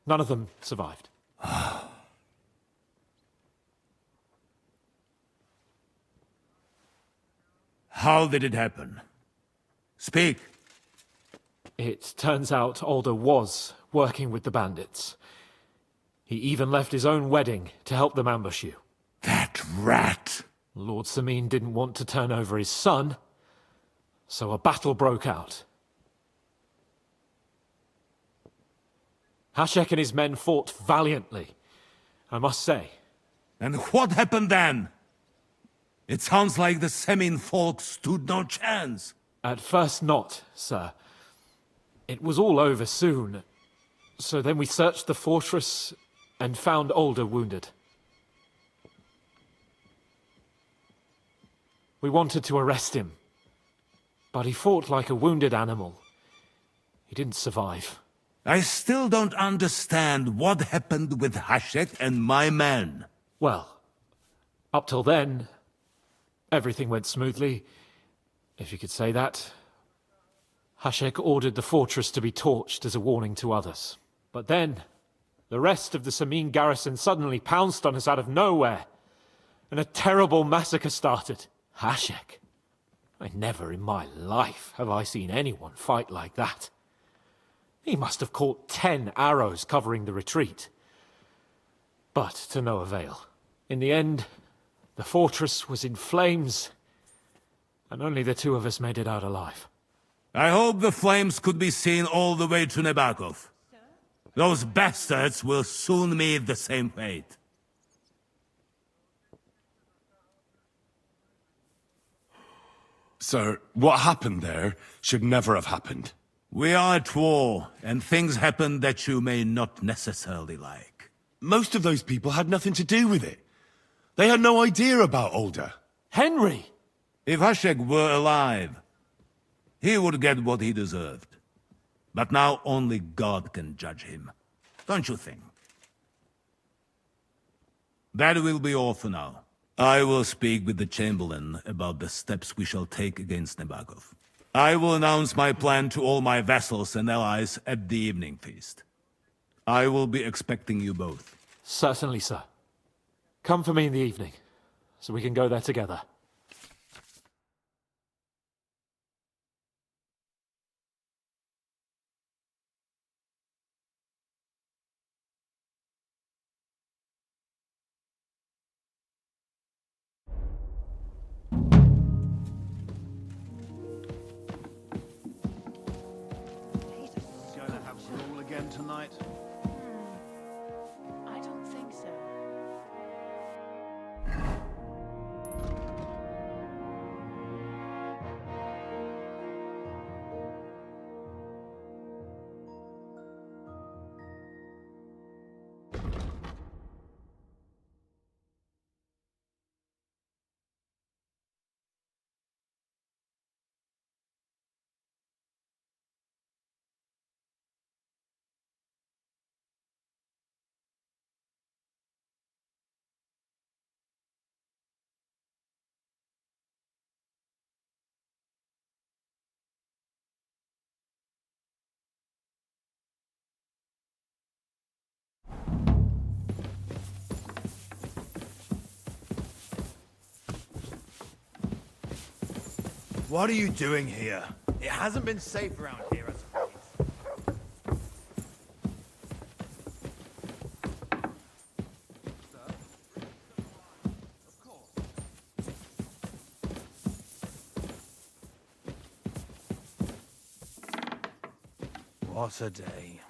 of them survived. How did it happen? Speak. It turns out Alder was working with the bandits. He even left his own wedding to help them ambush you. That rat! Lord Samin didn't want to turn over his son, so a battle broke out. Hashek and his men fought valiantly, I must say. And what happened then? It sounds like the Semin folk stood no chance. At first not, sir. It was all over soon. So then we searched the fortress and found Alder wounded. We wanted to arrest him, but he fought like a wounded animal. He didn't survive. I still don't understand what happened with Hashek and my men. Well, up till then, everything went smoothly, if you could say that. Hashek ordered the fortress to be torched as a warning to others. But then, the rest of the Samin garrison suddenly pounced on us out of nowhere, and a terrible massacre started. Hashek? Never in my life have I seen anyone fight like that. He must have caught 10 arrows covering the retreat. But to no avail. In the end, the fortress was in flames, and only the two of us made it out alive. I hope the flames could be seen all the way to Nebakov. Those bastards will soon meet the same fate. Sir, what happened there should never have happened. We are at war, and things happen that you may not necessarily like. Most of those people had nothing to do with it. They had no idea about Alder. Henry! If Hashek were alive, he would get what he deserved. But now only God can judge him. Don't you think? That will be all for now. I will speak with the Chamberlain about the steps we shall take against Nebakov. I will announce my plan to all my vassals and allies at the evening feast. I will be expecting you both. Certainly, sir. Come for me in the evening, so we can go there together. Gonna have brawl again tonight? I don't think so. What are you doing here? It hasn't been safe around here, I suppose. What a day.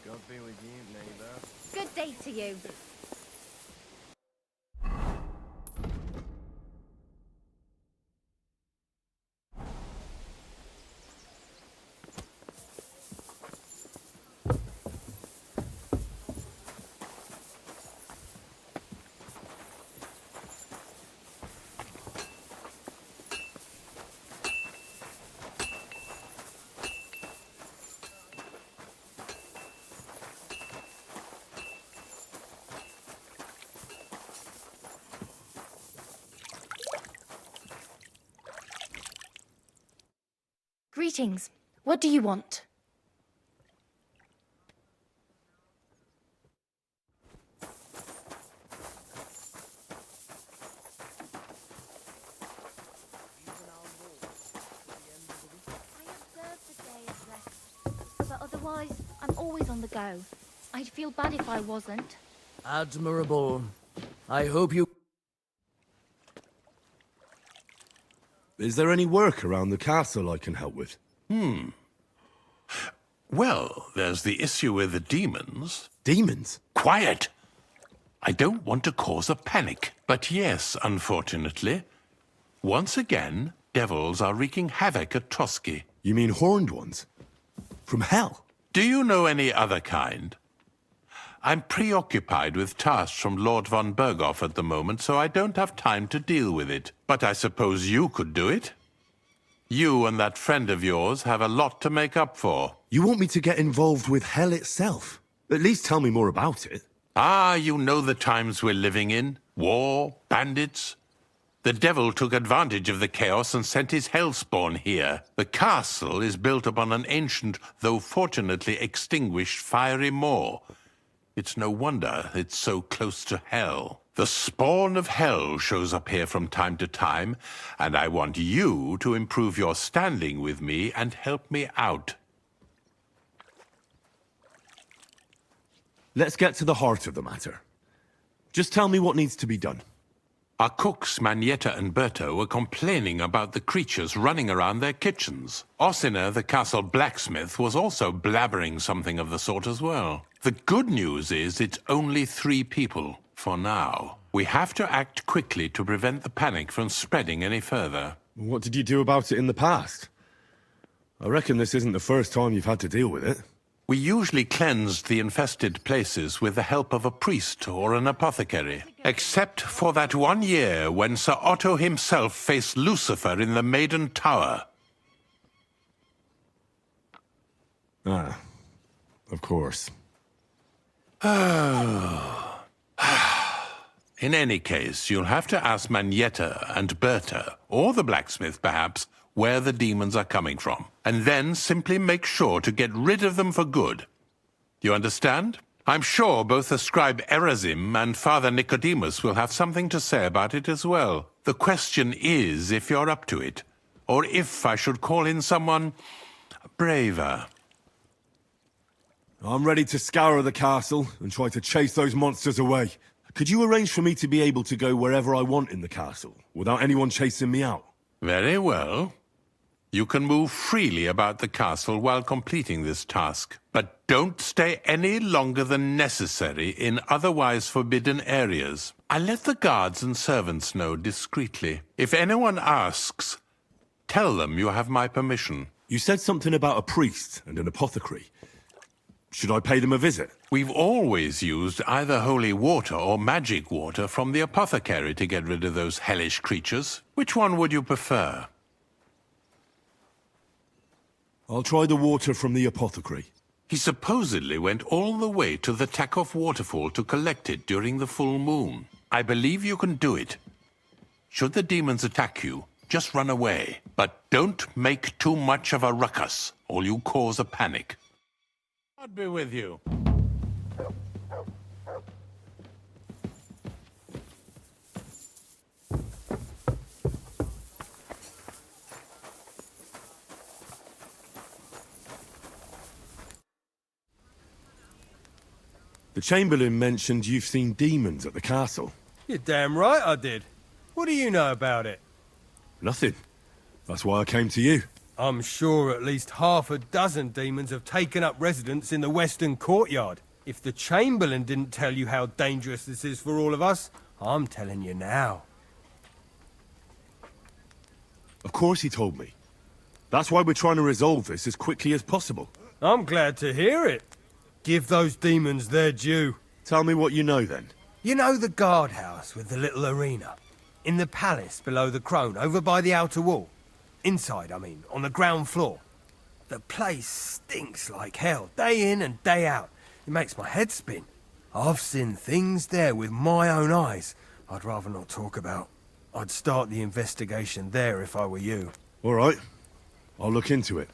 God be with you, neighbor. Good day to you. Greetings. What do you want? But otherwise, I'm always on the go. I'd feel bad if I wasn't. Admirable. I hope you... Is there any work around the castle I can help with? Well, there's the issue with the demons. Demons? Quiet! I don't want to cause a panic, but yes, unfortunately. Once again, devils are wreaking havoc at Trotsky. You mean horned ones? From hell? Do you know any other kind? I'm preoccupied with tasks from Lord von Berghoff at the moment, so I don't have time to deal with it. But I suppose you could do it? You and that friend of yours have a lot to make up for. You want me to get involved with hell itself? At least tell me more about it. Ah, you know the times we're living in. War, bandits. The devil took advantage of the chaos and sent his hellspawn here. The castle is built upon an ancient, though fortunately extinguished, fiery moor. It's no wonder it's so close to hell. The spawn of hell shows up here from time to time, and I want you to improve your standing with me and help me out. Let's get to the heart of the matter. Just tell me what needs to be done. Our cooks, Manietta and Berto, were complaining about the creatures running around their kitchens. Ossina, the castle blacksmith, was also blabbering something of the sort as well. The good news is it's only 3 people, for now. We have to act quickly to prevent the panic from spreading any further. What did you do about it in the past? I reckon this isn't the first time you've had to deal with it. We usually cleansed the infested places with the help of a priest or an apothecary. Except for that one year when Sir Otto himself faced Lucifer in the Maiden Tower. Ah, of course. In any case, you'll have to ask Manietta and Berta, or the blacksmith perhaps, where the demons are coming from, and then simply make sure to get rid of them for good. You understand? I'm sure both the scribe Erazim and Father Nicodemus will have something to say about it as well. The question is if you're up to it, or if I should call in someone braver. I'm ready to scour the castle and try to chase those monsters away. Could you arrange for me to be able to go wherever I want in the castle, without anyone chasing me out? Very well. You can move freely about the castle while completing this task, but don't stay any longer than necessary in otherwise forbidden areas. I'll let the guards and servants know discreetly. If anyone asks, tell them you have my permission. You said something about a priest and an apothecary. Should I pay them a visit? We've always used either holy water or magic water from the apothecary to get rid of those hellish creatures. Which one would you prefer? I'll try the water from the apothecary. He supposedly went all the way to the Takov waterfall to collect it during the full moon. I believe you can do it. Should the demons attack you, just run away. But don't make too much of a ruckus, or you cause a panic. I'd be with you. The Chamberlain mentioned you've seen demons at the castle. You're damn right I did. What do you know about it? Nothing. That's why I came to you. I'm sure at least half a dozen demons have taken up residence in the western courtyard. If the Chamberlain didn't tell you how dangerous this is for all of us, I'm telling you now. Of course he told me. That's why we're trying to resolve this as quickly as possible. I'm glad to hear it. Give those demons their due. Tell me what you know, then. You know the guardhouse with the little arena? In the palace below the Crone, over by the outer wall? Inside, I mean, on the ground floor. The place stinks like hell, day in and day out. It makes my head spin. I've seen things there with my own eyes I'd rather not talk about. I'd start the investigation there if I were you. All right. I'll look into it.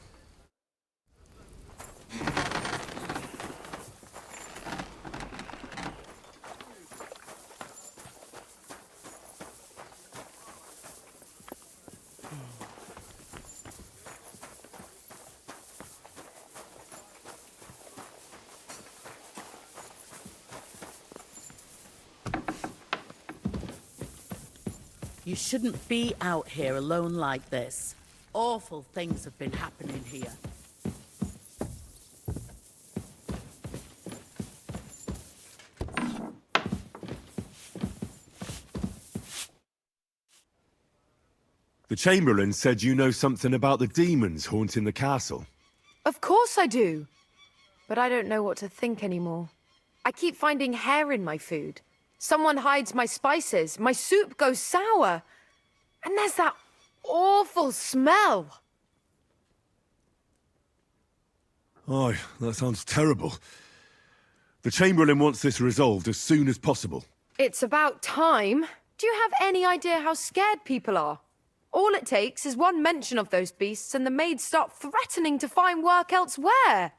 You shouldn't be out here alone like this. Awful things have been happening here. The Chamberlain said you know something about the demons haunting the castle. Of course I do. But I don't know what to think anymore. I keep finding hair in my food. Someone hides my spices. My soup goes sour. And there's that awful smell. Oh, that sounds terrible. The Chamberlain wants this resolved as soon as possible. It's about time. Do you have any idea how scared people are? All it takes is one mention of those beasts and the maids start threatening to find work elsewhere.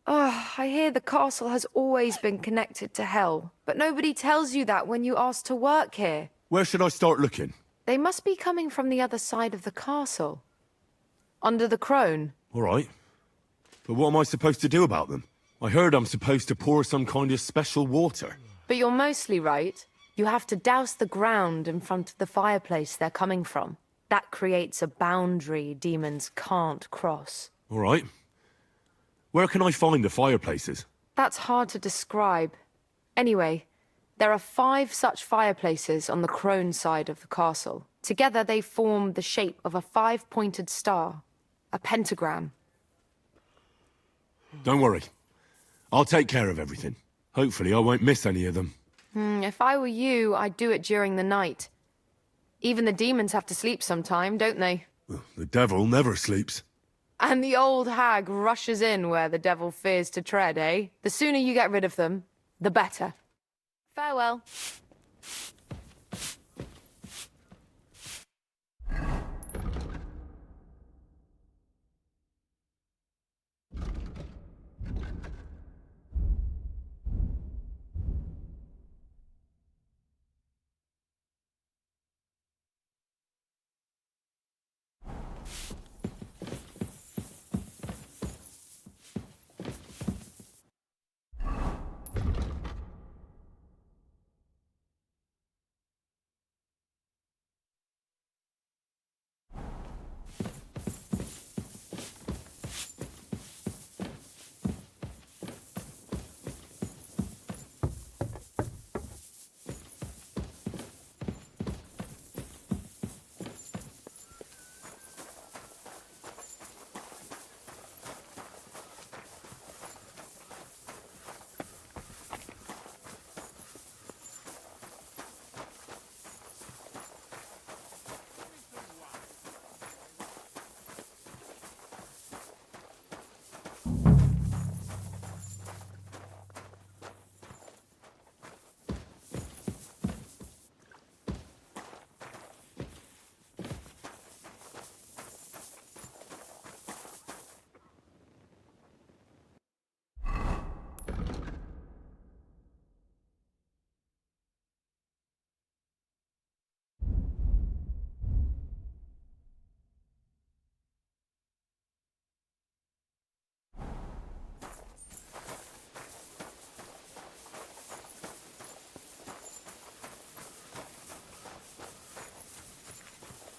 I hear the castle has always been connected to hell, but nobody tells you that when you ask to work here. Where should I start looking? They must be coming from the other side of the castle. Under the crone. All right. But what am I supposed to do about them? I heard I'm supposed to pour some kind of special water. But you're mostly right. You have to douse the ground in front of the fireplace they're coming from. That creates a boundary demons can't cross. All right. Where can I find the fireplaces? That's hard to describe. Anyway, there are 5 such fireplaces on the crone side of the castle. Together they form the shape of a 5-pointed star, a pentagram. Don't worry. I'll take care of everything. Hopefully I won't miss any of them. If I were you, I'd do it during the night. Even the demons have to sleep sometime, don't they? The devil never sleeps. And the old hag rushes in where the devil fears to tread, eh? The sooner you get rid of them, the better. Farewell.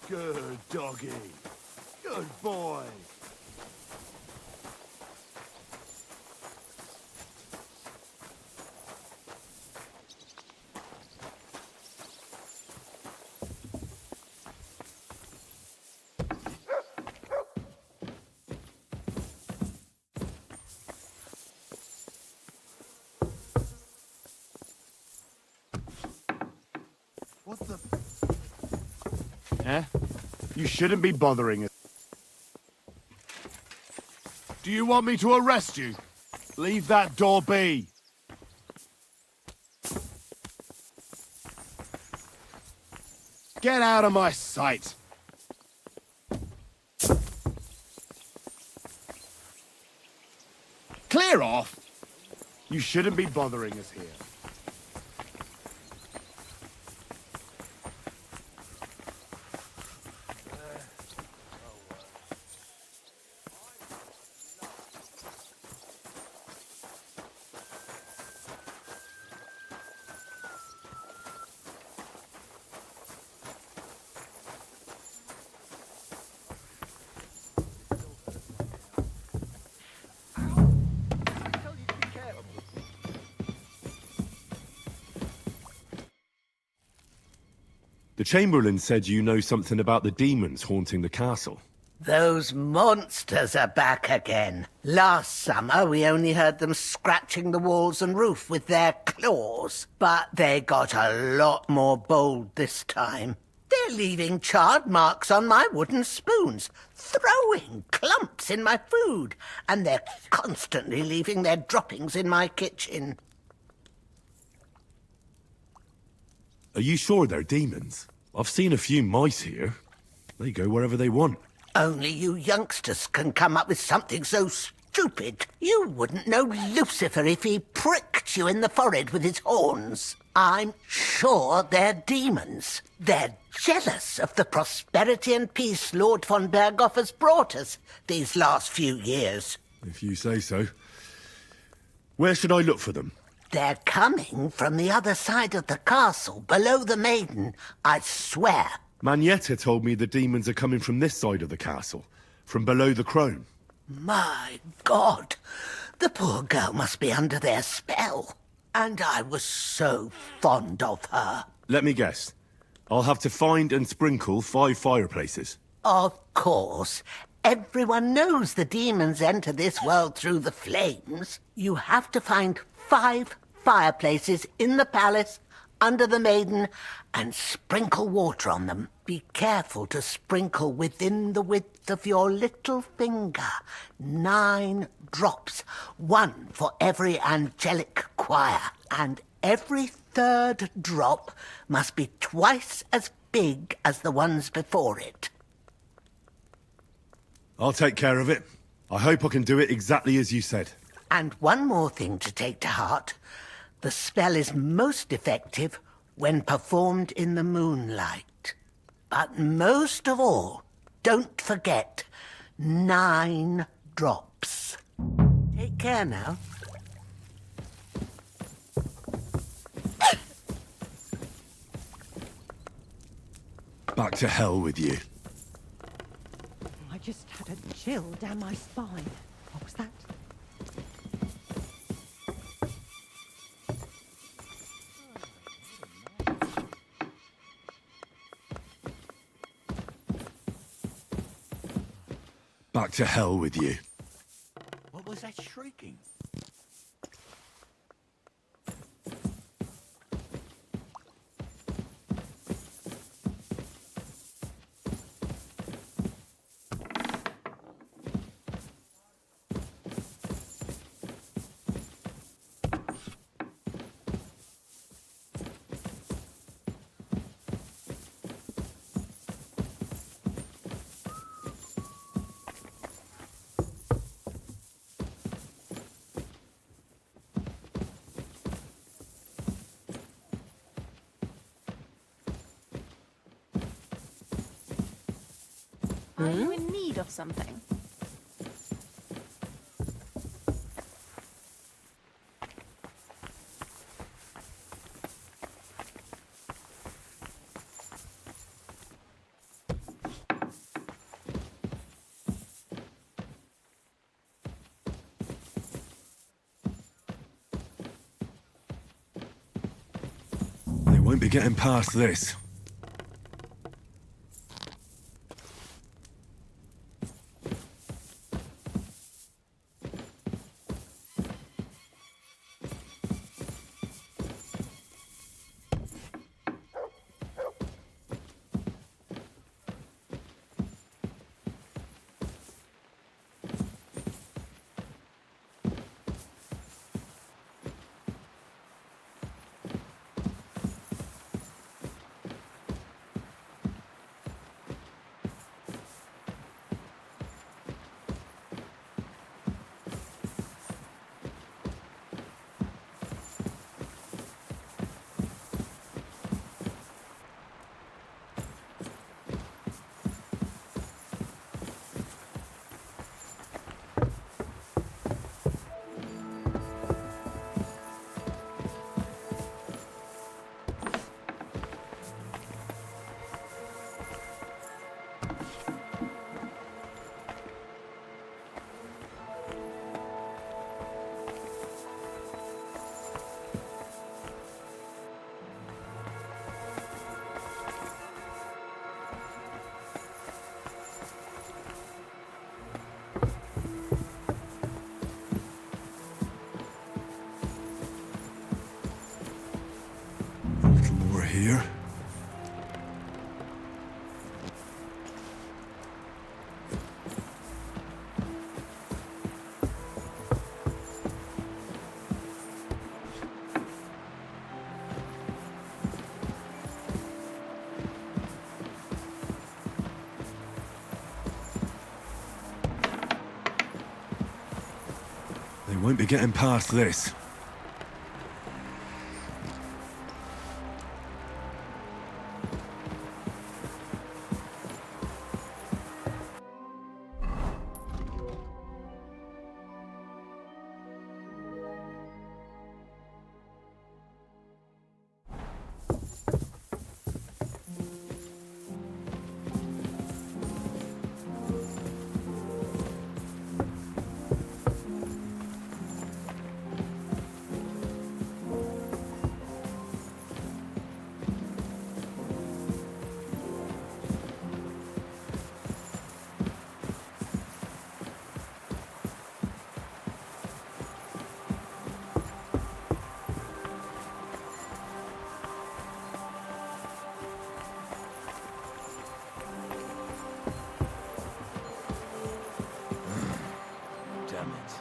Good doggy. Good boy. What the... Eh? You shouldn't be bothering us. Do you want me to arrest you? Leave that door be. Get out of my sight. Clear off! You shouldn't be bothering us here. The Chamberlain said you know something about the demons haunting the castle. Those monsters are back again. Last summer, we only heard them scratching the walls and roof with their claws. But they got a lot more bold this time. They're leaving charred marks on my wooden spoons, throwing clumps in my food, and they're constantly leaving their droppings in my kitchen. Are you sure they're demons? I've seen a few mice here. They go wherever they want. Only you youngsters can come up with something so stupid. You wouldn't know Lucifer if he pricked you in the forehead with his horns. I'm sure they're demons. They're jealous of the prosperity and peace Lord von Berghoff has brought us these last few years. If you say so. Where should I look for them? They're coming from the other side of the castle, below the maiden, I swear. Manietta told me the demons are coming from this side of the castle, from below the crone. My God, the poor girl must be under their spell. And I was so fond of her. Let me guess. I'll have to find and sprinkle 5 fireplaces. Of course. Everyone knows the demons enter this world through the flames. You have to find 5 fireplaces in the palace, under the maiden, and sprinkle water on them. Be careful to sprinkle within the width of your little finger. 9 drops, 1 for every angelic choir, and every 3rd drop must be twice as big as the ones before it. I'll take care of it. I hope I can do it exactly as you said. And one more thing to take to heart. The spell is most effective when performed in the moonlight. But most of all, don't forget 9 drops. Take care now. Back to hell with you. I just had a chill down my spine. What was that? Back to hell with you. What was that shrieking? Are you in need of something? They won't be getting past this. They won't be getting past this. Damn it.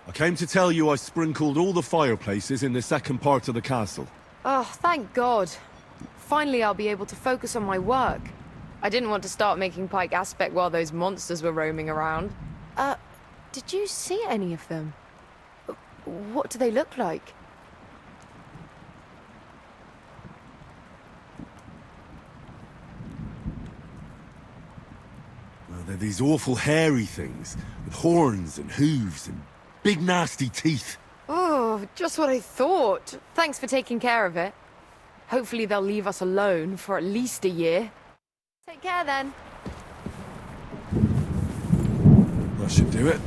I came to tell you I sprinkled all the fireplaces in the second part of the castle. Oh, thank God. Finally, I'll be able to focus on my work. I didn't want to start making Pike Aspect while those monsters were roaming around. Did you see any of them? What do they look like? Well, they're these awful hairy things, with horns and hooves and big nasty teeth. Oh, just what I thought. Thanks for taking care of it. Hopefully they'll leave us alone for at least a year. Take care then. That should do it.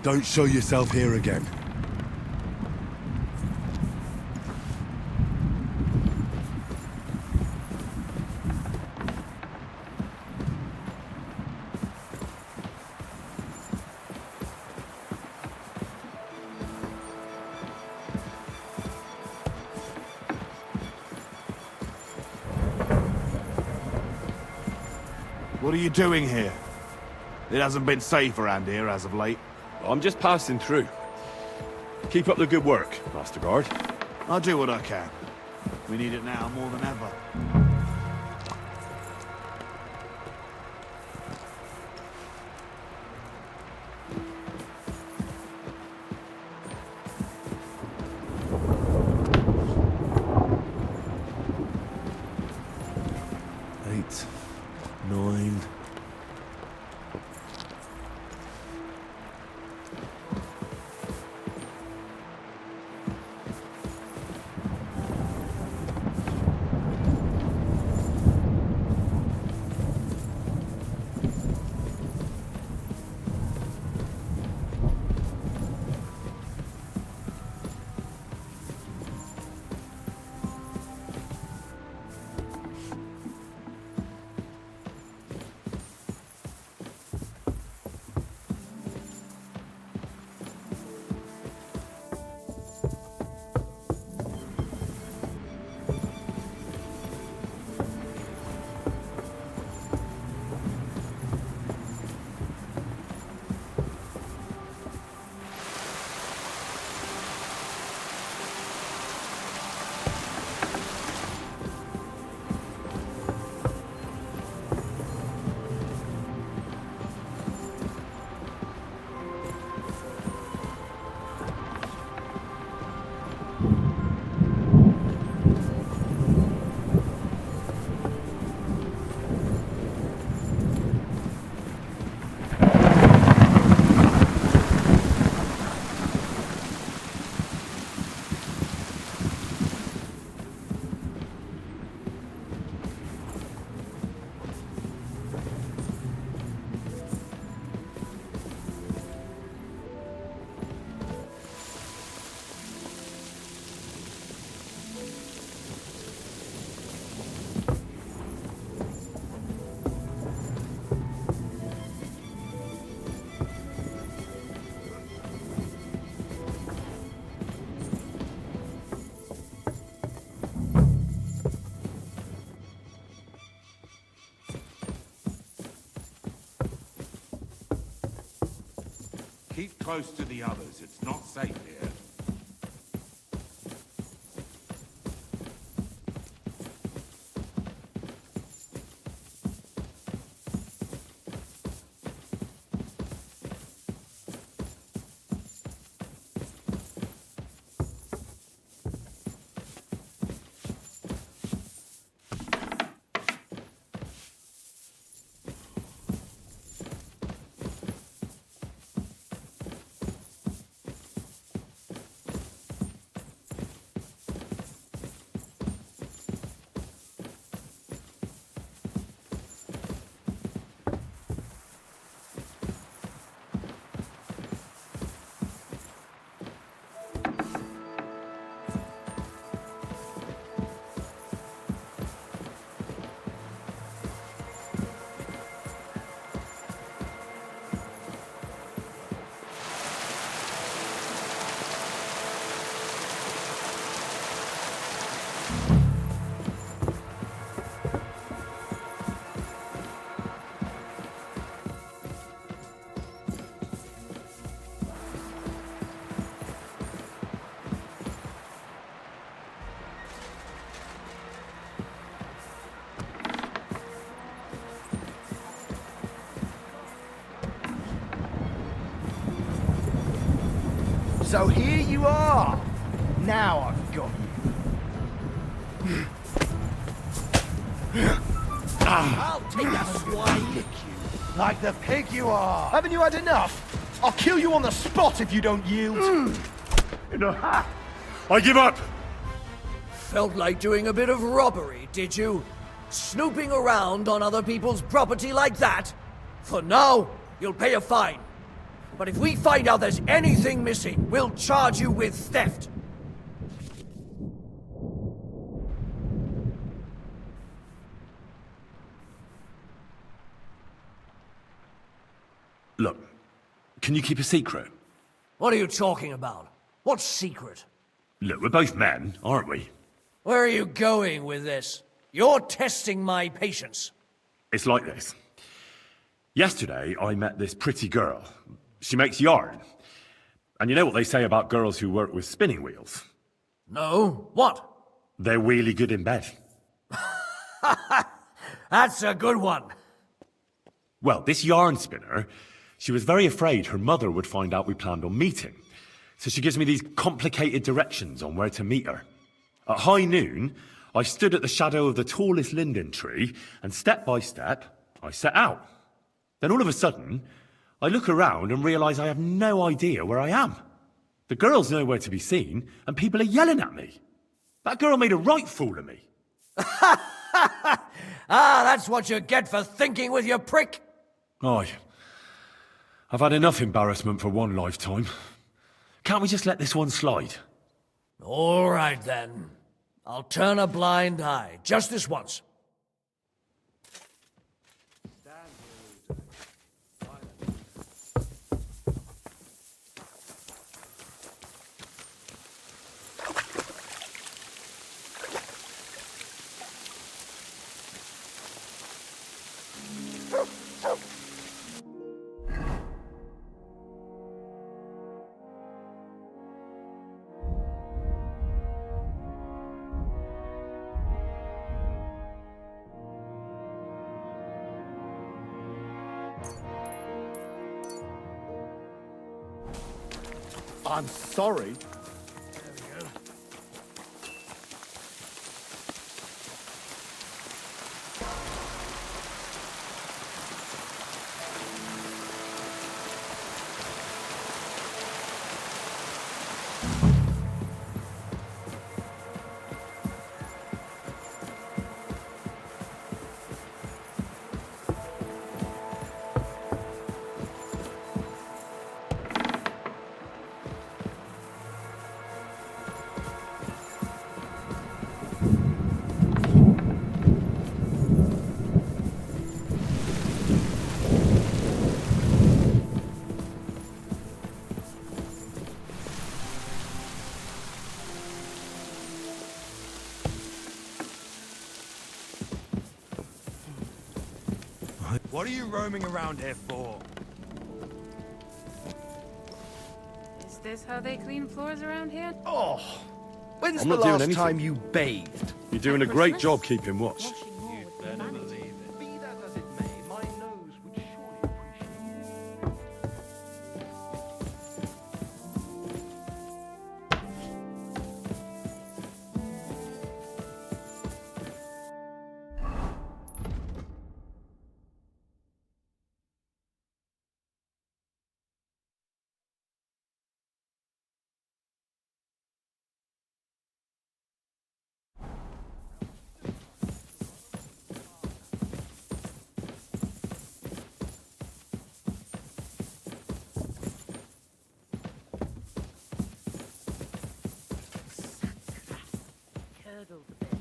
Don't show yourself here again. What are you doing here? It hasn't been safe around here as of late. I'm just passing through. Keep up the good work, Master Guard. I'll do what I can. We need it now more than ever. Eight, 9. Keep close to the others. It's not safe here. So here you are! Now I've got you. I'll take that swine lick you, like the pig you are! Haven't you had enough? I'll kill you on the spot if you don't yield! I give up! Felt like doing a bit of robbery, did you? Snooping around on other people's property like that? For now, you'll pay a fine. But if we find out there's anything missing, we'll charge you with theft. Look, can you keep a secret? What are you talking about? What secret? Look, we're both men, aren't we? Where are you going with this? You're testing my patience. It's like this. Yesterday, I met this pretty girl. She makes yarn. And you know what they say about girls who work with spinning wheels? No? What? They're really good in bed. That's a good one. Well, this yarn spinner, she was very afraid her mother would find out we planned on meeting. So she gives me these complicated directions on where to meet her. At high noon, I stood at the shadow of the tallest linden tree, and step by step, I set out. Then all of a sudden, I look around and realise I have no idea where I am. The girl's nowhere to be seen, and people are yelling at me. That girl made a right fool of me. That's what you get for thinking with your prick. Aye. I've had enough embarrassment for one lifetime. Can't we just let this one slide? All right, then. I'll turn a blind eye, just this once. I'm sorry. What are you roaming around here for? this how they clean floors around here? Oh, when's I'm the not doing last anything. time you bathed? You're doing a great job keeping watch. You'd better believe it. Be that as it may, my nose would surely appreciate Curdled a bit.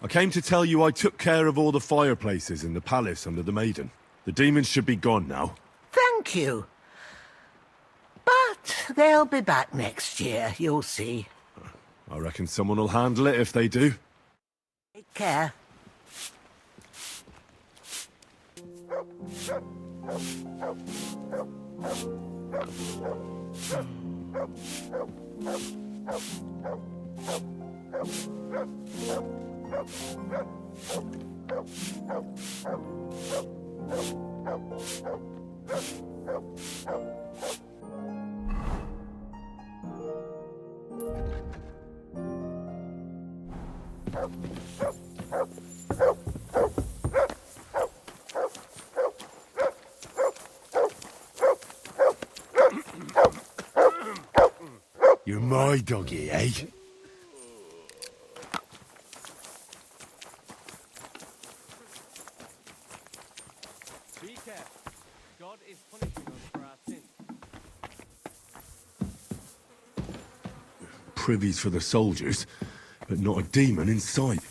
I came to tell you I took care of all the fireplaces in the palace under the Maiden. The demons should be gone now. Thank you. But they'll be back next year, you'll see. I reckon someone will handle it if they do. Take care. You're my doggy, eh? Be careful. God is punishing us for our sins. Privies for the soldiers, but not a demon in sight.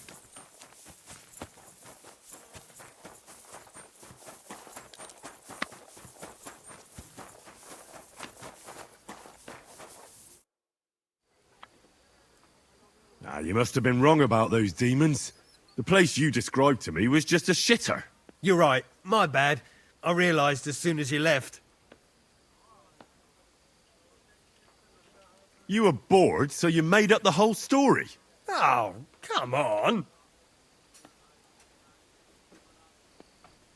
You must have been wrong about those demons. The place you described to me was just a shitter. You're right. My bad. I realised as soon as you left. You were bored, so you made up the whole story. Oh, come on.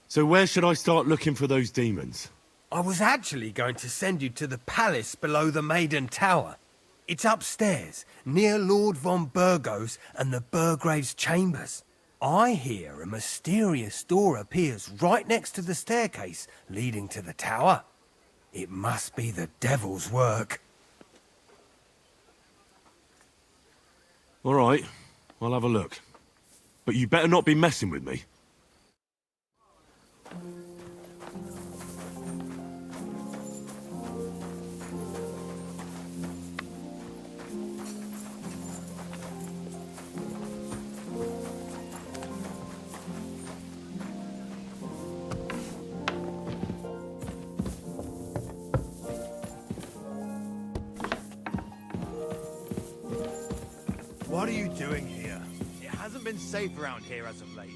So where should I start looking for those demons? I was actually going to send you to the palace below the Maiden Tower. It's upstairs, near Lord von Burgos and the Burgrave's chambers. I hear a mysterious door appears right next to the staircase leading to the tower. It must be the devil's work. All right, I'll have a look. But you better not be messing with me. What are you doing here? It hasn't been safe around here as of late.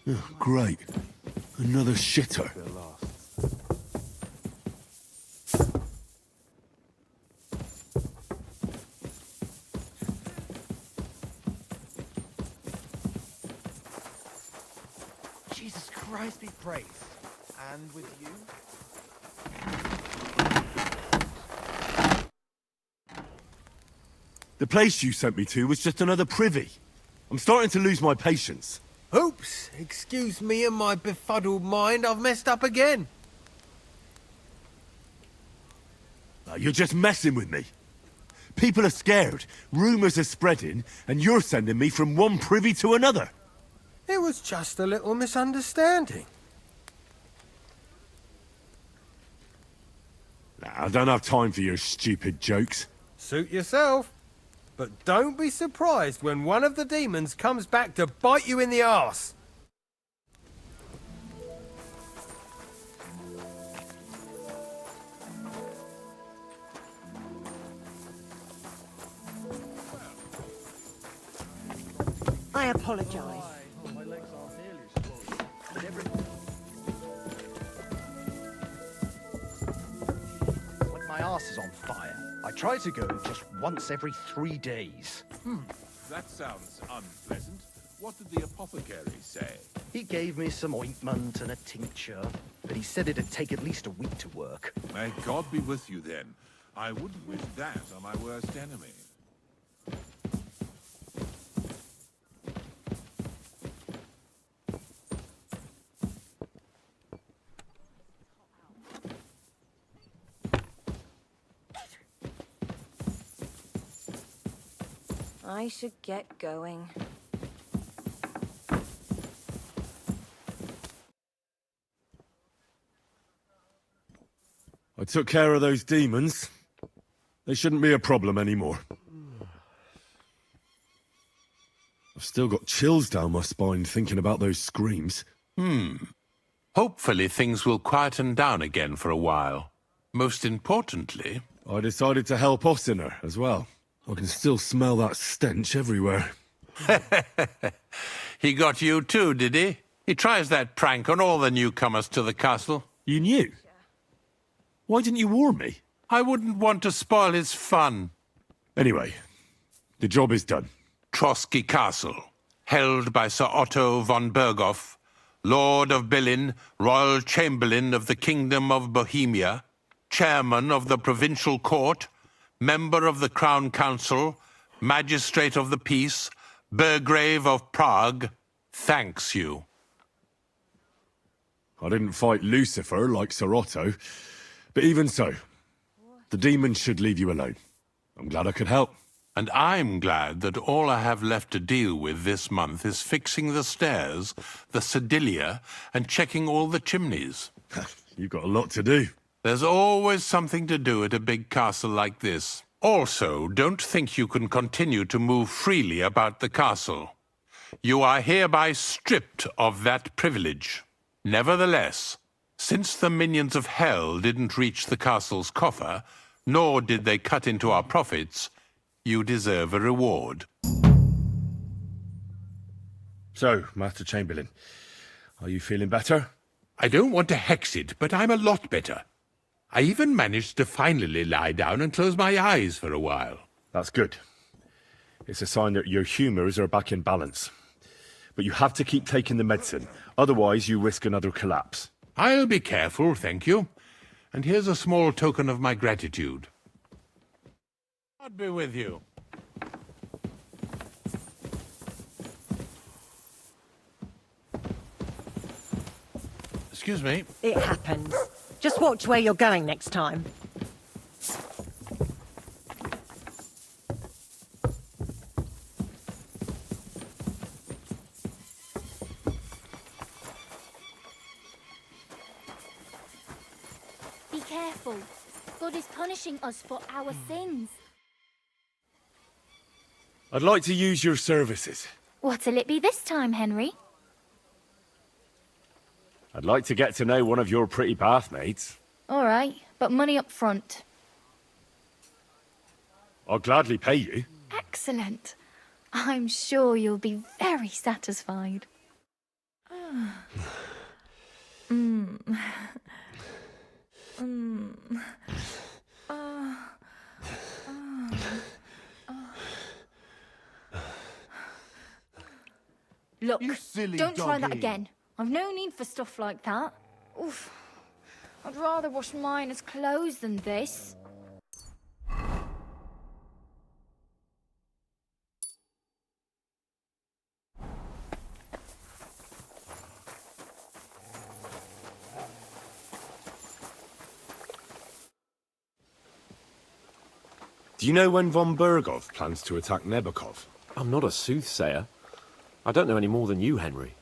Oh, great. Another shitter. praise. And with you? The place you sent me to was just another privy. I'm starting to lose my patience. Oops, excuse me and my befuddled mind, I've messed up again. You're just messing with me. People are scared, rumours are spreading, and you're sending me from one privy to another. It was just a little misunderstanding. I don't have time for your stupid jokes. Suit yourself. But don't be surprised when one of the demons comes back to bite you in the arse. I apologise. My legs aren't nearly as It's like my arse is on fire. I try to go just once every 3 days. That sounds unpleasant. What did the apothecary say? He gave me some ointment and a tincture, but he said it'd take at least a week to work. May God be with you then. I wouldn't wish that on my worst enemy. I should get going. I took care of those demons. They shouldn't be a problem anymore. I've still got chills down my spine thinking about those screams. Hopefully things will quieten down again for a while. Most importantly... I decided to help Ossiner as well. I can still smell that stench everywhere. He got you too, did he? He tries that prank on all the newcomers to the castle. You knew? Why didn't you warn me? I wouldn't want to spoil his fun. Anyway, the job is done. Trotsky Castle, held by Sir Otto von Berghoff, Lord of Billin, Royal Chamberlain of the Kingdom of Bohemia, Chairman of the Provincial Court, Member of the Crown Council, Magistrate of the Peace, Burgrave of Prague, thanks you. I didn't fight Lucifer like Sir Otto, but even so, the demons should leave you alone. I'm glad I could help. And I'm glad that all I have left to deal with this month is fixing the stairs, the sedilia, and checking all the chimneys. You've got a lot to do. There's always something to do at a big castle like this. Also, don't think you can continue to move freely about the castle. You are hereby stripped of that privilege. Nevertheless, since the minions of hell didn't reach the castle's coffer, nor did they cut into our profits, you deserve a reward. So, Master Chamberlain, are you feeling better? I don't want to hex it, but I'm a lot better. I even managed to finally lie down and close my eyes for a while. That's good. It's a sign that your humours are back in balance. But you have to keep taking the medicine, otherwise you risk another collapse. I'll be careful, thank you. And here's a small token of my gratitude. God be with you. Excuse me. It happens. Just watch where you're going next time. Be careful. God is punishing us for our sins. I'd like to use your services. What'll it be this time, Henry? I'd like to get to know one of your pretty bathmaids. All right, but money up front. I'll gladly pay you. Excellent. I'm sure you'll be very satisfied. Look, You silly don't try that doggy. again. I've no need for stuff like that. Oof. I'd rather wash mine as clothes than this. Do you know when von Bergov plans to attack Nebakov? I'm not a soothsayer. I don't know any more than you, Henry.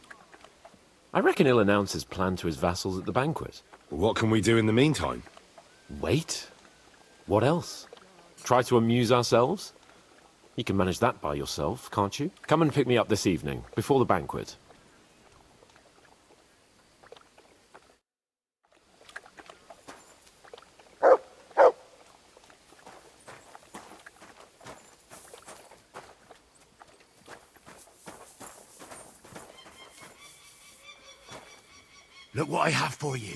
I reckon he'll announce his plan to his vassals at the banquet. What can we do in the meantime? Wait. What else? Try to amuse ourselves? You can manage that by yourself, can't you? Come and pick me up this evening, before the banquet. Look what I have for you.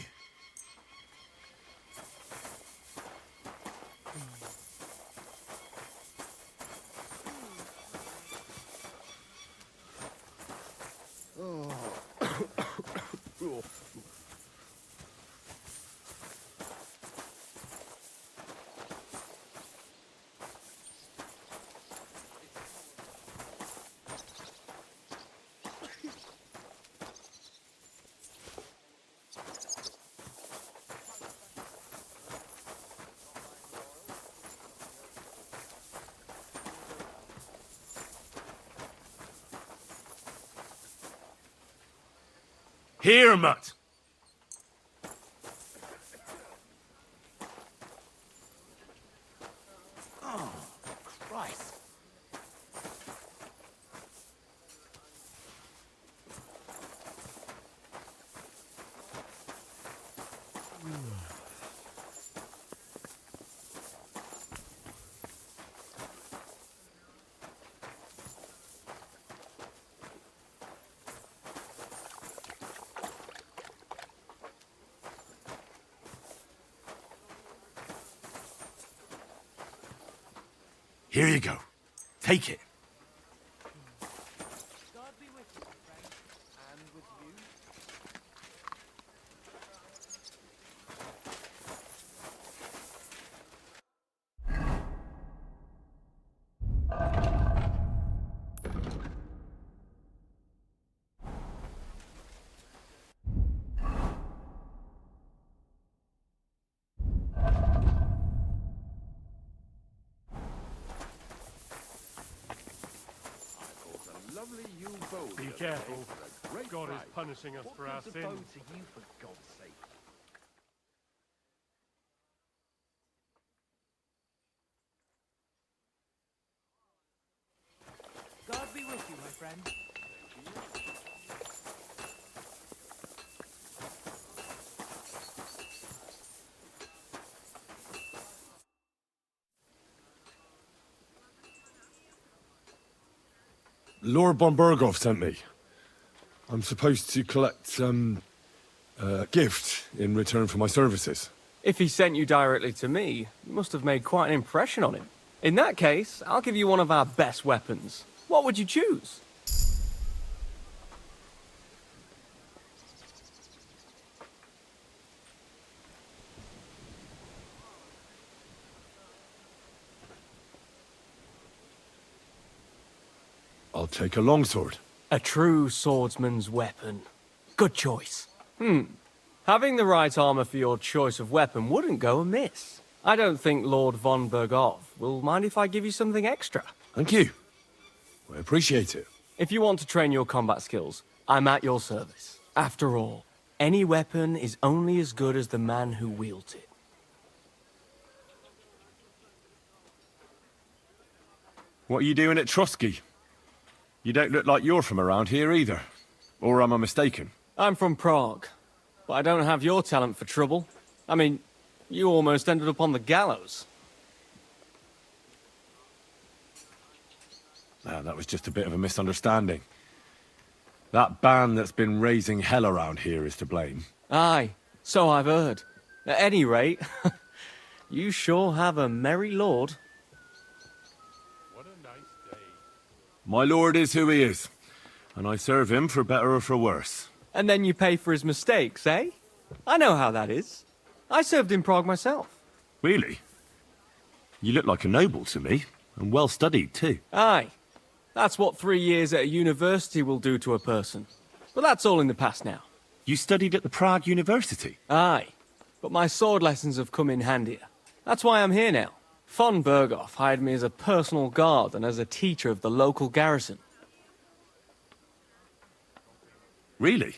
Here, Mutt! Oh, Christ. Here you go. Take it. God be with you, my friend, and with you. Be careful. God is punishing us for our sins. to you, for God's sake? God be with you, my friend. Lord von Bergov sent me. I'm supposed to collect, a gift in return for my services. If he sent you directly to me, you must have made quite an impression on him. In that case, I'll give you one of our best weapons. What would you choose? I'll take a longsword. A true swordsman's weapon. Good choice. Having the right armor for your choice of weapon wouldn't go amiss. I don't think Lord von Bergov will mind if I give you something extra. Thank you. I appreciate it. If you want to train your combat skills, I'm at your service. After all, any weapon is only as good as the man who wields it. What are you doing at Trotsky? You don't look like you're from around here either. Or am I mistaken? I'm from Prague, but I don't have your talent for trouble. I mean, you almost ended up on the gallows. No, that was just a bit of a misunderstanding. That band that's been raising hell around here is to blame. Aye, so I've heard. At any rate, you sure have a merry lord. My lord is who he is, and I serve him for better or for worse. And then you pay for his mistakes, eh? I know how that is. I served in Prague myself. Really? You look like a noble to me, and well studied too. Aye. That's what 3 years at a university will do to a person. But that's all in the past now. You studied at the Prague University? Aye. But my sword lessons have come in handier. That's why I'm here now. Von Berghoff hired me as a personal guard and as a teacher of the local garrison. Really?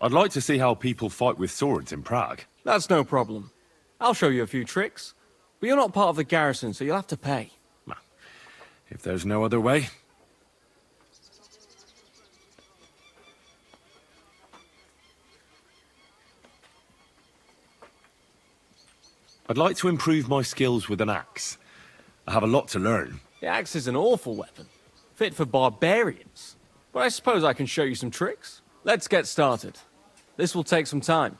I'd like to see how people fight with swords in Prague. That's no problem. I'll show you a few tricks. But you're not part of the garrison, so you'll have to pay. If there's no other way. I'd like to improve my skills with an axe. I have a lot to learn. The axe is an awful weapon. Fit for barbarians. But I suppose I can show you some tricks. Let's get started. This will take some time.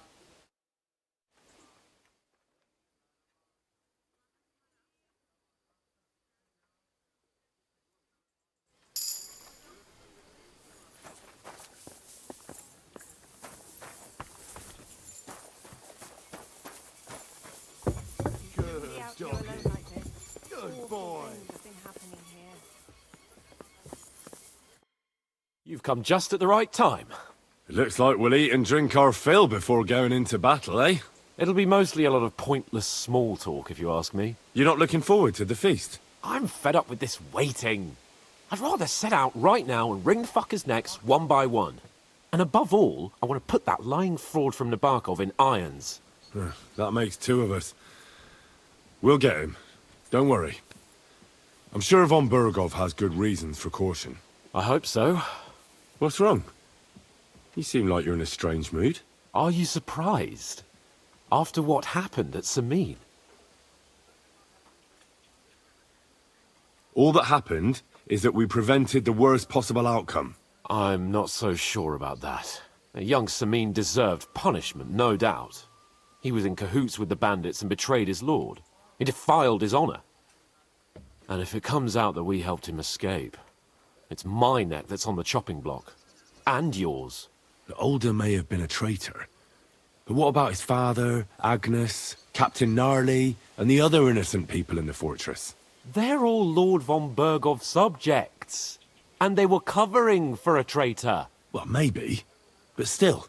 Good boy. You've come just at the right time. It looks like we'll eat and drink our fill before going into battle, eh? It'll be mostly a lot of pointless small talk, if you ask me. You're not looking forward to the feast? I'm fed up with this waiting. I'd rather set out right now and wring fuckers' necks one by one. And above all, I want to put that lying fraud from Nebakov in irons. That makes two of us. We'll get him. Don't worry. I'm sure Von Berghoff has good reasons for caution. I hope so. What's wrong? You seem like you're in a strange mood. Are you surprised? After what happened at Samin? All that happened is that we prevented the worst possible outcome. I'm not so sure about that. A young Samin deserved punishment, no doubt. He was in cahoots with the bandits and betrayed his lord. He defiled his honor. And if it comes out that we helped him escape, it's my neck that's on the chopping block. And yours. The Older may have been a traitor. But what about his father, Agnes, Captain Gnarly, and the other innocent people in the fortress? They're all Lord von Berghoff's subjects. And they were covering for a traitor. Well, maybe. But still.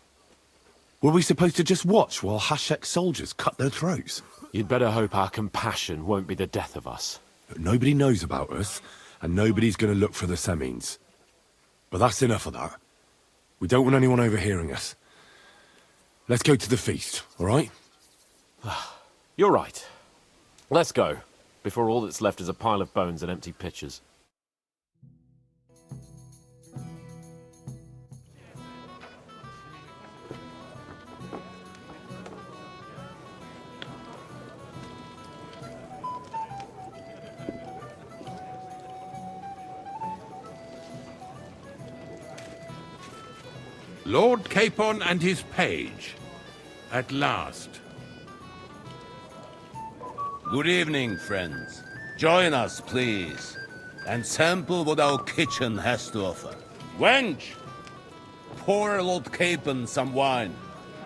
Were we supposed to just watch while Hashek's soldiers cut their throats? You'd better hope our compassion won't be the death of us. But nobody knows about us, and nobody's going to look for the Semines. But that's enough of that. We don't want anyone overhearing us. Let's go to the feast, all right? You're right. Let's go, before all that's left is a pile of bones and empty pitchers. Lord Capon and his page. At last. Good evening, friends. Join us, please, and sample what our kitchen has to offer. Wench, pour Lord Capon some wine.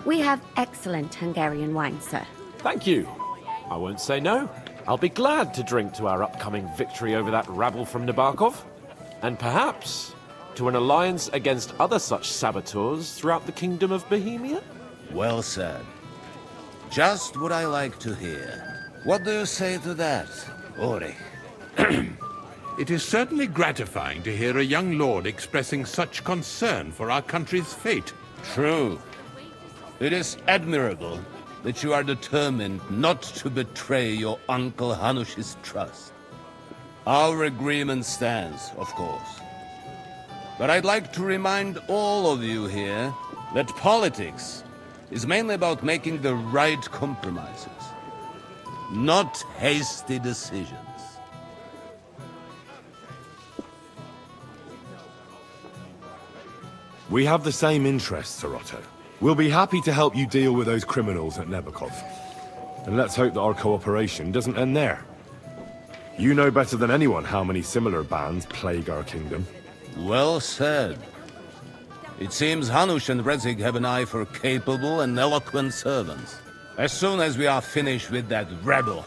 We have excellent Hungarian wine, sir. Thank you. I won't say no. I'll be glad to drink to our upcoming victory over that rabble from Nebakov. And perhaps to an alliance against other such saboteurs throughout the kingdom of Bohemia? Well said. Just what I like to hear. What do you say to that, Ulrich? It is certainly gratifying to hear a young lord expressing such concern for our country's fate. True. It is admirable that you are determined not to betray your Uncle Hanush's trust. Our agreement stands, of course. But I'd like to remind all of you here that politics is mainly about making the right compromises, not hasty decisions. We have the same interests, Sir Otto. We'll be happy to help you deal with those criminals at Nebakov. And let's hope that our cooperation doesn't end there. You know better than anyone how many similar bands plague our kingdom. Well said. It seems Hanush and Rezig have an eye for capable and eloquent servants. As soon as we are finished with that rebel,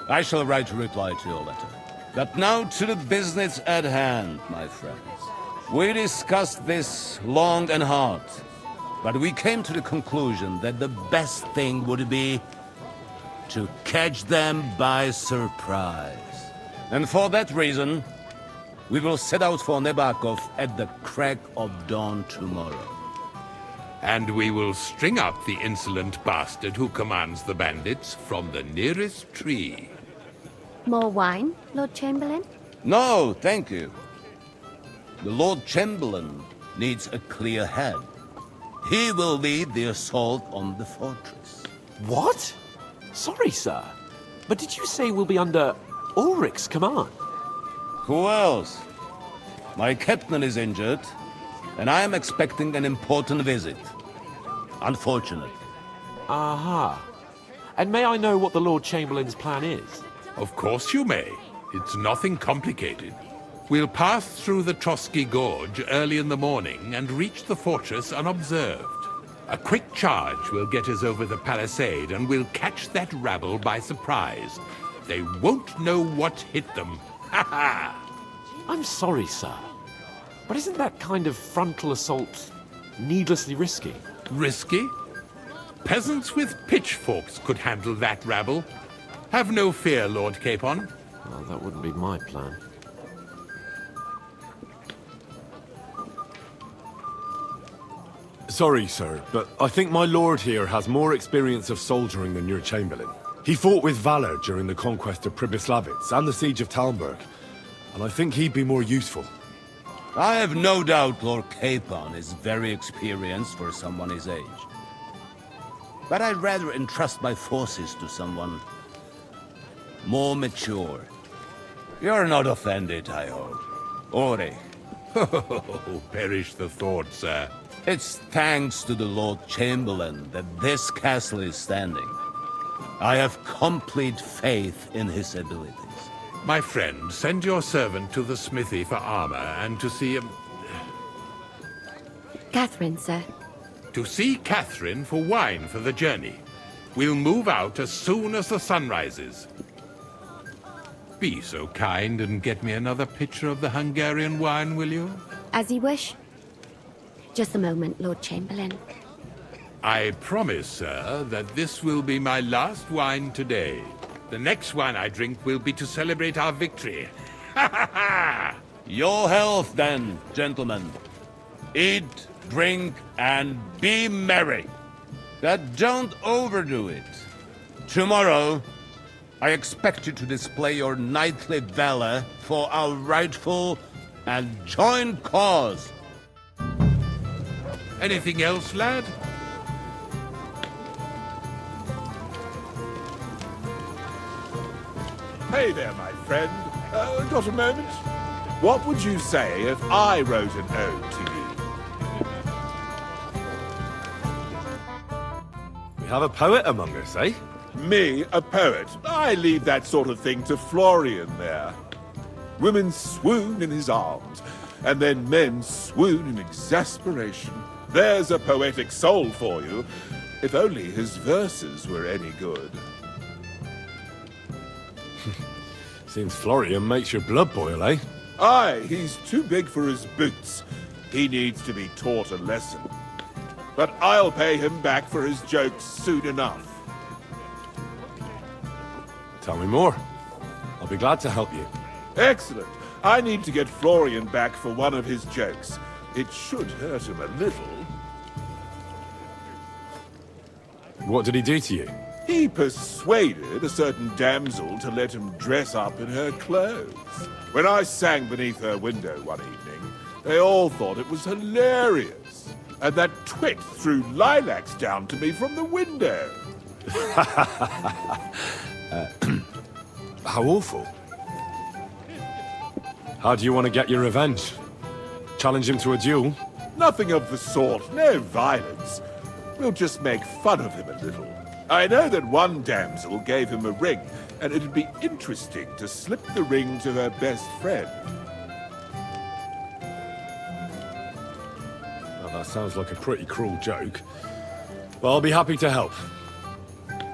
I shall write a reply to your letter. But now to the business at hand, my friends. We discussed this long and hard, but we came to the conclusion that the best thing would be to catch them by surprise. And for that reason, we will set out for Nebakov at the crack of dawn tomorrow. And we will string up the insolent bastard who commands the bandits from the nearest tree. More wine, Lord Chamberlain? No, thank you. The Lord Chamberlain needs a clear head. He will lead the assault on the fortress. What? Sorry, sir. But did you say we'll be under Ulrich's command? Who else? My captain is injured, and I am expecting an important visit. Unfortunate. Aha. And may I know what the Lord Chamberlain's plan is? Of course you may. It's nothing complicated. We'll pass through the Trotsky Gorge early in the morning and reach the fortress unobserved. A quick charge will get us over the palisade, and we'll catch that rabble by surprise. They won't know what hit them. Ha ha! I'm sorry, sir. But isn't that kind of frontal assault needlessly risky? Risky? Peasants with pitchforks could handle that rabble. Have no fear, Lord Capon. Well, that wouldn't be my plan. Sorry, sir, but I think my lord here has more experience of soldiering than your Chamberlain. He fought with valor during the conquest of Pribyslavitz and the siege of Talmberg, and I think he'd be more useful. I have no doubt Lord Capon is very experienced for someone his age. But I'd rather entrust my forces to someone more mature. You're not offended, I hope. Ori. Oh, perish the thought, sir. It's thanks to the Lord Chamberlain that this castle is standing. I have complete faith in his abilities. My friend, send your servant to the smithy for armor and to see him. Catherine, sir. To see Catherine for wine for the journey. We'll move out as soon as the sun rises. Be so kind and get me another pitcher of the Hungarian wine, will you? As you wish. Just a moment, Lord Chamberlain. I promise, sir, that this will be my last wine today. The next wine I drink will be to celebrate our victory. Ha ha ha! Your health, then, gentlemen. Eat, drink, and be merry. But don't overdo it. Tomorrow, I expect you to display your knightly valor for our rightful and joint cause. Anything else, lad? Hey there, my friend. Got a moment? What would you say if I wrote an ode to you? We have a poet among us, eh? Me, a poet? I leave that sort of thing to Florian there. Women swoon in his arms, and then men swoon in exasperation. There's a poetic soul for you, if only his verses were any good. Seems Florian makes your blood boil, eh? Aye, he's too big for his boots. He needs to be taught a lesson. But I'll pay him back for his jokes soon enough. Tell me more. I'll be glad to help you. Excellent. I need to get Florian back for one of his jokes. It should hurt him a little. What did he do to you? He persuaded a certain damsel to let him dress up in her clothes. When I sang beneath her window one evening, they all thought it was hilarious. And that twit threw lilacs down to me from the window. How awful. How do you want to get your revenge? Challenge him to a duel? Nothing of the sort. No violence. We'll just make fun of him a little. I know that one damsel gave him a ring, and it'd be interesting to slip the ring to her best friend. That sounds like a pretty cruel joke. But I'll be happy to help.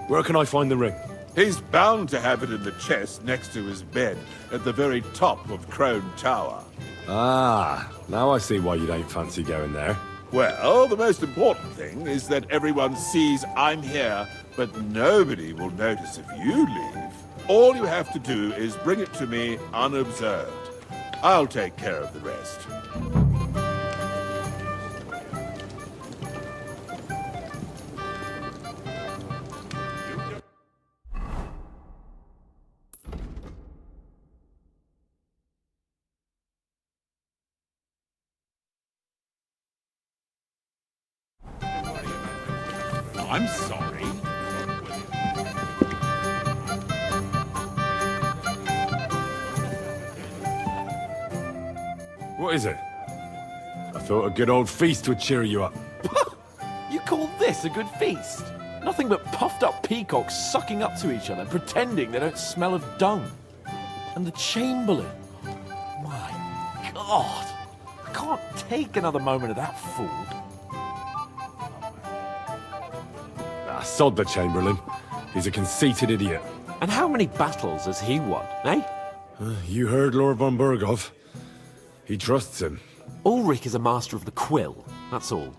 Where can I find the ring? He's bound to have it in the chest next to his bed at the very top of Crone Tower. Ah, now I see why you don't fancy going there. Well, the most important thing is that everyone sees I'm here, but nobody will notice if you leave. All you have to do is bring it to me unobserved. I'll take care of the rest. I'm sorry. What is it? I thought a good old feast would cheer you up. You call this a good feast? Nothing but puffed up peacocks sucking up to each other, pretending they don't smell of dung. And the Chamberlain. My God. I can't take another moment of that fool. Ah, sod the Chamberlain. He's a conceited idiot. And how many battles has he won, eh? You heard Lord von Berghoff. He trusts him. Ulrich is a master of the quill, that's all.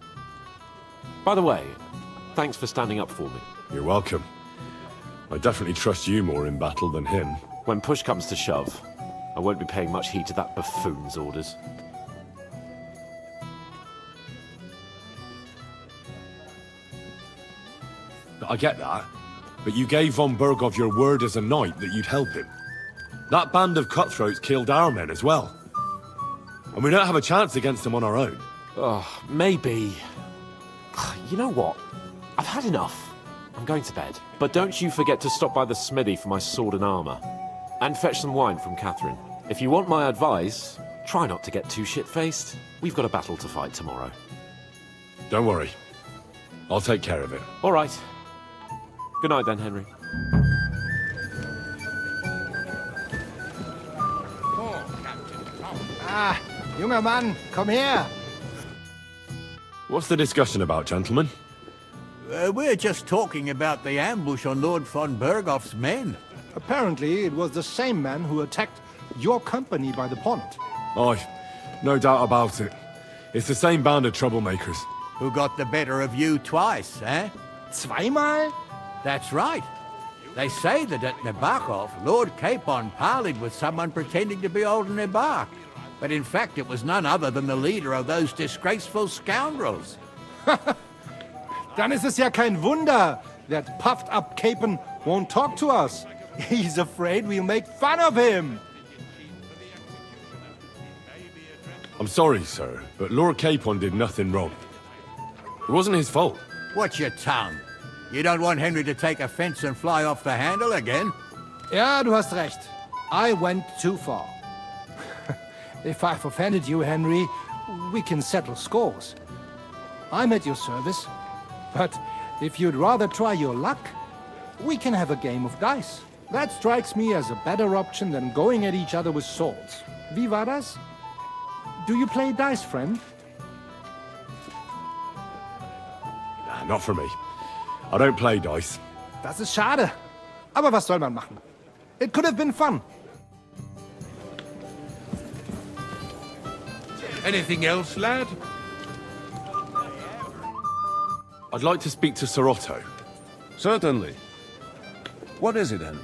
By the way, thanks for standing up for me. You're welcome. I definitely trust you more in battle than him. When push comes to shove, I won't be paying much heed to that buffoon's orders. I get that, but you gave von Berghoff your word as a knight that you'd help him. That band of cutthroats killed our men as well. And we don't have a chance against them on our own. Oh, maybe. You know what? I've had enough. I'm going to bed. But don't you forget to stop by the smithy for my sword and armor. And fetch some wine from Catherine. If you want my advice, try not to get too shit-faced. We've got a battle to fight tomorrow. Don't worry. I'll take care of it. All right. Good night then, Henry. Ah, junger Mann, komm her! What's the discussion about, gentlemen? We're just talking about the ambush on Lord von Berghoff's men. Apparently, it was the same man who attacked your company by the pond. Aye, no doubt about it. It's the same band of troublemakers. Who got the better of you twice, eh? Zweimal? That's right. They say that at Nebakov, Lord Capon parleyed with someone pretending to be old Nebak. But in fact, it was none other than the leader of those disgraceful scoundrels. Dann ist es ja kein Wunder that puffed-up Capon won't talk to us. He's afraid we'll make fun of him. I'm sorry, sir, but Lord Capon did nothing wrong. It wasn't his fault. Watch your tongue. You don't want Henry to take offense and fly off the handle again? Ja, du hast recht. I went too far. If I've offended you, Henry, we can settle scores. I'm at your service. But if you'd rather try your luck, we can have a game of dice. That strikes me as a better option than going at each other with swords. Wie war das? Do you play dice, friend? Nah, not for me. I don't play dice. Das ist schade. Aber was soll man machen? It could have been fun. Anything else, lad? I'd like to speak to Sir Otto. Certainly. What is it, Henry?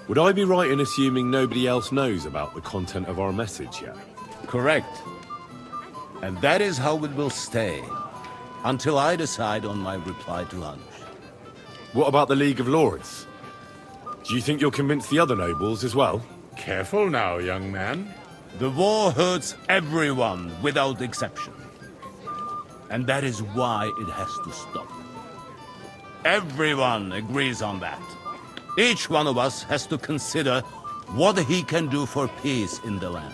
Would I be right in assuming nobody else knows about the content of our message yet? Correct. And that is how it will stay, until I decide on my reply to lunch. What about the League of Lords? Do you think you'll convince the other nobles as well? Careful now, young man. The war hurts everyone, without exception. And that is why it has to stop. Everyone agrees on that. Each one of us has to consider what he can do for peace in the land.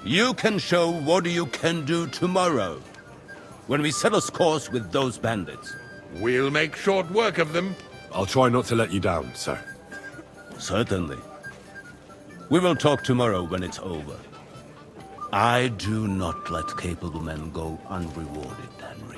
You can show what you can do tomorrow, when we settle scores with those bandits. We'll make short work of them. I'll try not to let you down, sir. Certainly. We will talk tomorrow when it's over. I do not let capable men go unrewarded, Henry.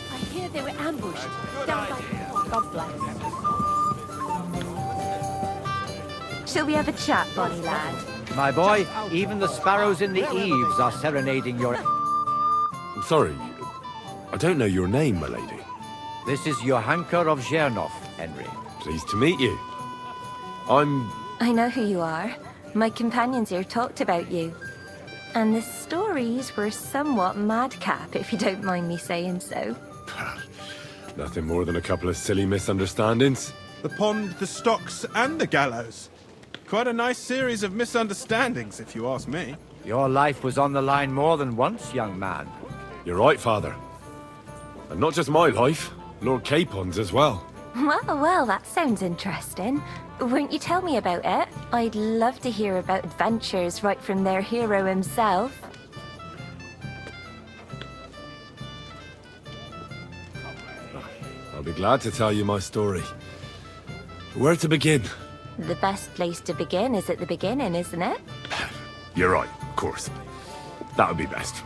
I hear they were ambushed. Down by God bless. Shall we have a chat, bonny lad? My boy, even the sparrows in the eaves are serenading your... I'm sorry. I don't know your name, my lady. This is Johanka of Zhernov, Henry. Pleased to meet you. I'm... I know who you are. My companions here talked about you. And the stories were somewhat madcap, if you don't mind me saying so. Nothing more than a couple of silly misunderstandings. The pond, the stocks, and the gallows. Quite a nice series of misunderstandings, if you ask me. Your life was on the line more than once, young man. You're right, Father. And not just my life, Lord Capon's as well. Well, that sounds interesting. Won't you tell me about it? I'd love to hear about adventures right from their hero himself. I'll be glad to tell you my story. Where to begin? The best place to begin is at the beginning, isn't it? You're right, of course. That would be best.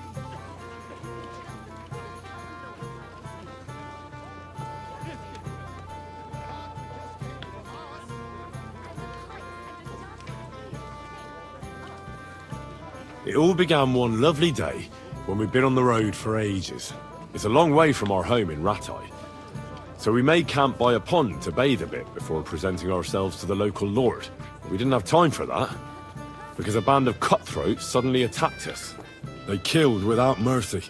It all began one lovely day when we'd been on the road for ages. It's a long way from our home in Ratai. So we made camp by a pond to bathe a bit before presenting ourselves to the local lord. We didn't have time for that, because a band of cutthroats suddenly attacked us. They killed without mercy,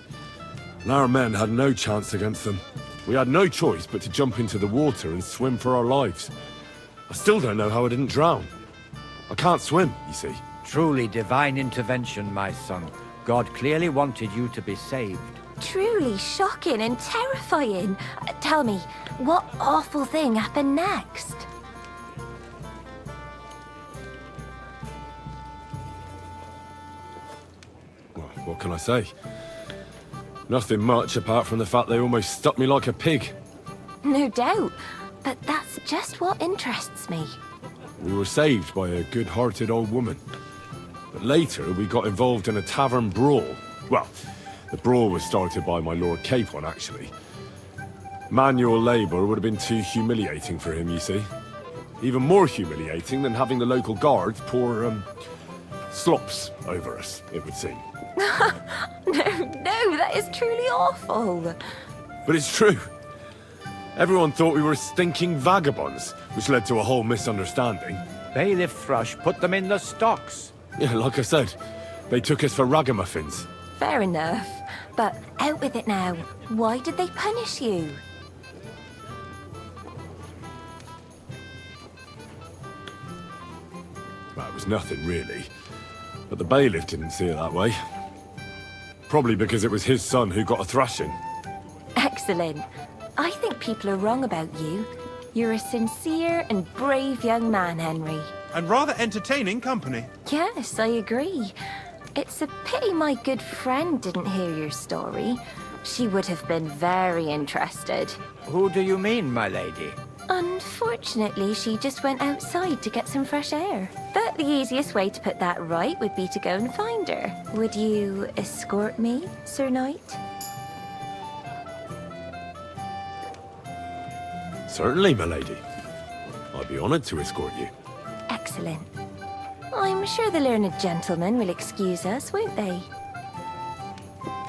and our men had no chance against them. We had no choice but to jump into the water and swim for our lives. I still don't know how I didn't drown. I can't swim, you see. Truly divine intervention, my son. God clearly wanted you to be saved. Truly shocking and terrifying. Tell me, what awful thing happened next? Well, what can I say? Nothing much apart from the fact they almost stuck me like a pig. No doubt, but that's just what interests me. We were saved by a good-hearted old woman. But later, we got involved in a tavern brawl. Well, the brawl was started by my Lord Capon, actually. Manual labor would have been too humiliating for him, you see. Even more humiliating than having the local guards pour, slops over us, it would seem. No, that is truly awful. But it's true. Everyone thought we were stinking vagabonds, which led to a whole misunderstanding. Bailiff Thrush put them in the stocks. Yeah, like I said, they took us for ragamuffins. Fair enough. But out with it now. Why did they punish you? Well, it was nothing, really. But the bailiff didn't see it that way. Probably because it was his son who got a thrashing. Excellent. I think people are wrong about you. You're a sincere and brave young man, Henry. And rather entertaining company. Yes, I agree. It's a pity my good friend didn't hear your story. She would have been very interested. Who do you mean, my lady? Unfortunately, she just went outside to get some fresh air. But the easiest way to put that right would be to go and find her. Would you escort me, Sir Knight? Certainly, my lady. I'd be honored to escort you. Excellent. I'm sure the learned gentlemen will excuse us, won't they?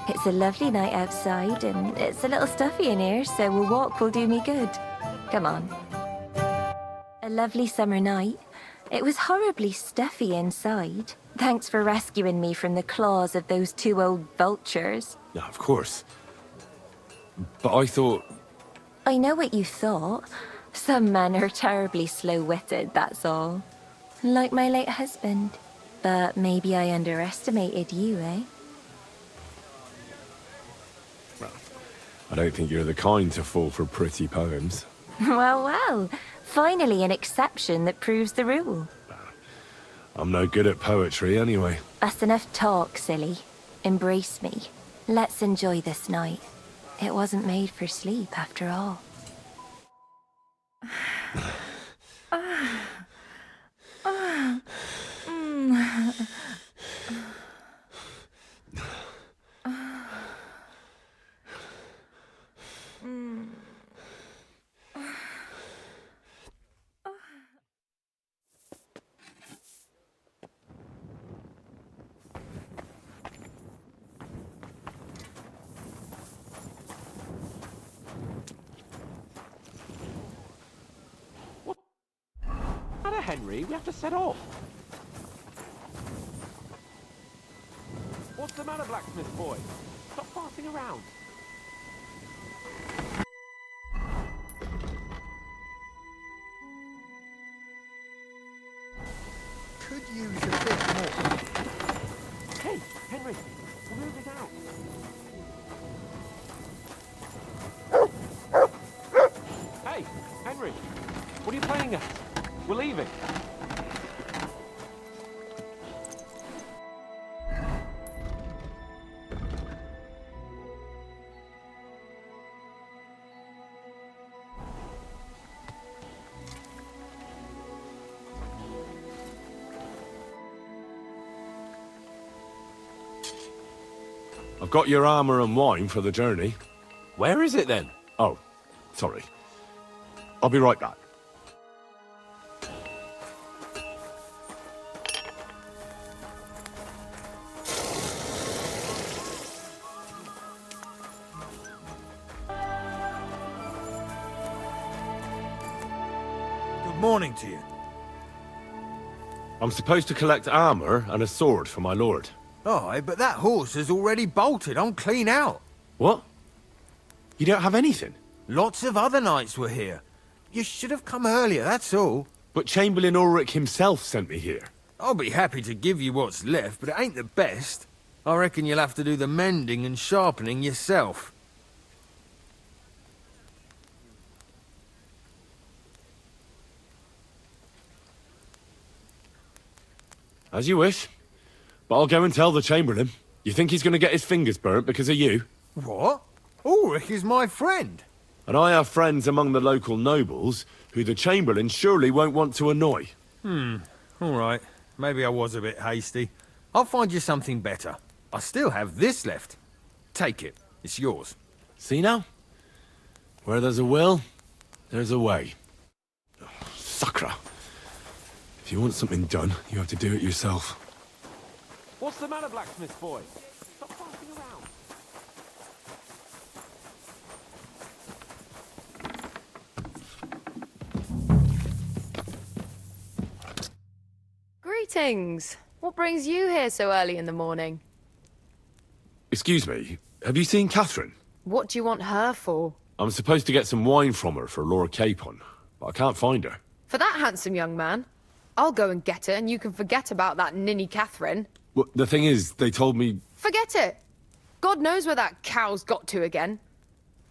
It's a lovely night outside, and it's a little stuffy in here, so a walk will do me good. Come on. A lovely summer night. It was horribly stuffy inside. Thanks for rescuing me from the claws of those two old vultures. Yeah, of course. But I thought... I know what you thought. Some men are terribly slow-witted, that's all. Like my late husband. But maybe I underestimated you, eh? Well, I don't think you're the kind to fall for pretty poems. Well, well. Finally an exception that proves the rule. I'm no good at poetry anyway. That's enough talk, silly. Embrace me. Let's enjoy this night. It wasn't made for sleep, after all. Henry, we have to set off. What's the matter, blacksmith boy? Stop farting around. Could use a bit more. Hey, Henry, we're moving out. Hey, Henry, what are you playing at? We're leaving. I've got your armor and wine for the journey. Where is it then? Oh, sorry. I'll be right back. Morning to you. I'm supposed to collect armor and a sword for my lord. Aye, but that horse has already bolted. I'm clean out. What? You don't have anything? Lots of other knights were here. You should have come earlier, that's all. But Chamberlain Ulrich himself sent me here. I'll be happy to give you what's left, but it ain't the best. I reckon you'll have to do the mending and sharpening yourself. As you wish. But I'll go and tell the Chamberlain. You think he's going to get his fingers burnt because of you? What? Ulrich is my friend. And I have friends among the local nobles who the Chamberlain surely won't want to annoy. All right. Maybe I was a bit hasty. I'll find you something better. I still have this left. Take it. It's yours. See now? Where there's a will, there's a way. Oh, Sucra. If you want something done, you have to do it yourself. What's the matter, blacksmith boy? Stop farting around. Greetings. What brings you here so early in the morning? Excuse me, have you seen Catherine? What do you want her for? I'm supposed to get some wine from her for Lord Capon, but I can't find her. For that handsome young man? I'll go and get her, and you can forget about that ninny Catherine. Well, the thing is, they told me... Forget it! God knows where that cow's got to again.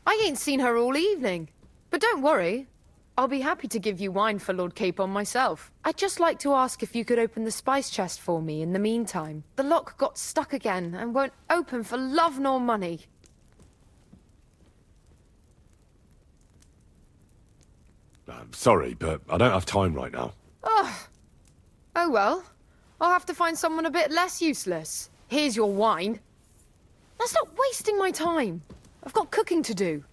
I ain't seen her all evening. But don't worry. I'll be happy to give you wine for Lord Capon myself. I'd just like to ask if you could open the spice chest for me in the meantime. The lock got stuck again and won't open for love nor money. I'm sorry, but I don't have time right now. Ugh. Oh well. I'll have to find someone a bit less useless. Here's your wine. Now stop wasting my time. I've got cooking to do.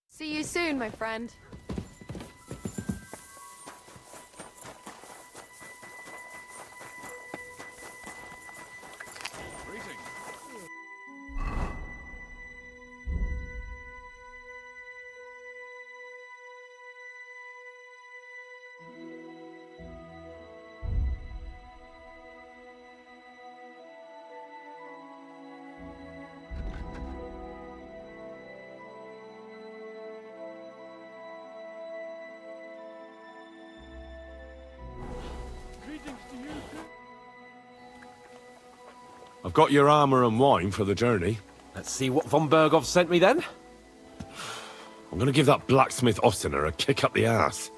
See you soon, my friend. I've got your armor and wine for the journey. Let's see what von Bergov sent me then. I'm gonna give that blacksmith Ostener a kick up the ass.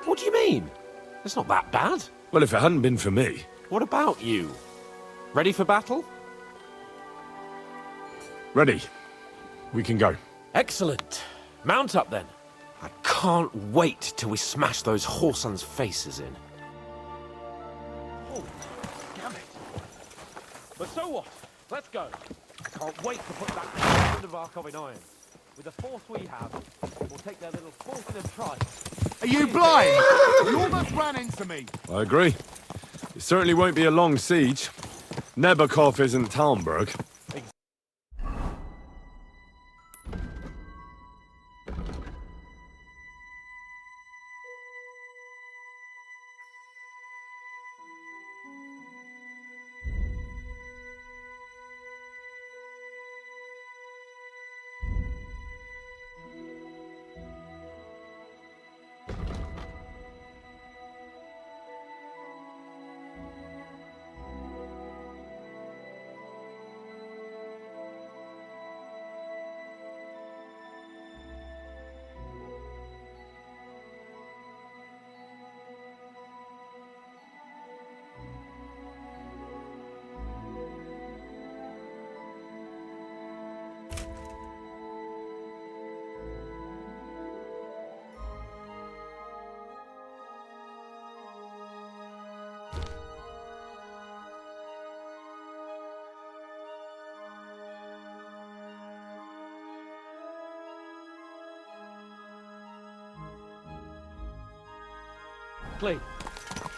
What do you mean? It's not that bad. Well, if it hadn't been for me... What about you? Ready for battle? Ready. We can go. Excellent. Mount up then. I can't wait till we smash those whoresons' faces in. Oh, damn it. But so what? Let's go. I can't wait to put that Nebakov in iron. With the force we have, we'll take their little forfeited tribe. Are you blind? You almost ran into me. I agree. It certainly won't be a long siege. Nebakov isn't Talmberg.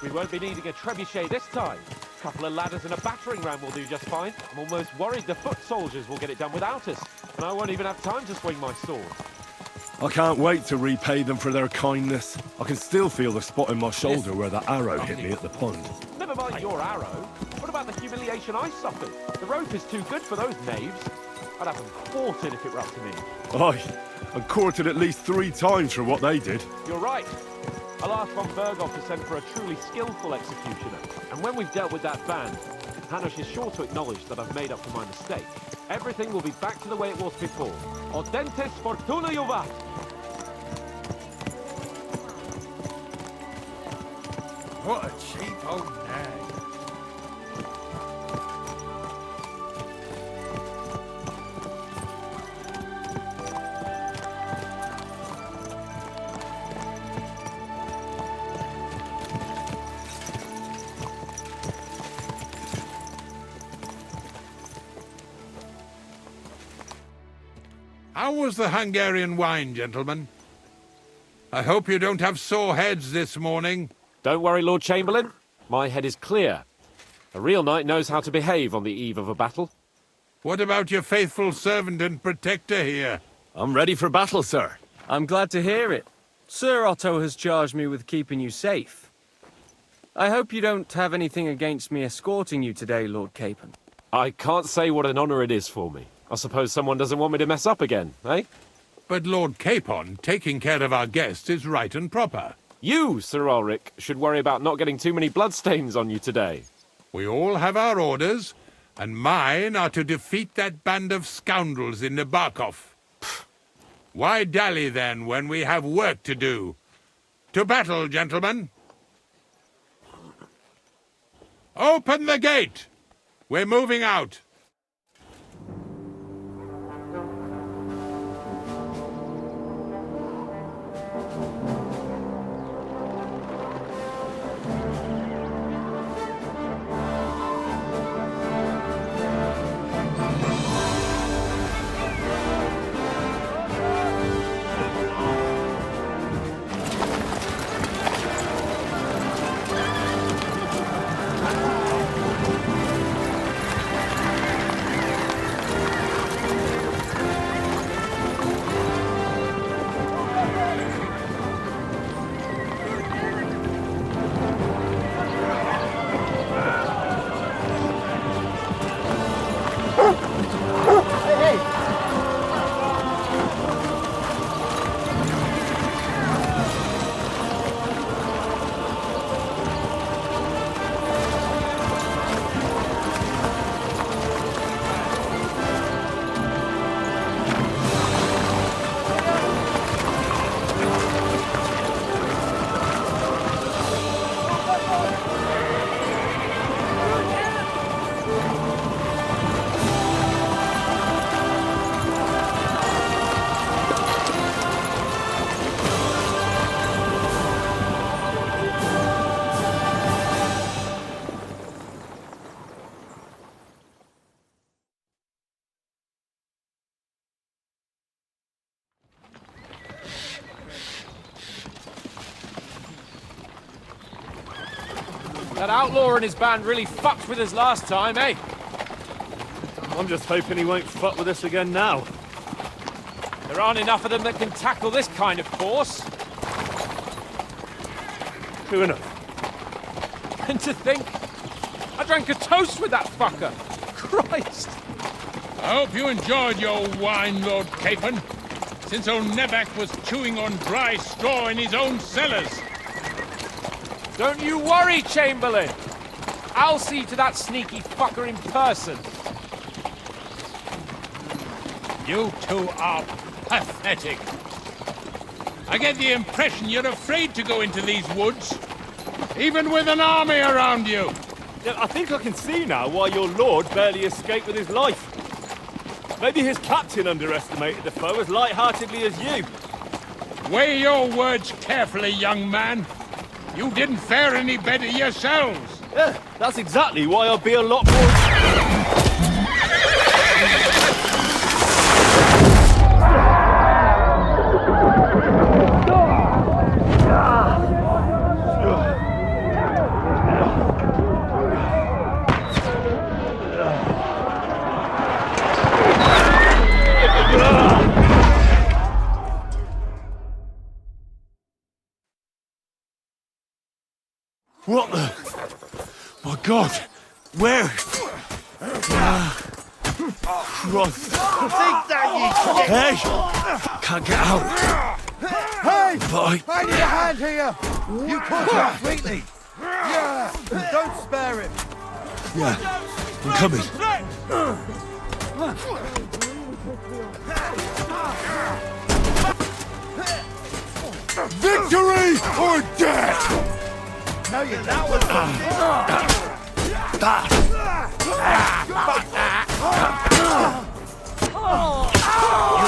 We won't be needing a trebuchet this time. A couple of ladders and a battering ram will do just fine. I'm almost worried the foot soldiers will get it done without us, and I won't even have time to swing my sword. I can't wait to repay them for their kindness. I can still feel the spot in my shoulder where that arrow hit me at the pond. Never mind your arrow. What about the humiliation I suffered? The rope is too good for those knaves. I'd have them quartered if it were up to me. Aye, and quartered at least 3 times for what they did. You're right. I'll ask von Berghoff to send for a truly skillful executioner. And when we've dealt with that band, Hanush is sure to acknowledge that I've made up for my mistake. Everything will be back to the way it was before. Audentes fortuna juvat! What a cheap old nag. How was the Hungarian wine, gentlemen? I hope you don't have sore heads this morning. Don't worry, Lord Chamberlain. My head is clear. A real knight knows how to behave on the eve of a battle. What about your faithful servant and protector here? I'm ready for battle, sir. I'm glad to hear it. Sir Otto has charged me with keeping you safe. I hope you don't have anything against me escorting you today, Lord Capon. I can't say what an honor it is for me. I suppose someone doesn't want me to mess up again, eh? But Lord Capon, taking care of our guests is right and proper. You, Sir Ulrich, should worry about not getting too many bloodstains on you today. We all have our orders, and mine are to defeat that band of scoundrels in Nebakov. Why dally, then, when we have work to do? To battle, gentlemen! Open the gate! We're moving out! That outlaw and his band really fucked with us last time, eh? I'm just hoping he won't fuck with us again now. There aren't enough of them that can tackle this kind of force. True enough. And to think, I drank a toast with that fucker. Christ. I hope you enjoyed your wine, Lord Capon, since old Nebak was chewing on dry straw in his own cellars. Don't you worry, Chamberlain. I'll see to that sneaky fucker in person. You two are pathetic. I get the impression you're afraid to go into these woods, even with an army around you. Yeah, I think I can see now why your lord barely escaped with his life. Maybe his captain underestimated the foe as light-heartedly as you. Weigh your words carefully, young man. You didn't fare any better yourselves. Yeah, that's exactly why I'll be a lot more... What the? My God! Where? Christ! Think that, Hey! Can't get out! Hey! But I need a hand here! You caught him completely! Yeah! Don't spare him! Yeah, I'm coming. Victory or death! No, you that was You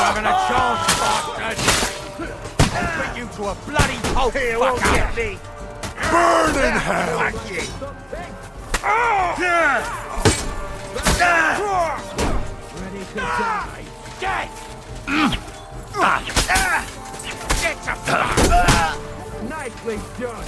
haven't a chance, bastard! I'll put you to a bloody pulp, Here, won't get me! Burn in hell! Ready to die. Death! Get up! Nicely done!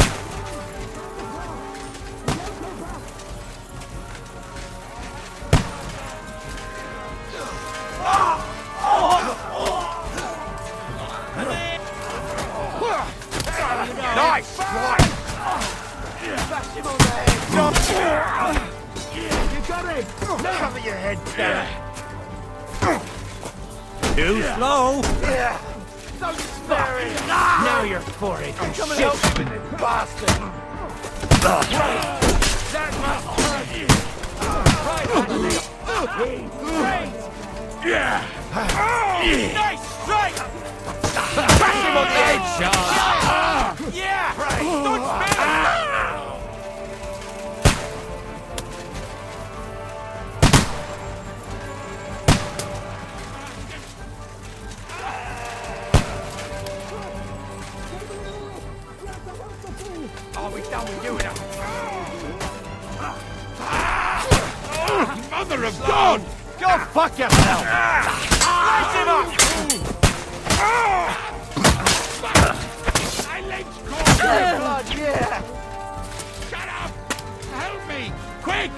Nice! Right! Bash him on the head! You got him! Cover your head down! Too slow! Yeah! Don't spare it! Now you're for it! I'm coming to help you with this bastard! That must hurt you! Yeah! Nice strike! Bash him on the head, Sean! Yeah! Don't spare it! Are we done with you now? Mother of God! Go fuck yourself! Light him up! My legs caught! Blood, yeah! Shut up! Help me! Quick!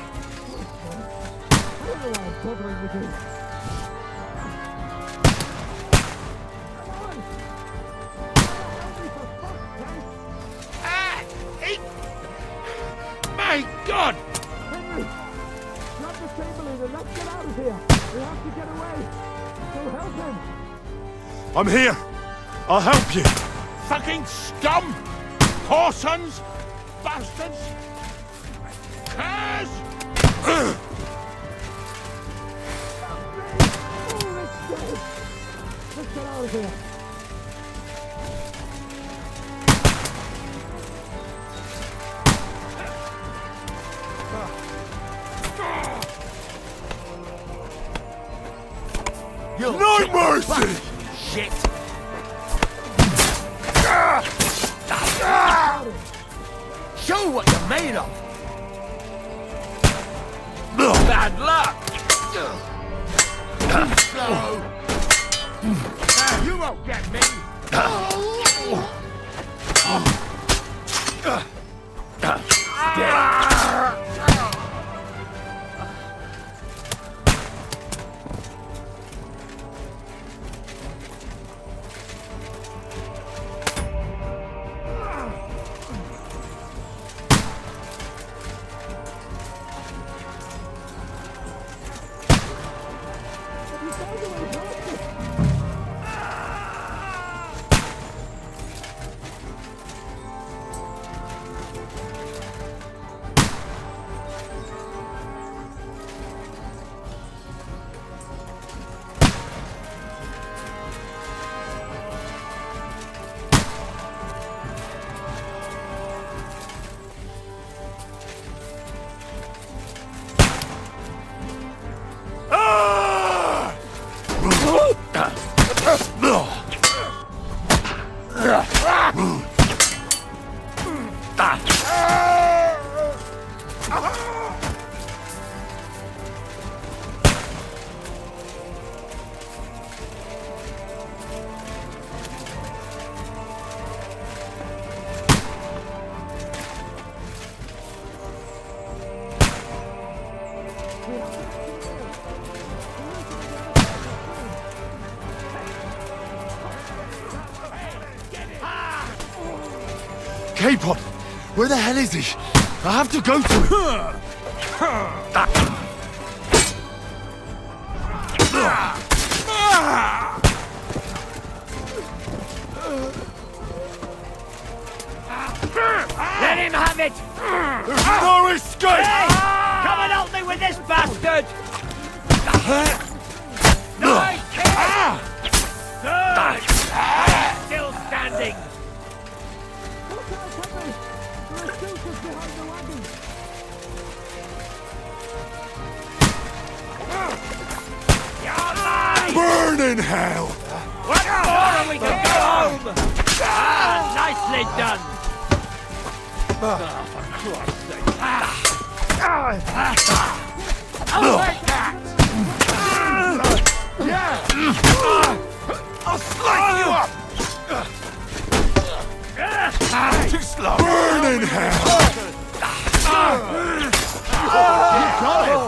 My God! I'm here! I'll help you! Fucking scum! Whoresons! Bastards! Curs! Let's get out of here! No mercy! Shit! Show what you're made of! Bad luck! Slow! You won't get me! Dead. Capon! Where the hell is he? I have to go to him! Let him have it! There's no escape! Hey! Come and help me with this bastard! Nice kick! Good! Still standing! Burn in hell! What more and we can go home! Nicely done! For Christ's sake. I'll take that! I'll slice you up! Too slow! Burn in hell! You got it!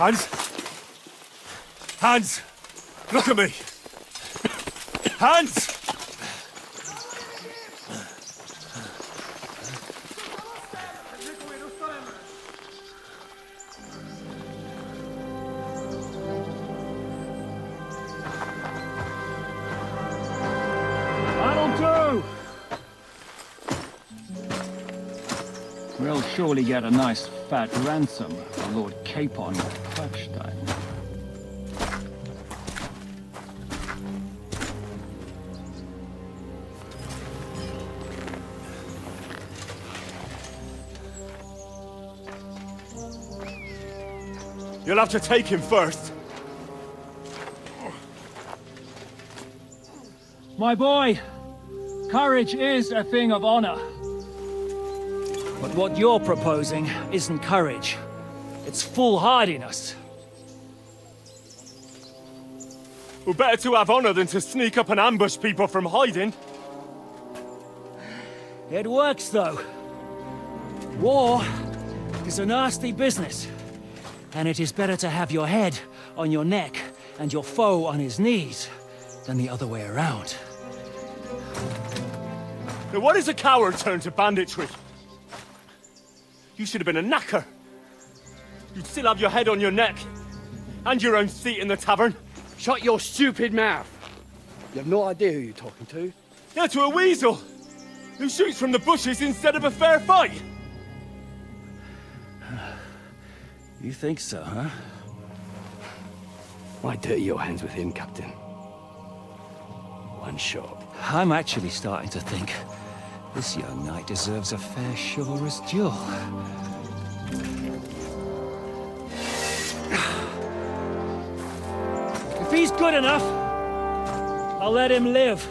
Hans? Hans! Look at me! Hans! That'll do! We'll surely get a nice fat ransom for Lord Capon of Klackstein. You'll have to take him first. My boy, courage is a thing of honor. But what you're proposing isn't courage. It's foolhardiness. Well, better to have honor than to sneak up and ambush people from hiding. It works, though. War is a nasty business. And it is better to have your head on your neck and your foe on his knees than the other way around. Now, what is a coward turned to banditry? You should have been a knacker. You'd still have your head on your neck. And your own seat in the tavern. Shut your stupid mouth. You have no idea who you're talking to. Yeah, to a weasel. Who shoots from the bushes instead of a fair fight. You think so, huh? Why dirty your hands with him, Captain? One shot. I'm actually starting to think this young knight deserves a fair chivalrous duel. If he's good enough, I'll let him live.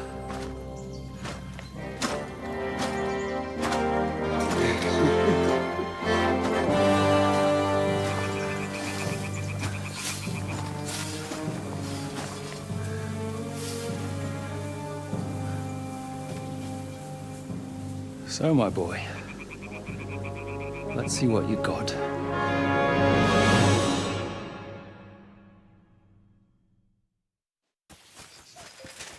So, my boy, let's see what you got.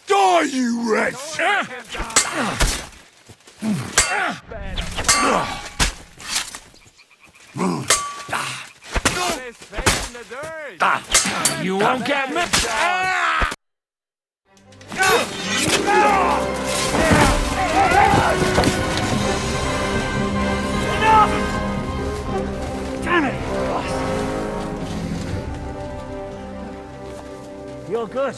Die, you wretch! You won't get me! Damn it! You're good.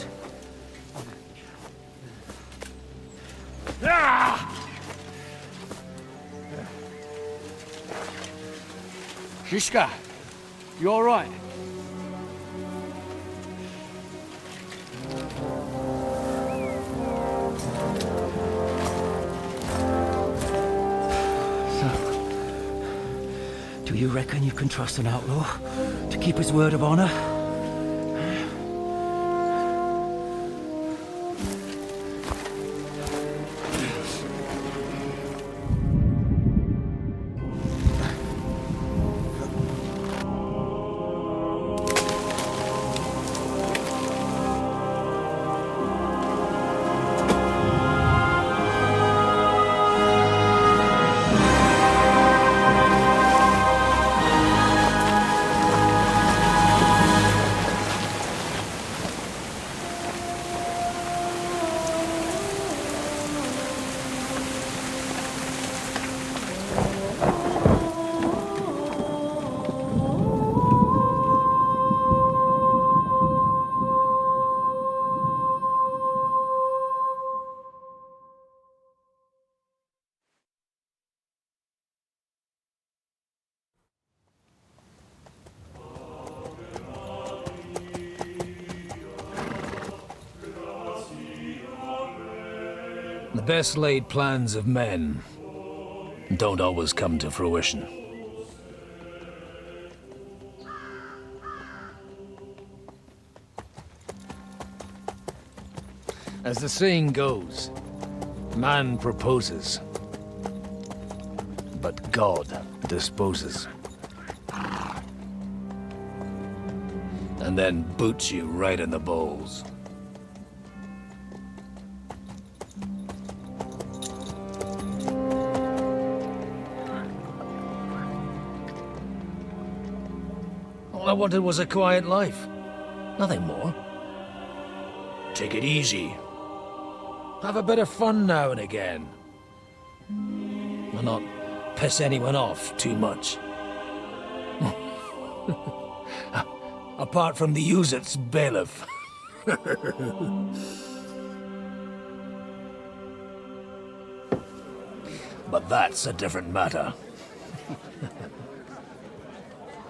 Shishka, you all right? Do you reckon you can trust an outlaw to keep his word of honor? The best laid plans of men don't always come to fruition. As the saying goes, man proposes, but God disposes. And then boots you right in the balls. All I wanted was a quiet life. Nothing more. Take it easy. Have a bit of fun now and again. And not piss anyone off too much. Apart from the Uzit's bailiff. But that's a different matter.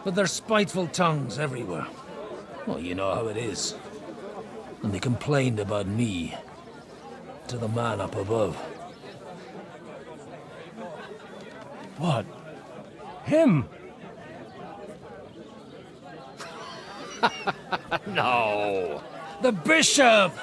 But there's spiteful tongues everywhere. Well, you know how it is. And they complained about me to the man up above. What? Him? No! The bishop!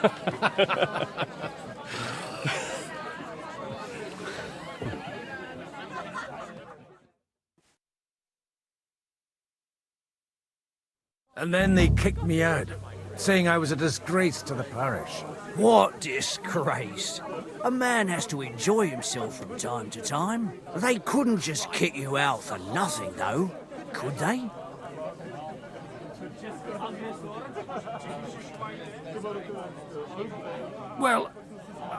And then they kicked me out, saying I was a disgrace to the parish. What disgrace? A man has to enjoy himself from time to time. They couldn't just kick you out for nothing, though, could they? Well,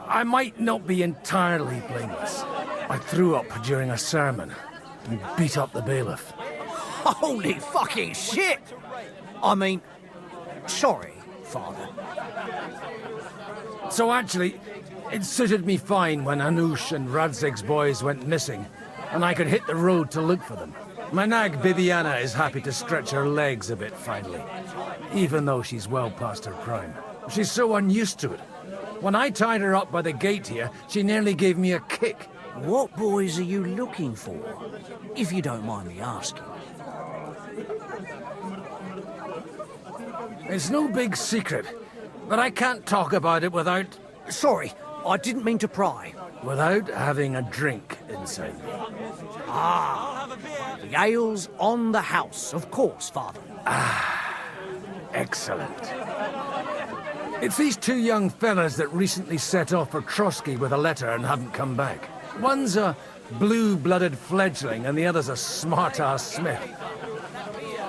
I might not be entirely blameless. I threw up during a sermon and beat up the bailiff. Holy fucking shit! I mean, sorry, Father. So actually, it suited me fine when Anush and Radzig's boys went missing, and I could hit the road to look for them. My nag Bibiana is happy to stretch her legs a bit finally, even though she's well past her prime. She's so unused to it. When I tied her up by the gate here, she nearly gave me a kick. What boys are you looking for, if you don't mind me asking? It's no big secret, but I can't talk about it without... Sorry, I didn't mean to pry. Without having a drink in inside me. Ah, the ale's on the house, of course, Father. Excellent. It's these two young fellas that recently set off for Trotsky with a letter and haven't come back. One's a blue-blooded fledgling and the other's a smart-ass smith.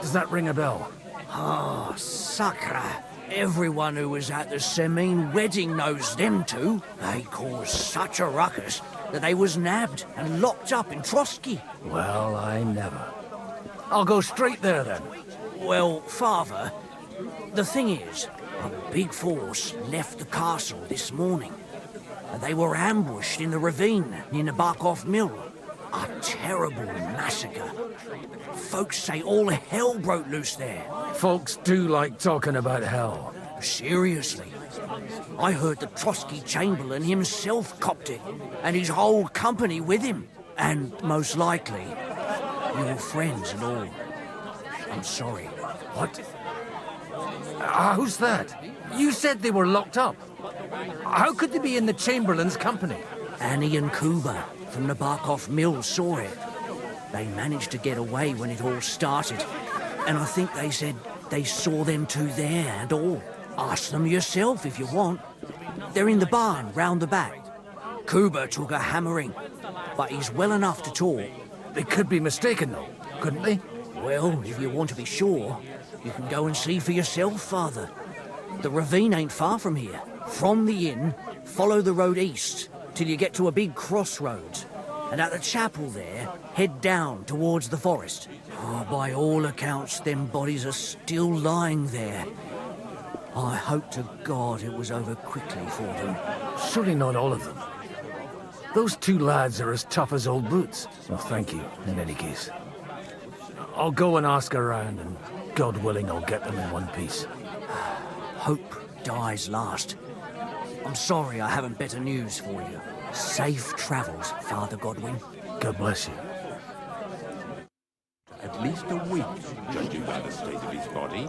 Does that ring a bell? Ah, sacre. Everyone who was at the Semine wedding knows them two. They caused such a ruckus that they was nabbed and locked up in Trotsky. Well, I never. I'll go straight there, then. Well, Father, the thing is, a big force left the castle this morning. They were ambushed in the ravine near Nebakov Mill. A terrible massacre. Folks say all hell broke loose there. Folks do like talking about hell. Seriously. I heard the Trotsky Chamberlain himself copped it, and his whole company with him. And most likely, your friends and all. I'm sorry. What? Who's that? You said they were locked up. How could they be in the Chamberlain's company? Annie and Kuba from the Nebakov Mill saw it. They managed to get away when it all started. And I think they said they saw them two there and all. Ask them yourself if you want. They're in the barn round the back. Kuba took a hammering, but he's well enough to talk. They could be mistaken, though, couldn't they? Well, if you want to be sure, you can go and see for yourself, Father. The ravine ain't far from here. From the inn, follow the road east till you get to a big crossroads. And at the chapel there, head down towards the forest. Oh, by all accounts, them bodies are still lying there. I hope to God it was over quickly for them. Surely not all of them. Those two lads are as tough as old boots. Well, thank you, in any case. I'll go and ask around, and God willing, I'll get them in one piece. Hope dies last. I'm sorry I haven't better news for you. Safe travels, Father Godwin. God bless you. At least a week, judging by the state of his body.